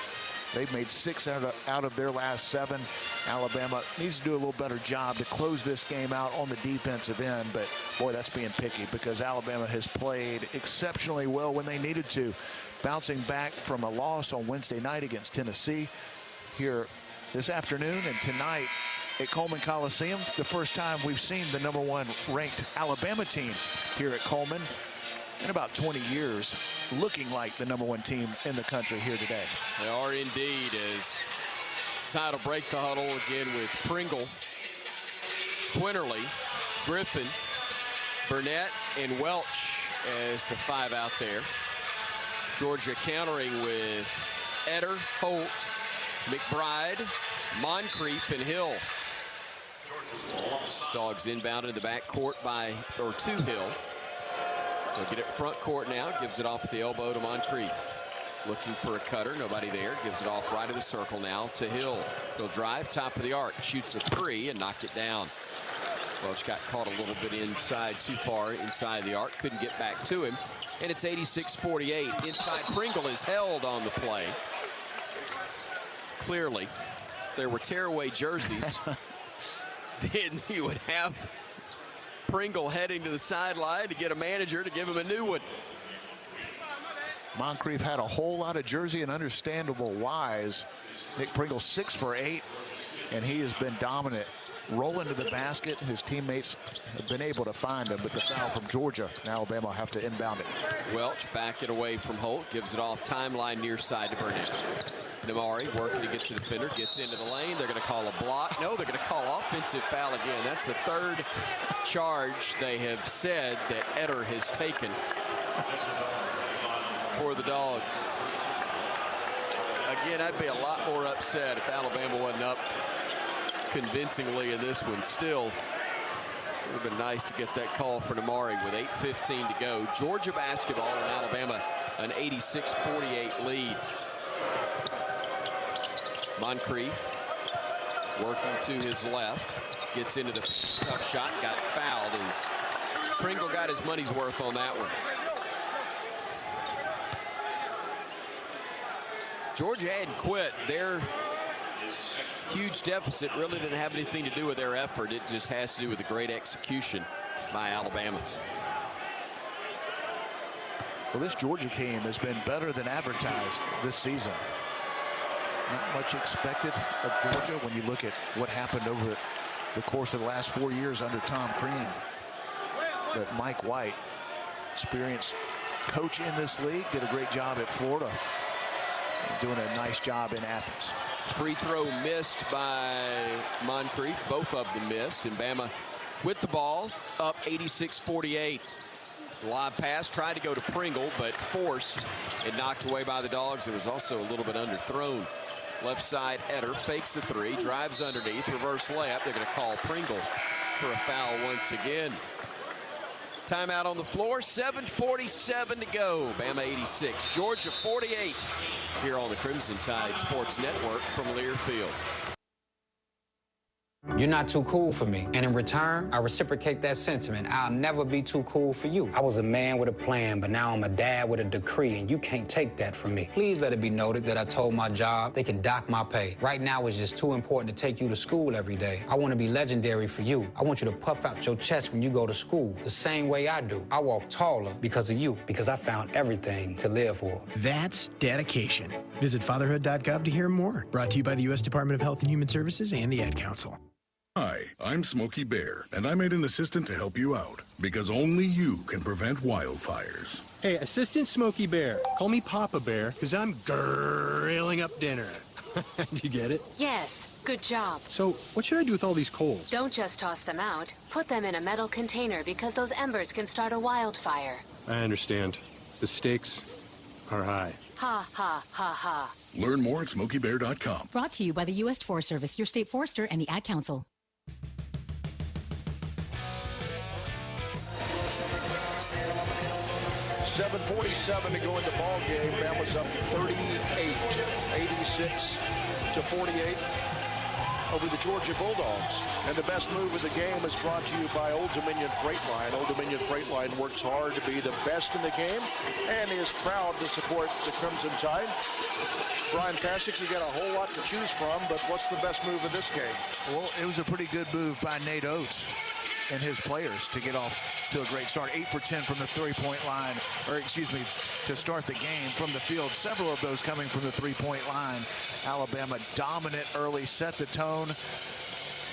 they've made 6 out of their last 7. Alabama needs to do a little better job to close this game out on the defensive end. But boy, that's being picky, because Alabama has played exceptionally well when they needed to. Bouncing back from a loss on Wednesday night against Tennessee, here this afternoon and tonight at Coleman Coliseum. The first time we've seen the #1 ranked Alabama team here at Coleman in about 20 years, looking like the #1 team in the country here today. They are indeed, as Tide will break the huddle again with Pringle, Quinterly, Griffin, Burnett, and Welch as the 5 out there. Georgia countering with Eder, Holt, McBride, Moncrief, and Hill. Dogs inbound in the backcourt to Hill. They'll get it front court now. Gives it off at the elbow to Moncrief. Looking for a cutter. Nobody there. Gives it off right of the circle now to Hill. He'll drive, top of the arc. Shoots a 3 and knock it down. Welch got caught a little bit inside, too far inside the arc. Couldn't get back to him. And it's 86-48. Inside, Pringle is held on the play. Clearly, if there were tearaway jerseys, then you would have Pringle heading to the sideline to get a manager to give him a new one. Moncrief had a whole lot of jersey, and understandable wise. Nick Pringle 6 for 8, and he has been dominant. Rolling to the basket. His teammates have been able to find him, but the foul from Georgia. Now Alabama will have to inbound it. Welch back it away from Holt. Gives it off timeline near side to Burnett. Namari working to get to the defender. Gets into the lane. They're going to call a block. No, they're going to call offensive foul again. That's the 3rd charge they have said that Eder has taken for the Dogs. Again, I'd be a lot more upset if Alabama wasn't up convincingly in this one. Still, it would have been nice to get that call for Namari with 8:15 to go. Georgia basketball and Alabama an 86-48 lead. Moncrief working to his left. Gets into the tough shot. Got fouled as Pringle got his money's worth on that one. Georgia hadn't quit. Their huge deficit really didn't have anything to do with their effort. It just has to do with the great execution by Alabama. Well, this Georgia team has been better than advertised this season. Not much expected of Georgia when you look at what happened over the course of the last 4 years under Tom Crean. But Mike White, experienced coach in this league, did a great job at Florida. Doing a nice job in Athens. Free throw missed by Moncrief. Both of them missed. And Bama with the ball up 86-48. Lob pass tried to go to Pringle, but forced and knocked away by the Dogs. It was also a little bit underthrown. Left side, Eder fakes the 3, drives underneath, reverse layup. They're going to call Pringle for a foul once again. Timeout on the floor, 7:47 to go. Bama 86, Georgia 48. Here on the Crimson Tide Sports Network from Learfield. You're not too cool for me. And in return, I reciprocate that sentiment. I'll never be too cool for you. I was a man with a plan, but now I'm a dad with a decree, and you can't take that from me. Please let it be noted that I told my job they can dock my pay. Right now, it's just too important to take you to school every day. I want to be legendary for you. I want you to puff out your chest when you go to school, the same way I do. I walk taller because of you, because I found everything to live for. That's dedication. Visit fatherhood.gov to hear more. Brought to you by the U.S. Department of Health and Human Services and the Ad Council. Hi, I'm Smokey Bear, and I made an assistant to help you out, because only you can prevent wildfires. Hey, Assistant Smokey Bear. Call me Papa Bear, because I'm grilling up dinner. Did you get it? Yes, good job. So, what should I do with all these coals? Don't just toss them out. Put them in a metal container because those embers can start a wildfire. I understand. The stakes are high. Ha, ha, ha, ha. Learn more at SmokeyBear.com. Brought to you by the U.S. Forest Service, your state forester, and the Ad Council. 7:47 to go in the ball game. Bama's up 38, 86 to 48 over the Georgia Bulldogs. And the best move of the game is brought to you by Old Dominion Freight Line. Old Dominion Freight Line works hard to be the best in the game and is proud to support the Crimson Tide. Bryan, Passink, you got a whole lot to choose from, but what's the best move of this game? Well, it was a pretty good move by Nate Oates and his players to get off to a great start. 8 for 10 from the three-point line, or excuse me, to start the game from the field. Several of those coming from the three-point line. Alabama dominant early, set the tone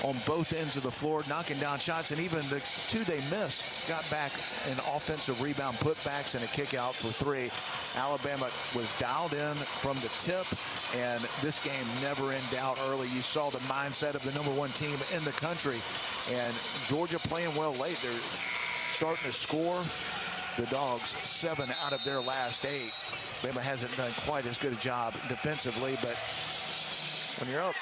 on both ends of the floor, knocking down shots, and even the two they missed got back in offensive rebound putbacks and a kick out for three. Alabama was dialed in from the tip, and this game never in doubt early. You saw the mindset of the #1 team in the country, and Georgia playing well late. They're starting to score. The Dogs 7 out of their last 8. Alabama hasn't done quite as good a job defensively, but when you're up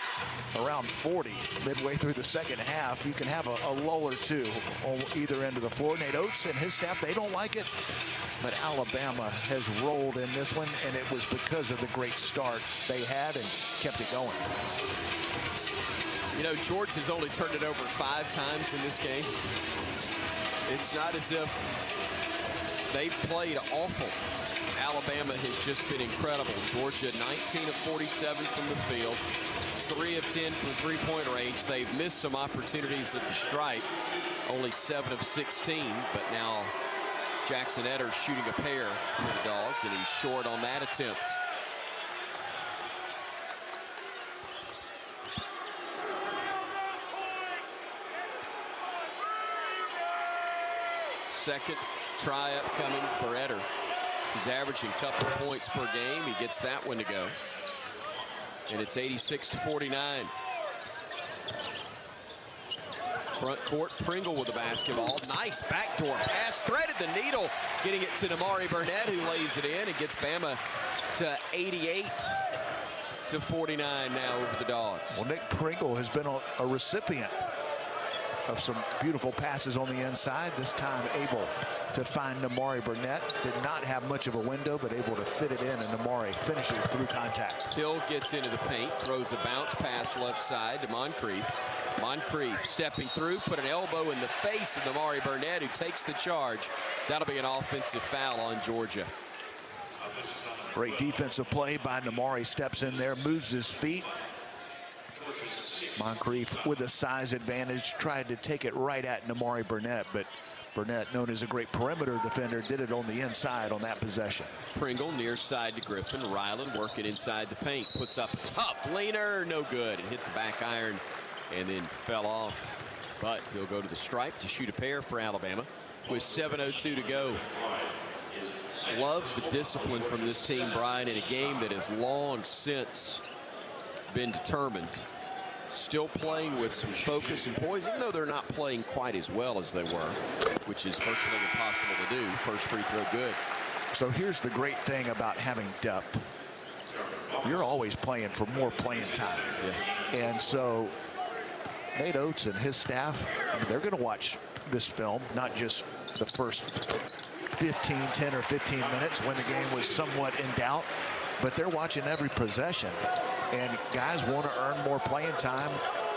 around 40 midway through the second half, you can have a lull or two on either end of the floor. Nate Oates and his staff, they don't like it, but Alabama has rolled in this one, and it was because of the great start they had and kept it going. You know, Georgia has only turned it over 5 times in this game. It's not as if they've played awful. Alabama has just been incredible. Georgia 19 of 47 from the field, 3 of 10 from three-point range. They've missed some opportunities at the stripe, only 7 of 16, but now Jackson Etter shooting a pair for the Dogs, and he's short on that attempt. Second try up coming for Etter. He's averaging a couple of points per game. He gets that one to go. And it's 86 to 49. Front court, Pringle with the basketball. Nice backdoor pass, threaded the needle, getting it to Damari Burnett, who lays it in and gets Bama to 88 to 49 now over the Dogs. Well, Nick Pringle has been a recipient of some beautiful passes on the inside, this time able to find Damari Burnett. Did not have much of a window, but able to fit it in, and Damari finishes through contact. Hill gets into the paint, throws a bounce pass left side to Moncrief. Moncrief stepping through, put an elbow in the face of Damari Burnett, who takes the charge. That'll be an offensive foul on Georgia. Great defensive play by Damari. Steps in there, moves his feet. Moncrief with a size advantage tried to take it right at Damari Burnett, but Burnett, known as a great perimeter defender, did it on the inside on that possession. Pringle near side to Griffin. Ryland working inside the paint, puts up a tough leaner, no good. It hit the back iron and then fell off, but he'll go to the stripe to shoot a pair for Alabama with 7:02 to go. Love the discipline from this team, Bryan, in a game that has long since been determined. Still playing with some focus and poise, even though they're not playing quite as well as they were, which is virtually impossible to do. First free throw good. So here's the great thing about having depth. You're always playing for more playing time. Yeah. And so Nate Oates and his staff, they're going to watch this film, not just the first 10 or 15 minutes when the game was somewhat in doubt, but they're watching every possession. And guys want to earn more playing time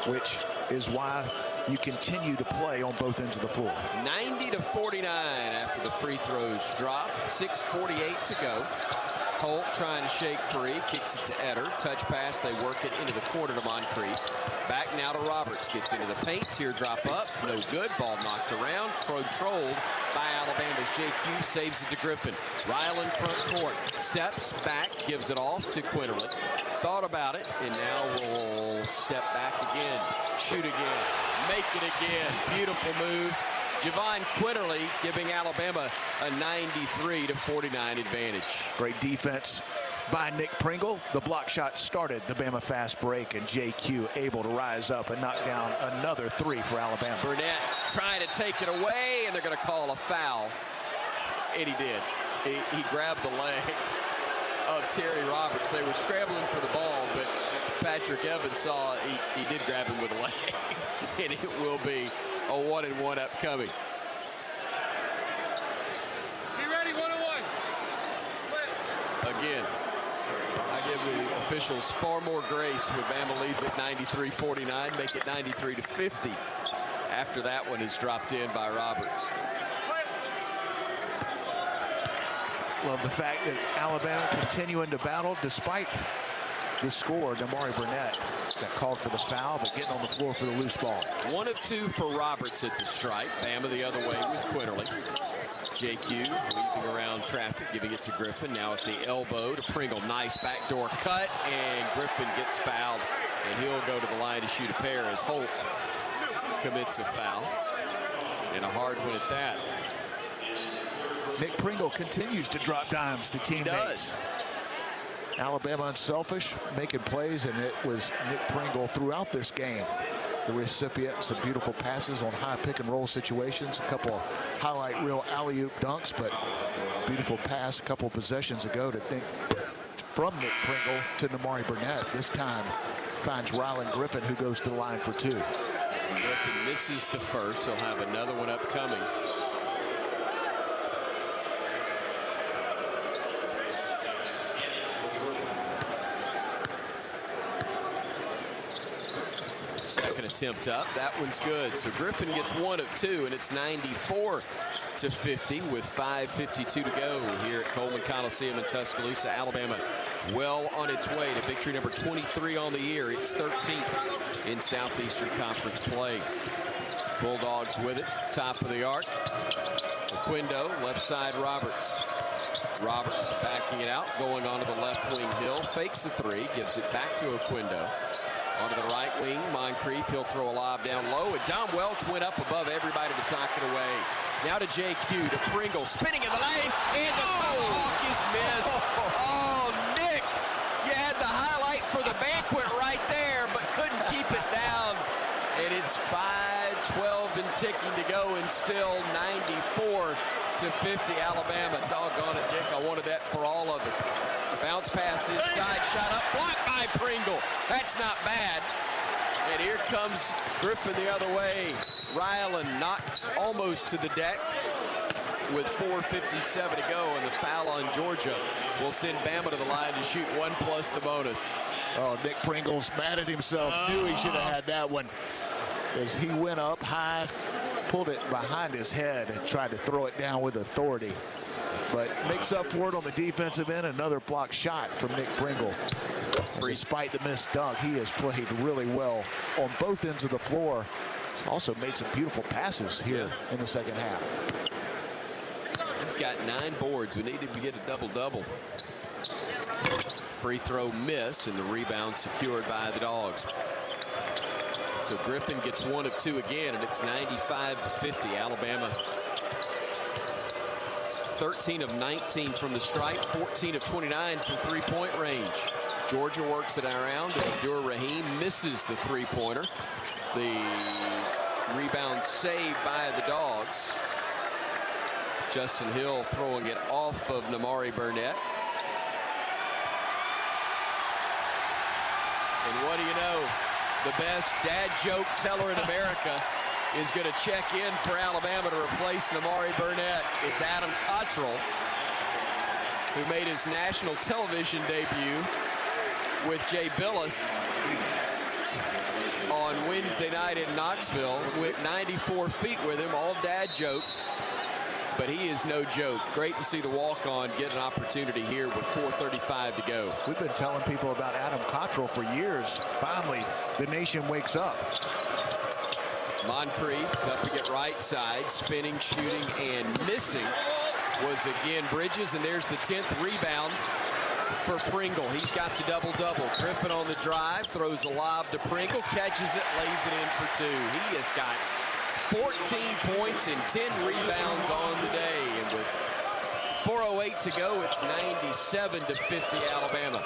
which is why you continue to play on both ends of the floor. 90-49 after the free throws drop. 6:48 to go. Holt trying to shake free, kicks it to Etter. Touch pass, they work it into the corner to Moncrief. Back now to Roberts, gets into the paint, teardrop up, no good, ball knocked around, controlled by Alabama's JQ, saves it to Griffin. Ryland front court, steps back, gives it off to Quinterly. Thought about it, and now will step back again, shoot again, make it again. Beautiful move. Javon Quinterly giving Alabama a 93-49 advantage. Great defense by Nick Pringle. The block shot started the Bama fast break, and JQ able to rise up and knock down another three for Alabama. Burnett trying to take it away, and they're going to call a foul. And he did. He grabbed the leg of Terry Roberts. They were scrambling for the ball, but Patrick Evans saw he did grab him with a leg. And it will be a 1-and-1 upcoming. Be ready, 1-on-1. Again, I give the officials far more grace when Bama leads at 93-49, make it 93-50 after that one is dropped in by Roberts. Love the fact that Alabama continuing to battle despite the score. Damari Burnett got called for the foul, but getting on the floor for the loose ball. 1 of 2 for Roberts at the stripe. Bama the other way with Quinterly. JQ weaving around traffic, giving it to Griffin. Now at the elbow to Pringle. Nice backdoor cut, and Griffin gets fouled, and he'll go to the line to shoot a pair as Holt commits a foul. And a hard one at that. Nick Pringle continues to drop dimes to teammates. He does. Alabama unselfish, making plays, and it was Nick Pringle throughout this game. The recipient, some beautiful passes on high pick and roll situations, a couple of highlight reel alley-oop dunks, but beautiful pass a couple of possessions ago to think from Nick Pringle to Damari Burnett. This time finds Ryland Griffin, who goes to the line for 2. Griffin misses the first. He'll have another one upcoming. Second attempt up. That one's good. So Griffin gets 1 of 2, and it's 94-50 with 5:52 to go here at Coleman Coliseum in Tuscaloosa. Alabama well on its way to victory number 23 on the year. It's 13th in Southeastern Conference play. Bulldogs with it. Top of the arc. Oquendo, left side Roberts. Roberts backing it out, going onto the left wing Hill. Fakes the 3, gives it back to Oquendo. Onto the right wing, Moncrief, he'll throw a lob down low, and Dom Welch went up above everybody to knock it away. Now to JQ, to Pringle, spinning in the lane, and the tomahawk is missed. Oh, Nick, you had the highlight for the banquet right there, but couldn't keep it down. And it's 5:12 and ticking to go, and still 94-50 Alabama. Doggone it, Nick, I wanted that for all of us. Bounce pass inside, shot up, blocked by Pringle. That's not bad. And here comes Griffin the other way. Ryland knocked almost to the deck with 4:57 to go, and the foul on Georgia will send Bama to the line to shoot 1 plus the bonus. Oh, Nick Pringle's mad at himself. Knew he should have had that one as he went up high, pulled it behind his head and tried to throw it down with authority. But makes up for it on the defensive end. Another block shot from Nick Pringle. And despite the missed dunk, he has played really well on both ends of the floor. He's also made some beautiful passes here in the second half. He's got 9 boards. We needed to get a double-double. Free throw miss, and the rebound secured by the Dogs. So Griffin gets 1 of 2 again, and it's 95-50. Alabama 13 of 19 from the stripe, 14 of 29 from three-point range. Georgia works it around, and Abdur Rahim misses the three-pointer. The rebound saved by the Dogs. Justin Hill throwing it off of Damari Burnett. And what do you know? The best dad joke teller in America is going to check in for Alabama to replace Damari Burnett. It's Adam Cottrell, who made his national television debut with Jay Billis. on Wednesday night in Knoxville. Went 94 feet with him, all dad jokes. But he is no joke. Great to see the walk-on get an opportunity here with 4:35 to go. We've been telling people about Adam Cottrell for years. Finally, the nation wakes up. Moncrief up to get right side, spinning, shooting, and missing was again Bridges, and there's the 10th rebound for Pringle. He's got the double-double. Griffin on the drive, throws a lob to Pringle, catches it, lays it in for 2. He has got 14 points and 10 rebounds on the day, and with 4:08 to go, it's 97-50 Alabama.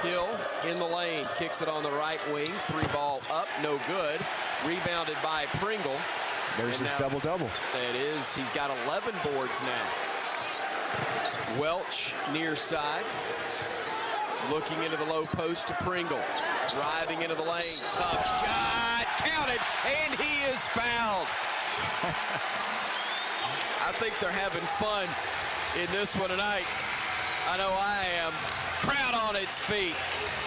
Hill in the lane, kicks it on the right wing, 3-ball up, no good. Rebounded by Pringle. There's his double-double. That is, he's got 11 boards now. Welch near side, looking into the low post to Pringle. Driving into the lane, tough shot, counted, and he is fouled. I think they're having fun in this one tonight. I know I am. Crowd on its feet.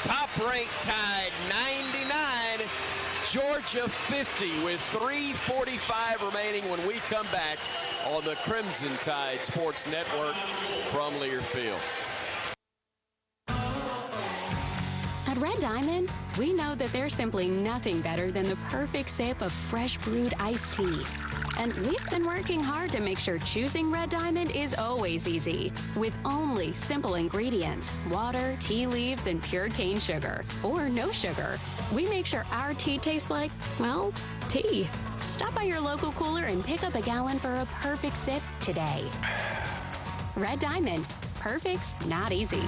Top-ranked Tide 99. Georgia 50 with 3:45 remaining when we come back on the Crimson Tide Sports Network from Learfield. At Red Diamond, we know that there's simply nothing better than the perfect sip of fresh brewed iced tea. And we've been working hard to make sure choosing Red Diamond is always easy, with only simple ingredients: water, tea leaves, and pure cane sugar, or no sugar. We make sure our tea tastes like, well, tea. Stop by your local cooler and pick up a gallon for a perfect sip today. Red Diamond. Perfect's not easy.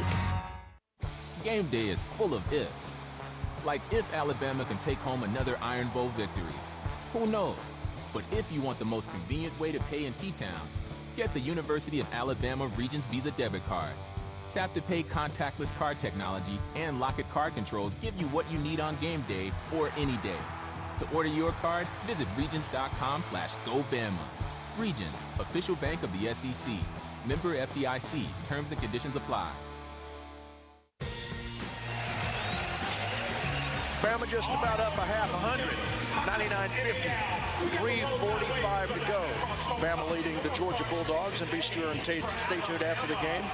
Game day is full of ifs. Like if Alabama can take home another Iron Bowl victory. Who knows? But if you want the most convenient way to pay in T-Town, get the University of Alabama Regents Visa debit card. Tap to pay contactless card technology and Lock-It card controls give you what you need on game day or any day. To order your card, visit regents.com/GoBama. Regents, official bank of the SEC. Member FDIC. Terms and conditions apply. Bama just about up a half, 100, 99-50, 3:45 to go. Bama leading the Georgia Bulldogs, and be sure and stay tuned after the game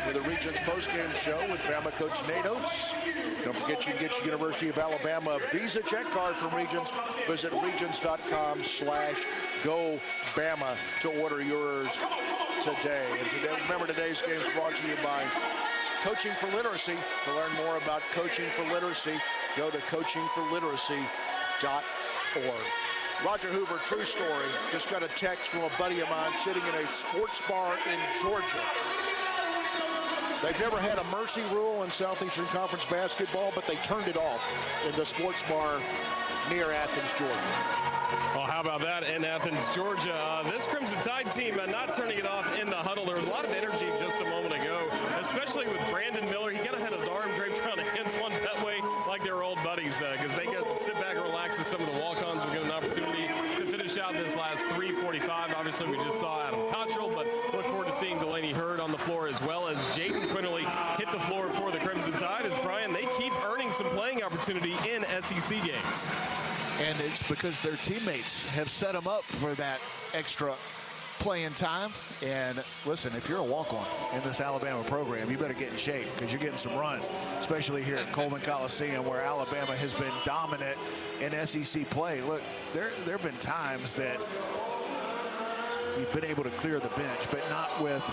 for the Regents postgame show with Bama coach Nate Oates. Don't forget you can get your University of Alabama Visa check card from Regents. Visit regents.com/GoBama to order yours today. And today, remember today's game is brought to you by Coaching for Literacy. To learn more about Coaching for Literacy, go to coachingforliteracy.org. Roger Hoover, true story. Just got a text from a buddy of mine sitting in a sports bar in Georgia. They've never had a mercy rule in Southeastern Conference basketball, but they turned it off in the sports bar near Athens, Georgia. Well, how about that in Athens, Georgia? This Crimson Tide team not turning it off in the huddle. There was a lot of energy just a moment ago, especially with Brandon Miller. He kind of had his arm draped around Antoine Betway like they were old buddies because they got to sit back and relax as some of the walk-ons will get an opportunity to finish out this last 3:45. Obviously, we just saw Adam Cottrell, but look forward to seeing Delaney Hurd on the floor as well as Jaden Quinterly hit the floor for the Crimson Tide. As Bryan, they keep earning some playing opportunity in SEC games. And it's because their teammates have set them up for that extra playing time. And listen, if you're a walk-on in this Alabama program, you better get in shape because you're getting some run, especially here at Coleman Coliseum where Alabama has been dominant in SEC play. Look, there have been times that you've been able to clear the bench, but not with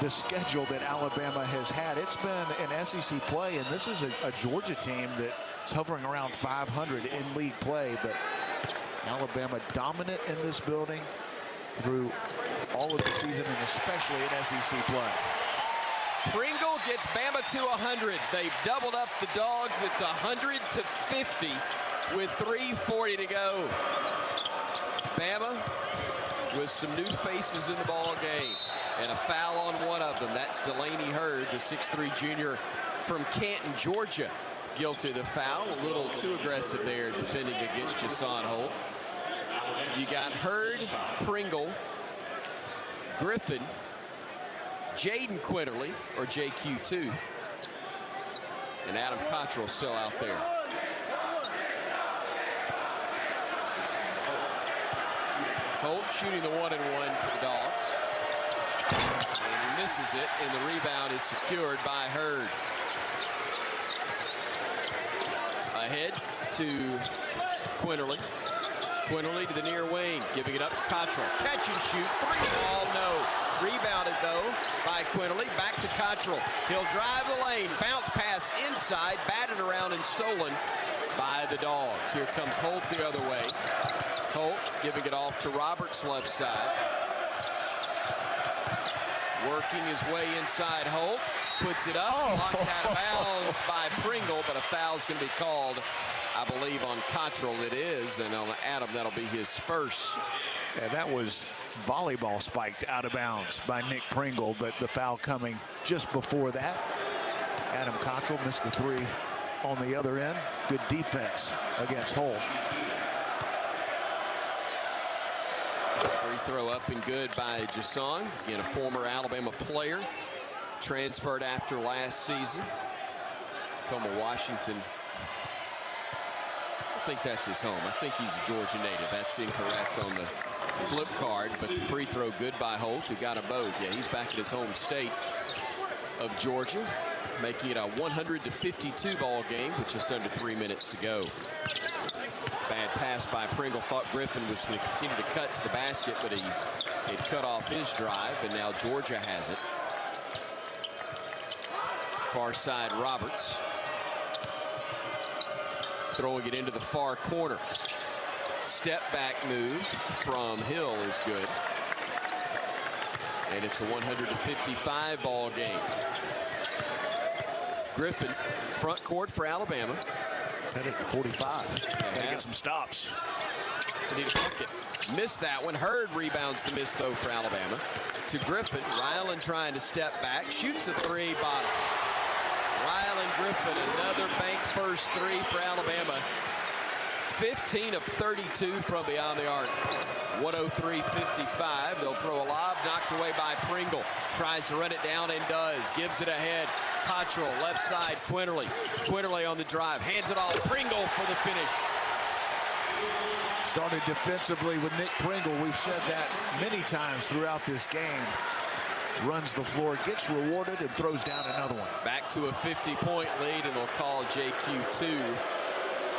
the schedule that Alabama has had. It's been an SEC play, and this is a Georgia team that's hovering around 500 in league play, but Alabama dominant in this building through all of the season, and especially in SEC play. Pringle gets Bama to 100. They've doubled up the Dogs. It's 100-50 with 3:40 to go. Bama with some new faces in the ball game, and a foul on one of them. That's Delaney Hurd, the 6'3 junior from Canton, Georgia. Guilty of the foul. A little too aggressive there defending against Jason Holt. You got Hurd, Pringle, Griffin, Jaden Quinterly, or JQ2, and Adam Cottrell still out there. Holt shooting the 1-and-1 for the Dogs. And he misses it, and the rebound is secured by Hurd. Ahead to Quinterly. Quinterly to the near wing, giving it up to Cottrell. Catch and shoot, 3-ball, no. Rebounded, though, by Quinterly. Back to Cottrell. He'll drive the lane, bounce pass inside, batted around and stolen by the Dogs. Here comes Holt the other way. Holt giving it off to Roberts' left side. Working his way inside. Holt puts it up, blocked out of bounds by Pringle, but a foul's going to be called, I believe, on Cottrell. It is, and on Adam, that'll be his first. Yeah, that was volleyball spiked out of bounds by Nick Pringle, but the foul coming just before that. Adam Cottrell missed the three on the other end. Good defense against Holt. Free throw up and good by Jasson. Again, a former Alabama player. Transferred after last season. Tacoma, Washington. I think that's his home. I think he's a Georgia native. That's incorrect on the flip card, but the free throw good by Holt, who got them both. Yeah, he's back at his home state of Georgia, making it a 100-52 ball game with just under 3 minutes to go. Bad pass by Pringle. Thought Griffin was going to continue to cut to the basket, but he had cut off his drive, and now Georgia has it. Far side, Roberts. Throwing it into the far corner. Step back move from Hill is good. And it's a 100-55 ball game. Griffin, front court for Alabama. Headed to 45. Gotta get some stops. Need a bucket. Missed that one. Hurd rebounds the miss, though, for Alabama. To Griffin. Ryland trying to step back. Shoots a three, bottom. Ryland Griffin, another bank first three for Alabama. 15 of 32 from beyond the arc. 103-55. They'll throw a lob, knocked away by Pringle. Tries to run it down and does. Gives it ahead. Cottrell, left side, Quinterly. Quinterly on the drive. Hands it off. Pringle for the finish. Started defensively with Nick Pringle. We've said that many times throughout this game. Runs the floor, gets rewarded, and throws down another one. Back to a 50-point lead, and they'll call JQ2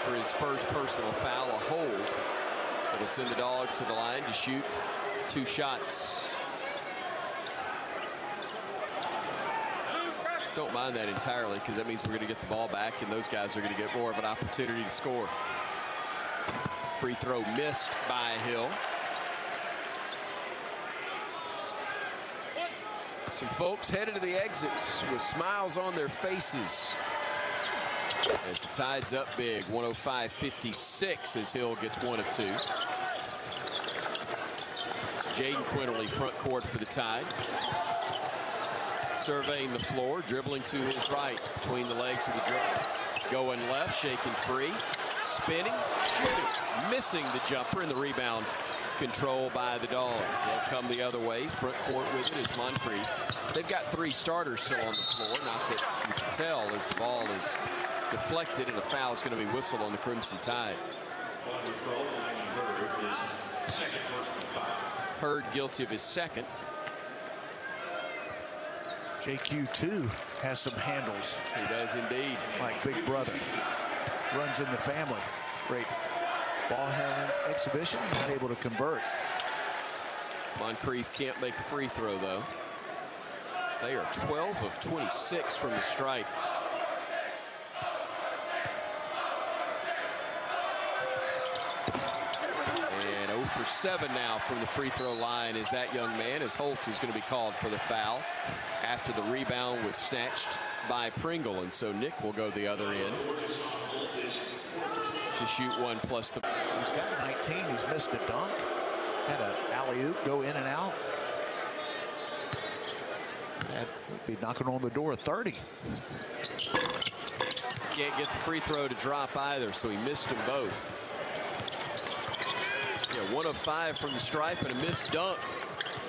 for his first personal foul, a hold. It'll send the Dogs to the line to shoot 2 shots. Don't mind that entirely, because that means we're going to get the ball back, and those guys are going to get more of an opportunity to score. Free throw missed by Hill. Some folks headed to the exits with smiles on their faces as the Tide's up big. 105-56 as Hill gets 1 of 2. Jaden Quinterly front court for the Tide. Surveying the floor, dribbling to his right between the legs of the dribble. Going left, shaking free, spinning, shooting, missing the jumper, and the rebound control by the Dogs. They'll come the other way. Front court with it is Moncrief. They've got 3 starters still on the floor. Not that you can tell as the ball is deflected, and a foul is going to be whistled on the Crimson Tide. Hurd guilty of his second. JQ2 has some handles. He does indeed. Like Big Brother. Runs in the family. Great ball handling exhibition. Not able to convert. Moncrief can't make a free throw, though. They are 12 of 26 from the stripe. And 0 for 7 now from the free throw line is that young man, as Holt is going to be called for the foul after the rebound was snatched by Pringle. And so Nick will go the other end to shoot 1 plus the. He's got 19. He's missed a dunk. Had an alley-oop go in and out. That would be knocking on the door of 30. Can't get the free throw to drop either, so he missed them both. Yeah, 1 of 5 from the stripe and a missed dunk.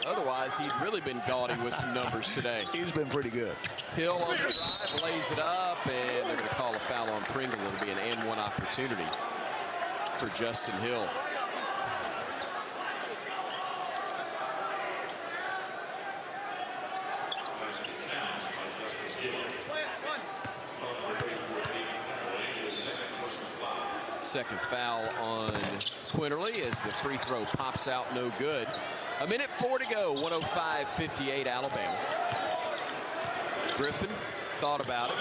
Otherwise, he'd really been gaudy with some numbers today. He's been pretty good. Hill on the drive, lays it up, and they're going to call a foul on Pringle. It'll be an and-1 opportunity for Justin Hill. second foul on Quinterly as the free throw pops out, no good. 1:04 to go, 105-58 Alabama. Griffin thought about it,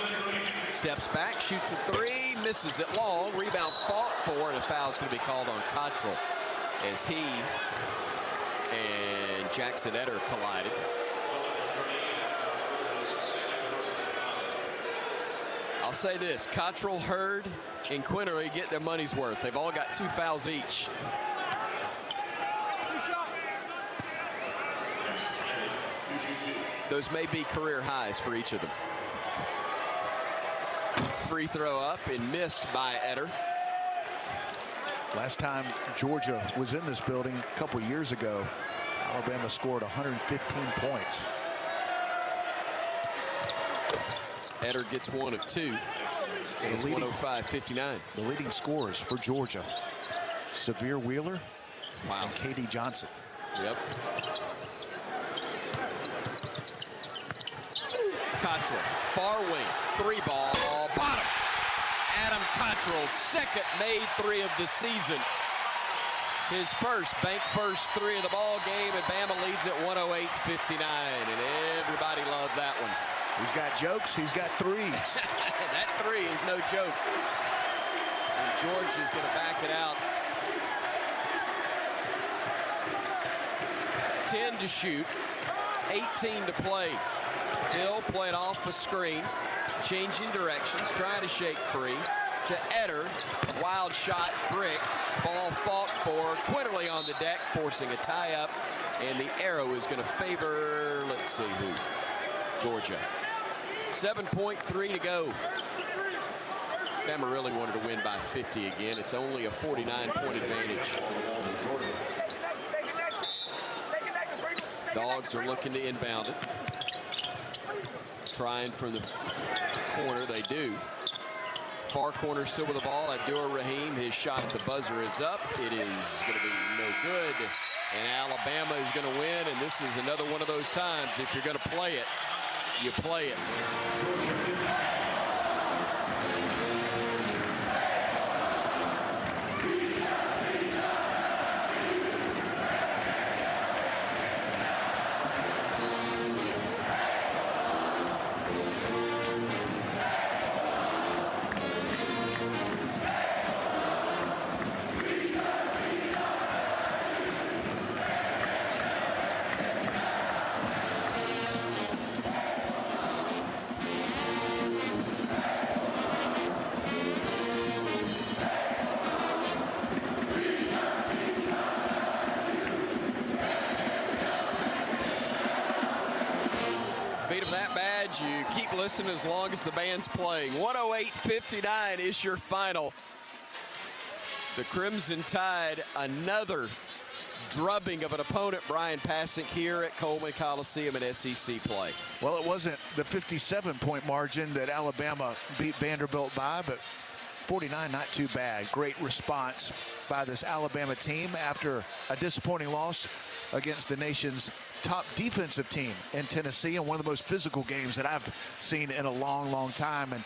steps back, shoots a three, misses it long, rebound fought for, and a foul is going to be called on Cottrell as he and Jackson Etter collided. I'll say this, Cottrell, Hurd, and Quinterly get their money's worth. They've all got 2 fouls each. Those may be career highs for each of them. Free throw up and missed by Etter. Last time Georgia was in this building a couple years ago, Alabama scored 115 points. Etter gets 1 of 2. It's 105-59. The leading scorers for Georgia: Severe Wheeler, wow, and K.D. Johnson. Yep. Cottrell, far wing, 3-ball, bottom. Adam Cottrell's second made 3 of the season. His first, bank first 3 of the ball game, and Bama leads at 108-59, and everybody loved that one. He's got jokes, he's got threes. That 3 is no joke. And Georgia's going to back it out. 10 to shoot, 18 to play. Hill played off a screen, changing directions, trying to shake free to Etter. Wild shot, brick. Ball fought for. Quinterly on the deck, forcing a tie-up. And the arrow is going to favor, let's see who, Georgia. 7.3 to go. Bama really wanted to win by 50 again. It's only a 49-point advantage. Dogs are looking to inbound it. Trying from the corner, they do. Far corner still with the ball. Abdur Rahim, his shot at the buzzer is up. It is going to be no good. And Alabama is going to win, and this is another one of those times, if you're going to play it, you play it. You keep listening as long as the band's playing. 108-59 is your final. The Crimson Tide, another drubbing of an opponent, Bryan Passink, here at Coleman Coliseum in SEC play. Well, it wasn't the 57-point margin that Alabama beat Vanderbilt by, but 49, not too bad. Great response by this Alabama team after a disappointing loss against the nation's top defensive team in Tennessee, and one of the most physical games that I've seen in a long, long time, and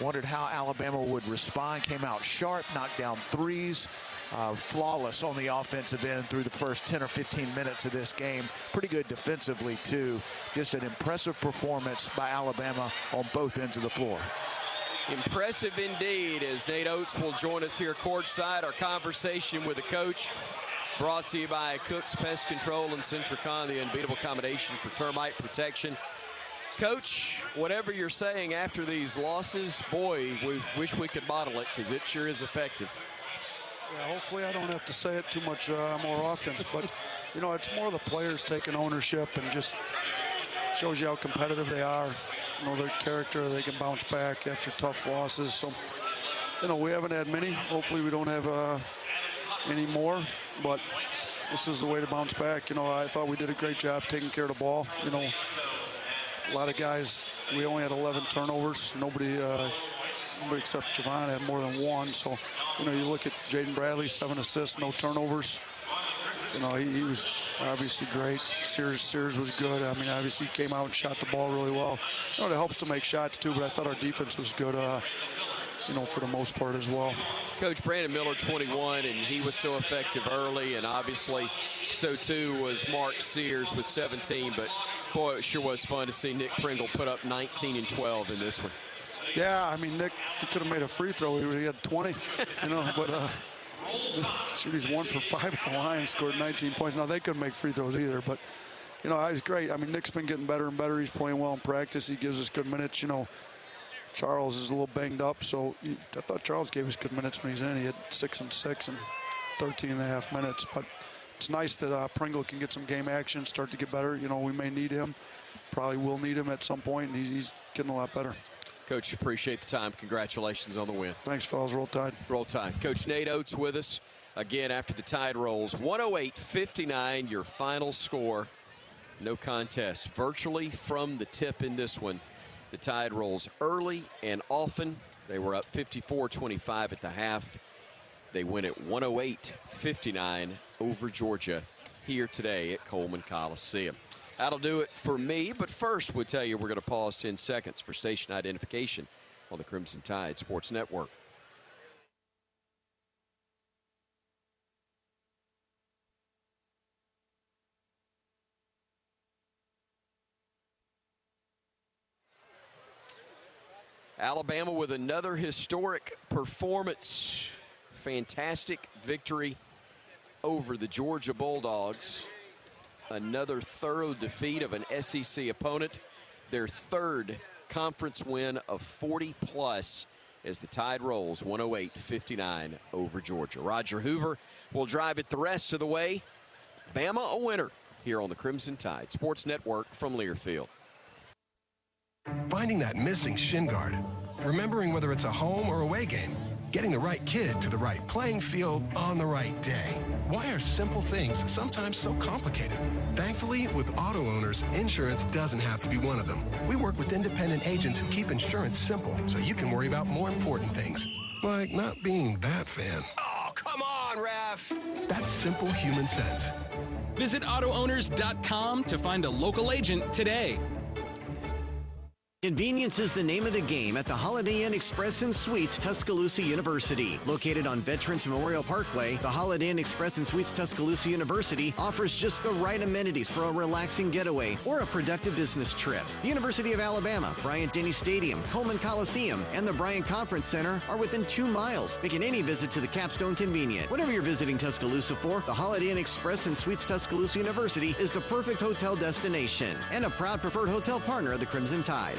wondered how Alabama would respond. Came out sharp, knocked down threes, flawless on the offensive end through the first 10 or 15 minutes of this game. Pretty good defensively, too. Just an impressive performance by Alabama on both ends of the floor. Impressive indeed, as Nate Oates will join us here courtside. Our conversation with the coach brought to you by Cook's Pest Control and Centricon, the unbeatable combination for termite protection. Coach, whatever you're saying after these losses, boy, we wish we could model it, because it sure is effective. Yeah, hopefully I don't have to say it too much more often, but you know, it's more the players taking ownership, and just shows you how competitive they are. You know, their character, they can bounce back after tough losses. So, you know, we haven't had many. Hopefully we don't have any more, but this is the way to bounce back. You know, I thought we did a great job taking care of the ball. You know, a lot of guys, we only had 11 turnovers. Nobody except Javon had more than 1. So, you know, you look at Jaden Bradley, 7 assists, no turnovers. You know, he was obviously great. Sears was good. I mean, obviously he came out and shot the ball really well. You know, it helps to make shots too, but I thought our defense was good. for the most part as well. Coach Brandon Miller, 21, and he was so effective early, and obviously so too was Mark Sears with 17. But boy, it sure was fun to see Nick Pringle put up 19 and 12 in this one. Yeah, I mean, Nick could have made a free throw. He had 20, but shoot, he's 1 for 5 at the line, scored 19 points. Now, they couldn't make free throws either, but, he's great. I mean, Nick's been getting better and better. He's playing well in practice. He gives us good minutes. Charles is a little banged up, so I thought Charles gave us good minutes when he's in. He had 6 and 6 and 13 and a half minutes, but it's nice that Pringle can get some game action, start to get better. We may need him. Probably will need him at some point, and he's getting a lot better. Coach, appreciate the time. Congratulations on the win. Thanks, fellas. Roll Tide. Roll Tide. Coach Nate Oates with us again after the Tide rolls. 108-59, your final score. No contest. Virtually from the tip in this one. The Tide rolls early and often. They were up 54-25 at the half. They win at 108-59 over Georgia here today at Coleman Coliseum. That'll do it for me, but first we'll tell you we're going to pause 10 seconds for station identification on the Crimson Tide Sports Network. Alabama with another historic performance. Fantastic victory over the Georgia Bulldogs. Another thorough defeat of an SEC opponent. Their third conference win of 40-plus as the Tide rolls 108-59 over Georgia. Roger Hoover will drive it the rest of the way. Bama a winner here on the Crimson Tide Sports Network from Learfield. Finding that missing shin guard. Remembering whether it's a home or away game. Getting the right kid to the right playing field on the right day. Why are simple things sometimes so complicated? Thankfully, with auto owners, insurance doesn't have to be one of them. We work with independent agents who keep insurance simple so you can worry about more important things. Like not being that fan. Oh, come on, ref! That's simple human sense. Visit AutoOwners.com to find a local agent today. Convenience is the name of the game at the Holiday Inn Express and Suites Tuscaloosa University. Located on Veterans Memorial Parkway, the Holiday Inn Express and Suites Tuscaloosa University offers just the right amenities for a relaxing getaway or a productive business trip. The University of Alabama, Bryant-Denny Stadium, Coleman Coliseum, and the Bryan Conference Center are within 2 miles, making any visit to the Capstone convenient. Whatever you're visiting Tuscaloosa for, the Holiday Inn Express and Suites Tuscaloosa University is the perfect hotel destination and a proud preferred hotel partner of the Crimson Tide.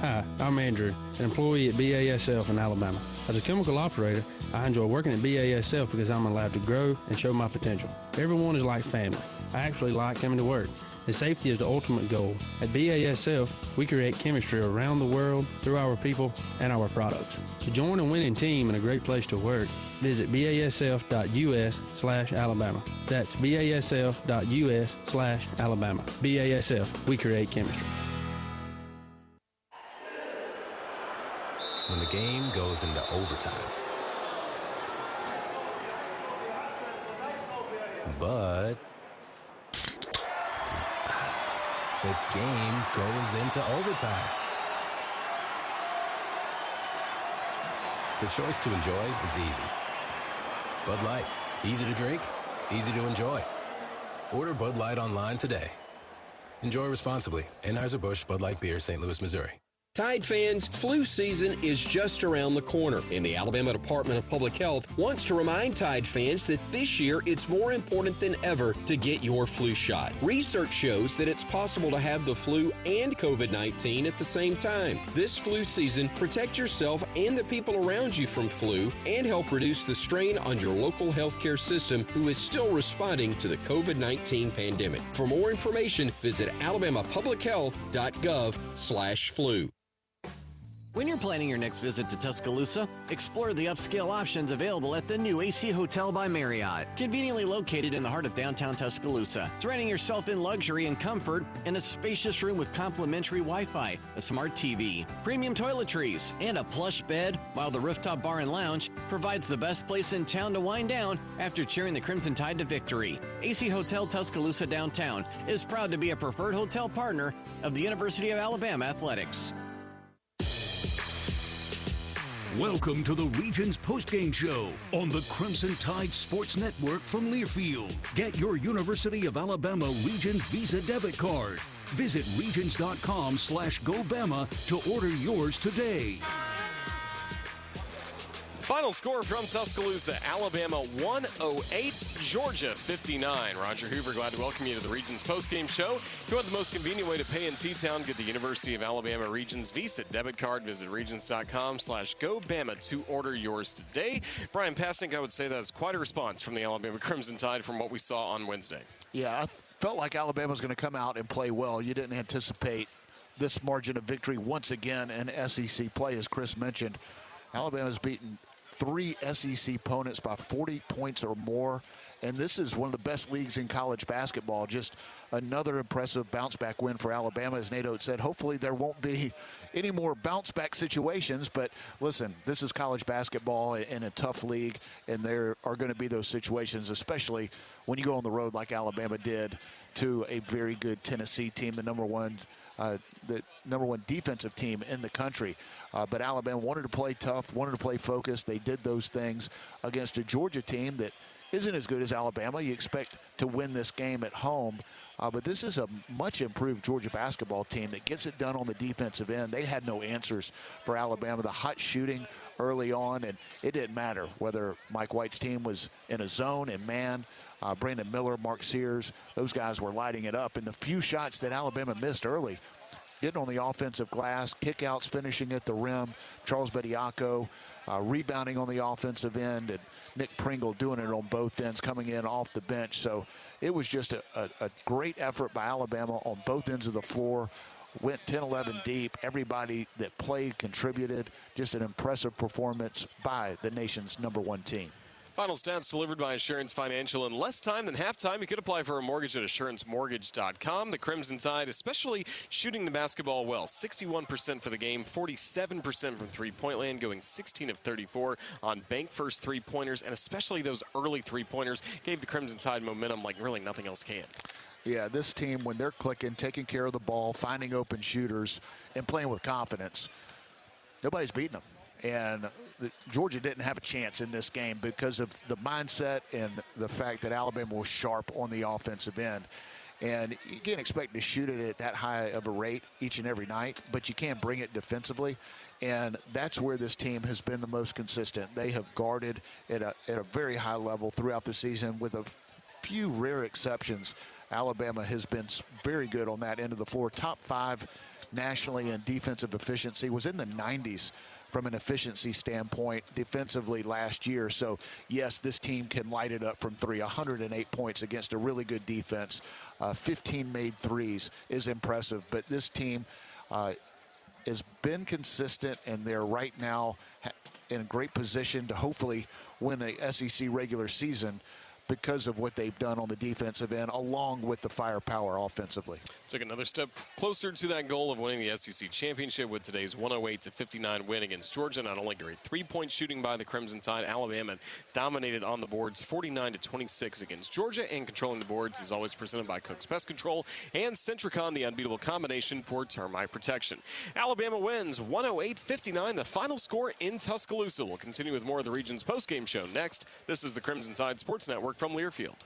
Hi, I'm Andrew, an employee at BASF in Alabama. As a chemical operator, I enjoy working at BASF because I'm allowed to grow and show my potential. Everyone is like family. I actually like coming to work, and safety is the ultimate goal. At BASF, we create chemistry around the world through our people and our products. To join a winning team and a great place to work, visit basf.us/Alabama. That's basf.us/Alabama. BASF, we create chemistry. When the game goes into overtime. But the game goes into overtime. The choice to enjoy is easy. Bud Light, easy to drink, easy to enjoy. Order Bud Light online today. Enjoy responsibly. Anheuser-Busch Bud Light Beer, St. Louis, Missouri. Tide fans, flu season is just around the corner, and the Alabama Department of Public Health wants to remind Tide fans that this year it's more important than ever to get your flu shot. Research shows that it's possible to have the flu and COVID-19 at the same time. This flu season, protect yourself and the people around you from flu and help reduce the strain on your local healthcare system who is still responding to the COVID-19 pandemic. For more information, visit alabamapublichealth.gov/flu. When you're planning your next visit to Tuscaloosa, explore the upscale options available at the new AC Hotel by Marriott, conveniently located in the heart of downtown Tuscaloosa. Surrounding yourself in luxury and comfort in a spacious room with complimentary Wi-Fi, a smart TV, premium toiletries, and a plush bed, while the rooftop bar and lounge provides the best place in town to wind down after cheering the Crimson Tide to victory. AC Hotel Tuscaloosa Downtown is proud to be a preferred hotel partner of the University of Alabama Athletics. Welcome to the Regions Postgame Show on the Crimson Tide Sports Network from Learfield. Get your University of Alabama Regions Visa debit card. Visit regions.com/GoBama to order yours today. Final score from Tuscaloosa, Alabama 108, Georgia 59. Roger Hoover, glad to welcome you to the Regions postgame show. If you want the most convenient way to pay in T-Town, get the University of Alabama Regions Visa debit card. Visit regions.com/GoBama to order yours today. Bryan, Passink, I would say that's quite a response from the Alabama Crimson Tide from what we saw on Wednesday. Yeah, I felt like Alabama was going to come out and play well. You didn't anticipate this margin of victory once again in SEC play, as Chris mentioned. Alabama's beaten 3 SEC opponents by 40 points or more, and this is one of the best leagues in college basketball. Just another impressive bounce-back win for Alabama. As Nate Oates said, hopefully there won't be any more bounce-back situations, but listen, this is college basketball in a tough league, and there are going to be those situations, especially when you go on the road like Alabama did to a very good Tennessee team, the number one defensive team in the country. But Alabama wanted to play tough, wanted to play focused. They did those things against a Georgia team that isn't as good as Alabama. You expect to win this game at home. But this is a much improved Georgia basketball team that gets it done on the defensive end. They had no answers for Alabama. The hot shooting early on, and it didn't matter whether Mike White's team was in a zone and man. Brandon Miller, Mark Sears, those guys were lighting it up. And the few shots that Alabama missed early, getting on the offensive glass, kickouts, finishing at the rim, Charles Bediako rebounding on the offensive end, and Nick Pringle doing it on both ends, coming in off the bench. So it was just a great effort by Alabama on both ends of the floor. Went 10-11 deep. Everybody that played contributed. Just an impressive performance by the nation's #1 team. Final stats delivered by Assurance Financial. In less time than halftime, you could apply for a mortgage at AssuranceMortgage.com. The Crimson Tide, especially shooting the basketball well. 61% for the game, 47% from three-point land, going 16 of 34 on bank-first three-pointers, and especially those early three-pointers gave the Crimson Tide momentum like really nothing else can. Yeah, this team, when they're clicking, taking care of the ball, finding open shooters, and playing with confidence, nobody's beating them. And Georgia didn't have a chance in this game because of the mindset and the fact that Alabama was sharp on the offensive end. And you can't expect to shoot it at that high of a rate each and every night, but you can bring it defensively. And that's where this team has been the most consistent. They have guarded at a very high level throughout the season with a few rare exceptions. Alabama has been very good on that end of the floor. Top 5 nationally in defensive efficiency, was in the 90s from an efficiency standpoint defensively last year. So, yes, this team can light it up from three. 108 points against a really good defense. 15 made threes is impressive. But this team has been consistent, and they're right now in a great position to hopefully win the SEC regular season because of what they've done on the defensive end, along with the firepower offensively. Took another step closer to that goal of winning the SEC championship with today's 108-59 win against Georgia. Not only great three-point shooting by the Crimson Tide, Alabama dominated on the boards 49-26 against Georgia, and controlling the boards is always presented by Cook's Pest Control and Centricon, the unbeatable combination for termite protection. Alabama wins 108-59, the final score in Tuscaloosa. We'll continue with more of the region's postgame show next. This is the Crimson Tide Sports Network from Learfield.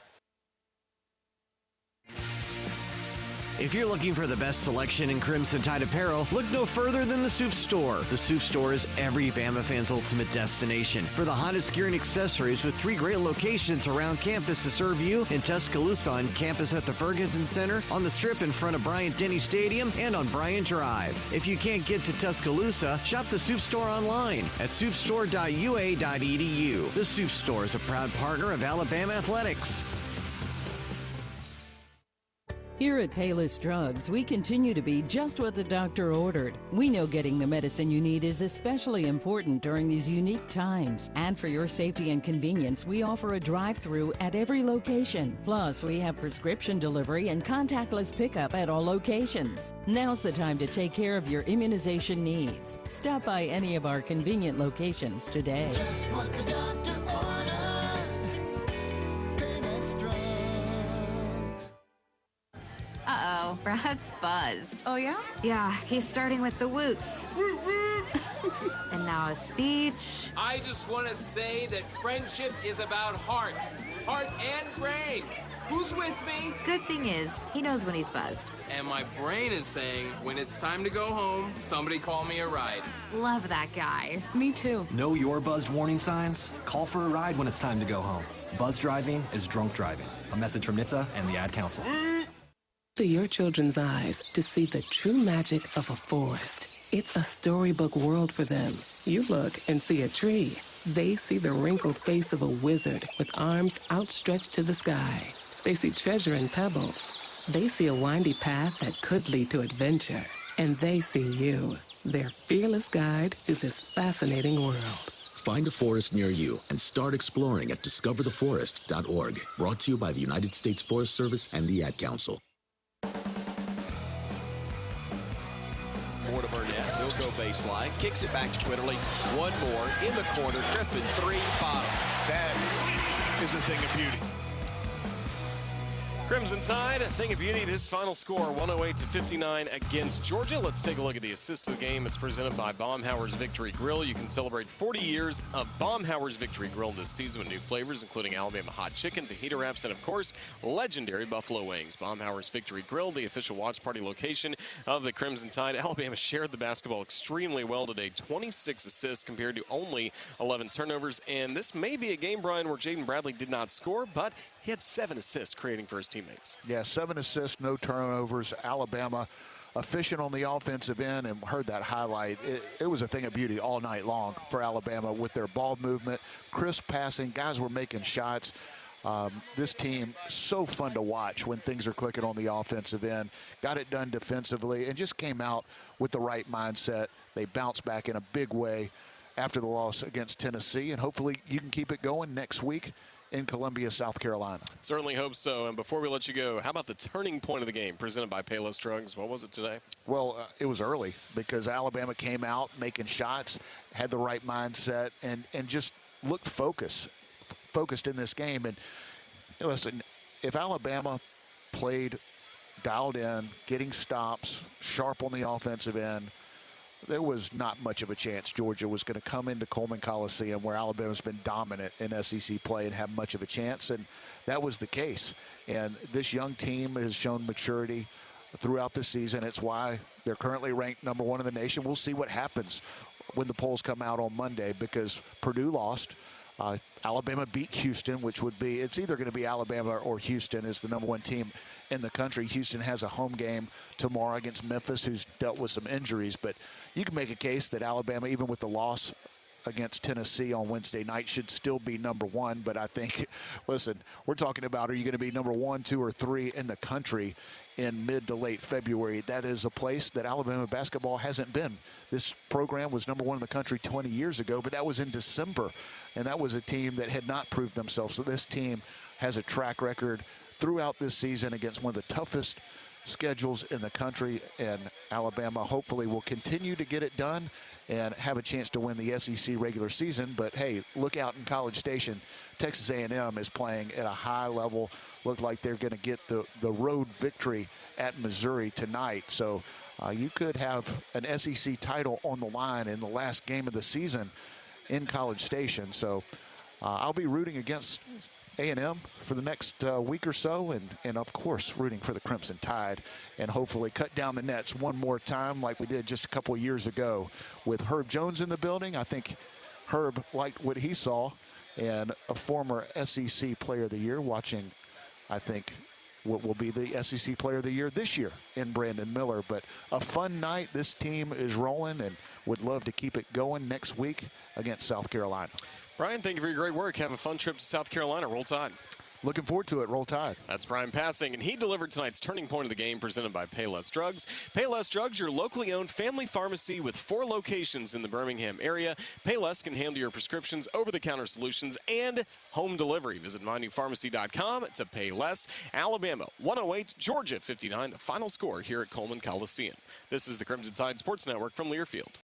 If you're looking for the best selection in Crimson Tide apparel, look no further than the Soup Store. The Soup Store is every Bama fan's ultimate destination for the hottest gear and accessories, with 3 great locations around campus to serve you: in Tuscaloosa on campus at the Ferguson Center, on the Strip in front of Bryant-Denny Stadium, and on Bryant Drive. If you can't get to Tuscaloosa, shop the Soup Store online at soupstore.ua.edu. The Soup Store is a proud partner of Alabama Athletics. Here at Payless Drugs, we continue to be just what the doctor ordered. We know getting the medicine you need is especially important during these unique times. And for your safety and convenience, we offer a drive-through at every location. Plus, we have prescription delivery and contactless pickup at all locations. Now's the time to take care of your immunization needs. Stop by any of our convenient locations today. Just what the doctor ordered. Payless Drugs. Uh-oh, Brad's buzzed. Oh, yeah? Yeah, he's starting with the woots. And now Wow, speech. I just want to say that friendship is about heart and brain. Who's with me? Good thing is, he knows when he's buzzed. And my brain is saying, when it's time to go home, somebody call me a ride. Love that guy. Me too. Know your buzzed warning signs? Call for a ride when it's time to go home. Buzz driving is drunk driving. A message from NHTSA and the Ad Council. To your children's eyes to see the true magic of a forest. It's a storybook world for them. You look and see a tree. They see the wrinkled face of a wizard with arms outstretched to the sky. They see treasure in pebbles. They see a windy path that could lead to adventure. And they see you, their fearless guide through this fascinating world. Find a forest near you and start exploring at discovertheforest.org. Brought to you by the United States Forest Service and the Ad Council. More to Burnett. He'll go baseline. Kicks it back to Twitterly. One more in the corner. Griffin, 3, bottom. That is a thing of beauty. Crimson Tide, a thing of beauty. This final score, 108-59 against Georgia. Let's take a look at the assist of the game. It's presented by Baumhauer's Victory Grill. You can celebrate 40 years of Baumhauer's Victory Grill this season with new flavors, including Alabama hot chicken, fajita wraps, and, of course, legendary buffalo wings. Baumhauer's Victory Grill, the official watch party location of the Crimson Tide. Alabama shared the basketball extremely well today. 26 assists compared to only 11 turnovers. And this may be a game, Bryan, where Jaden Bradley did not score, but he had 7 assists creating for his teammates. Yeah, 7 assists, no turnovers. Alabama efficient on the offensive end, and heard that highlight. It was a thing of beauty all night long for Alabama with their ball movement, crisp passing. Guys were making shots. This team, so fun to watch when things are clicking on the offensive end. Got it done defensively and just came out with the right mindset. They bounced back in a big way after the loss against Tennessee, and hopefully you can keep it going next week in Columbia, South Carolina. Certainly hope so. And before we let you go, how about the turning point of the game presented by Payless Drugs? What was it today? Well, it was early because Alabama came out making shots, had the right mindset, and just looked focused in this game. And listen, if Alabama played dialed in, getting stops, sharp on the offensive end, there was not much of a chance Georgia was going to come into Coleman Coliseum, where Alabama's been dominant in SEC play, and have much of a chance, and that was the case. And this young team has shown maturity throughout the season. It's why they're currently ranked number 1 in the nation. We'll see what happens when the polls come out on Monday, because Purdue lost. Alabama beat Houston, which would be, it's either going to be Alabama or Houston is the number 1 team in the country. Houston has a home game tomorrow against Memphis, who's dealt with some injuries. But you can make a case that Alabama, even with the loss against Tennessee on Wednesday night, should still be number 1. But I think, listen, we're talking about, are you going to be number 1, 2, or 3 in the country in mid to late February? That is a place that Alabama basketball hasn't been. This program was number 1 in the country 20 years ago, but that was in December, and that was a team that had not proved themselves. So this team has a track record throughout this season against one of the toughest schedules in the country, and Alabama hopefully will continue to get it done and have a chance to win the SEC regular season. But hey, look out in College Station. Texas A&M is playing at a high level. Look like they're going to get the road victory at Missouri tonight. So you could have an SEC title on the line in the last game of the season in College Station. So I'll be rooting against A&M for the next week or so, and of course rooting for the Crimson Tide, and hopefully cut down the nets one more time like we did just a couple of years ago with Herb Jones in the building. I think Herb liked what he saw, and a former SEC Player of the Year watching, I think, what will be the SEC Player of the Year this year in Brandon Miller. But a fun night. This team is rolling and would love to keep it going next week against South Carolina. Bryan, thank you for your great work. Have a fun trip to South Carolina. Roll Tide. Looking forward to it. Roll Tide. That's Bryan Passink, and he delivered tonight's turning point of the game presented by Payless Drugs. Payless Drugs, your locally owned family pharmacy with 4 locations in the Birmingham area. Payless can handle your prescriptions, over-the-counter solutions, and home delivery. Visit mynewpharmacy.com to Payless. Alabama 108, Georgia 59, the final score here at Coleman Coliseum. This is the Crimson Tide Sports Network from Learfield.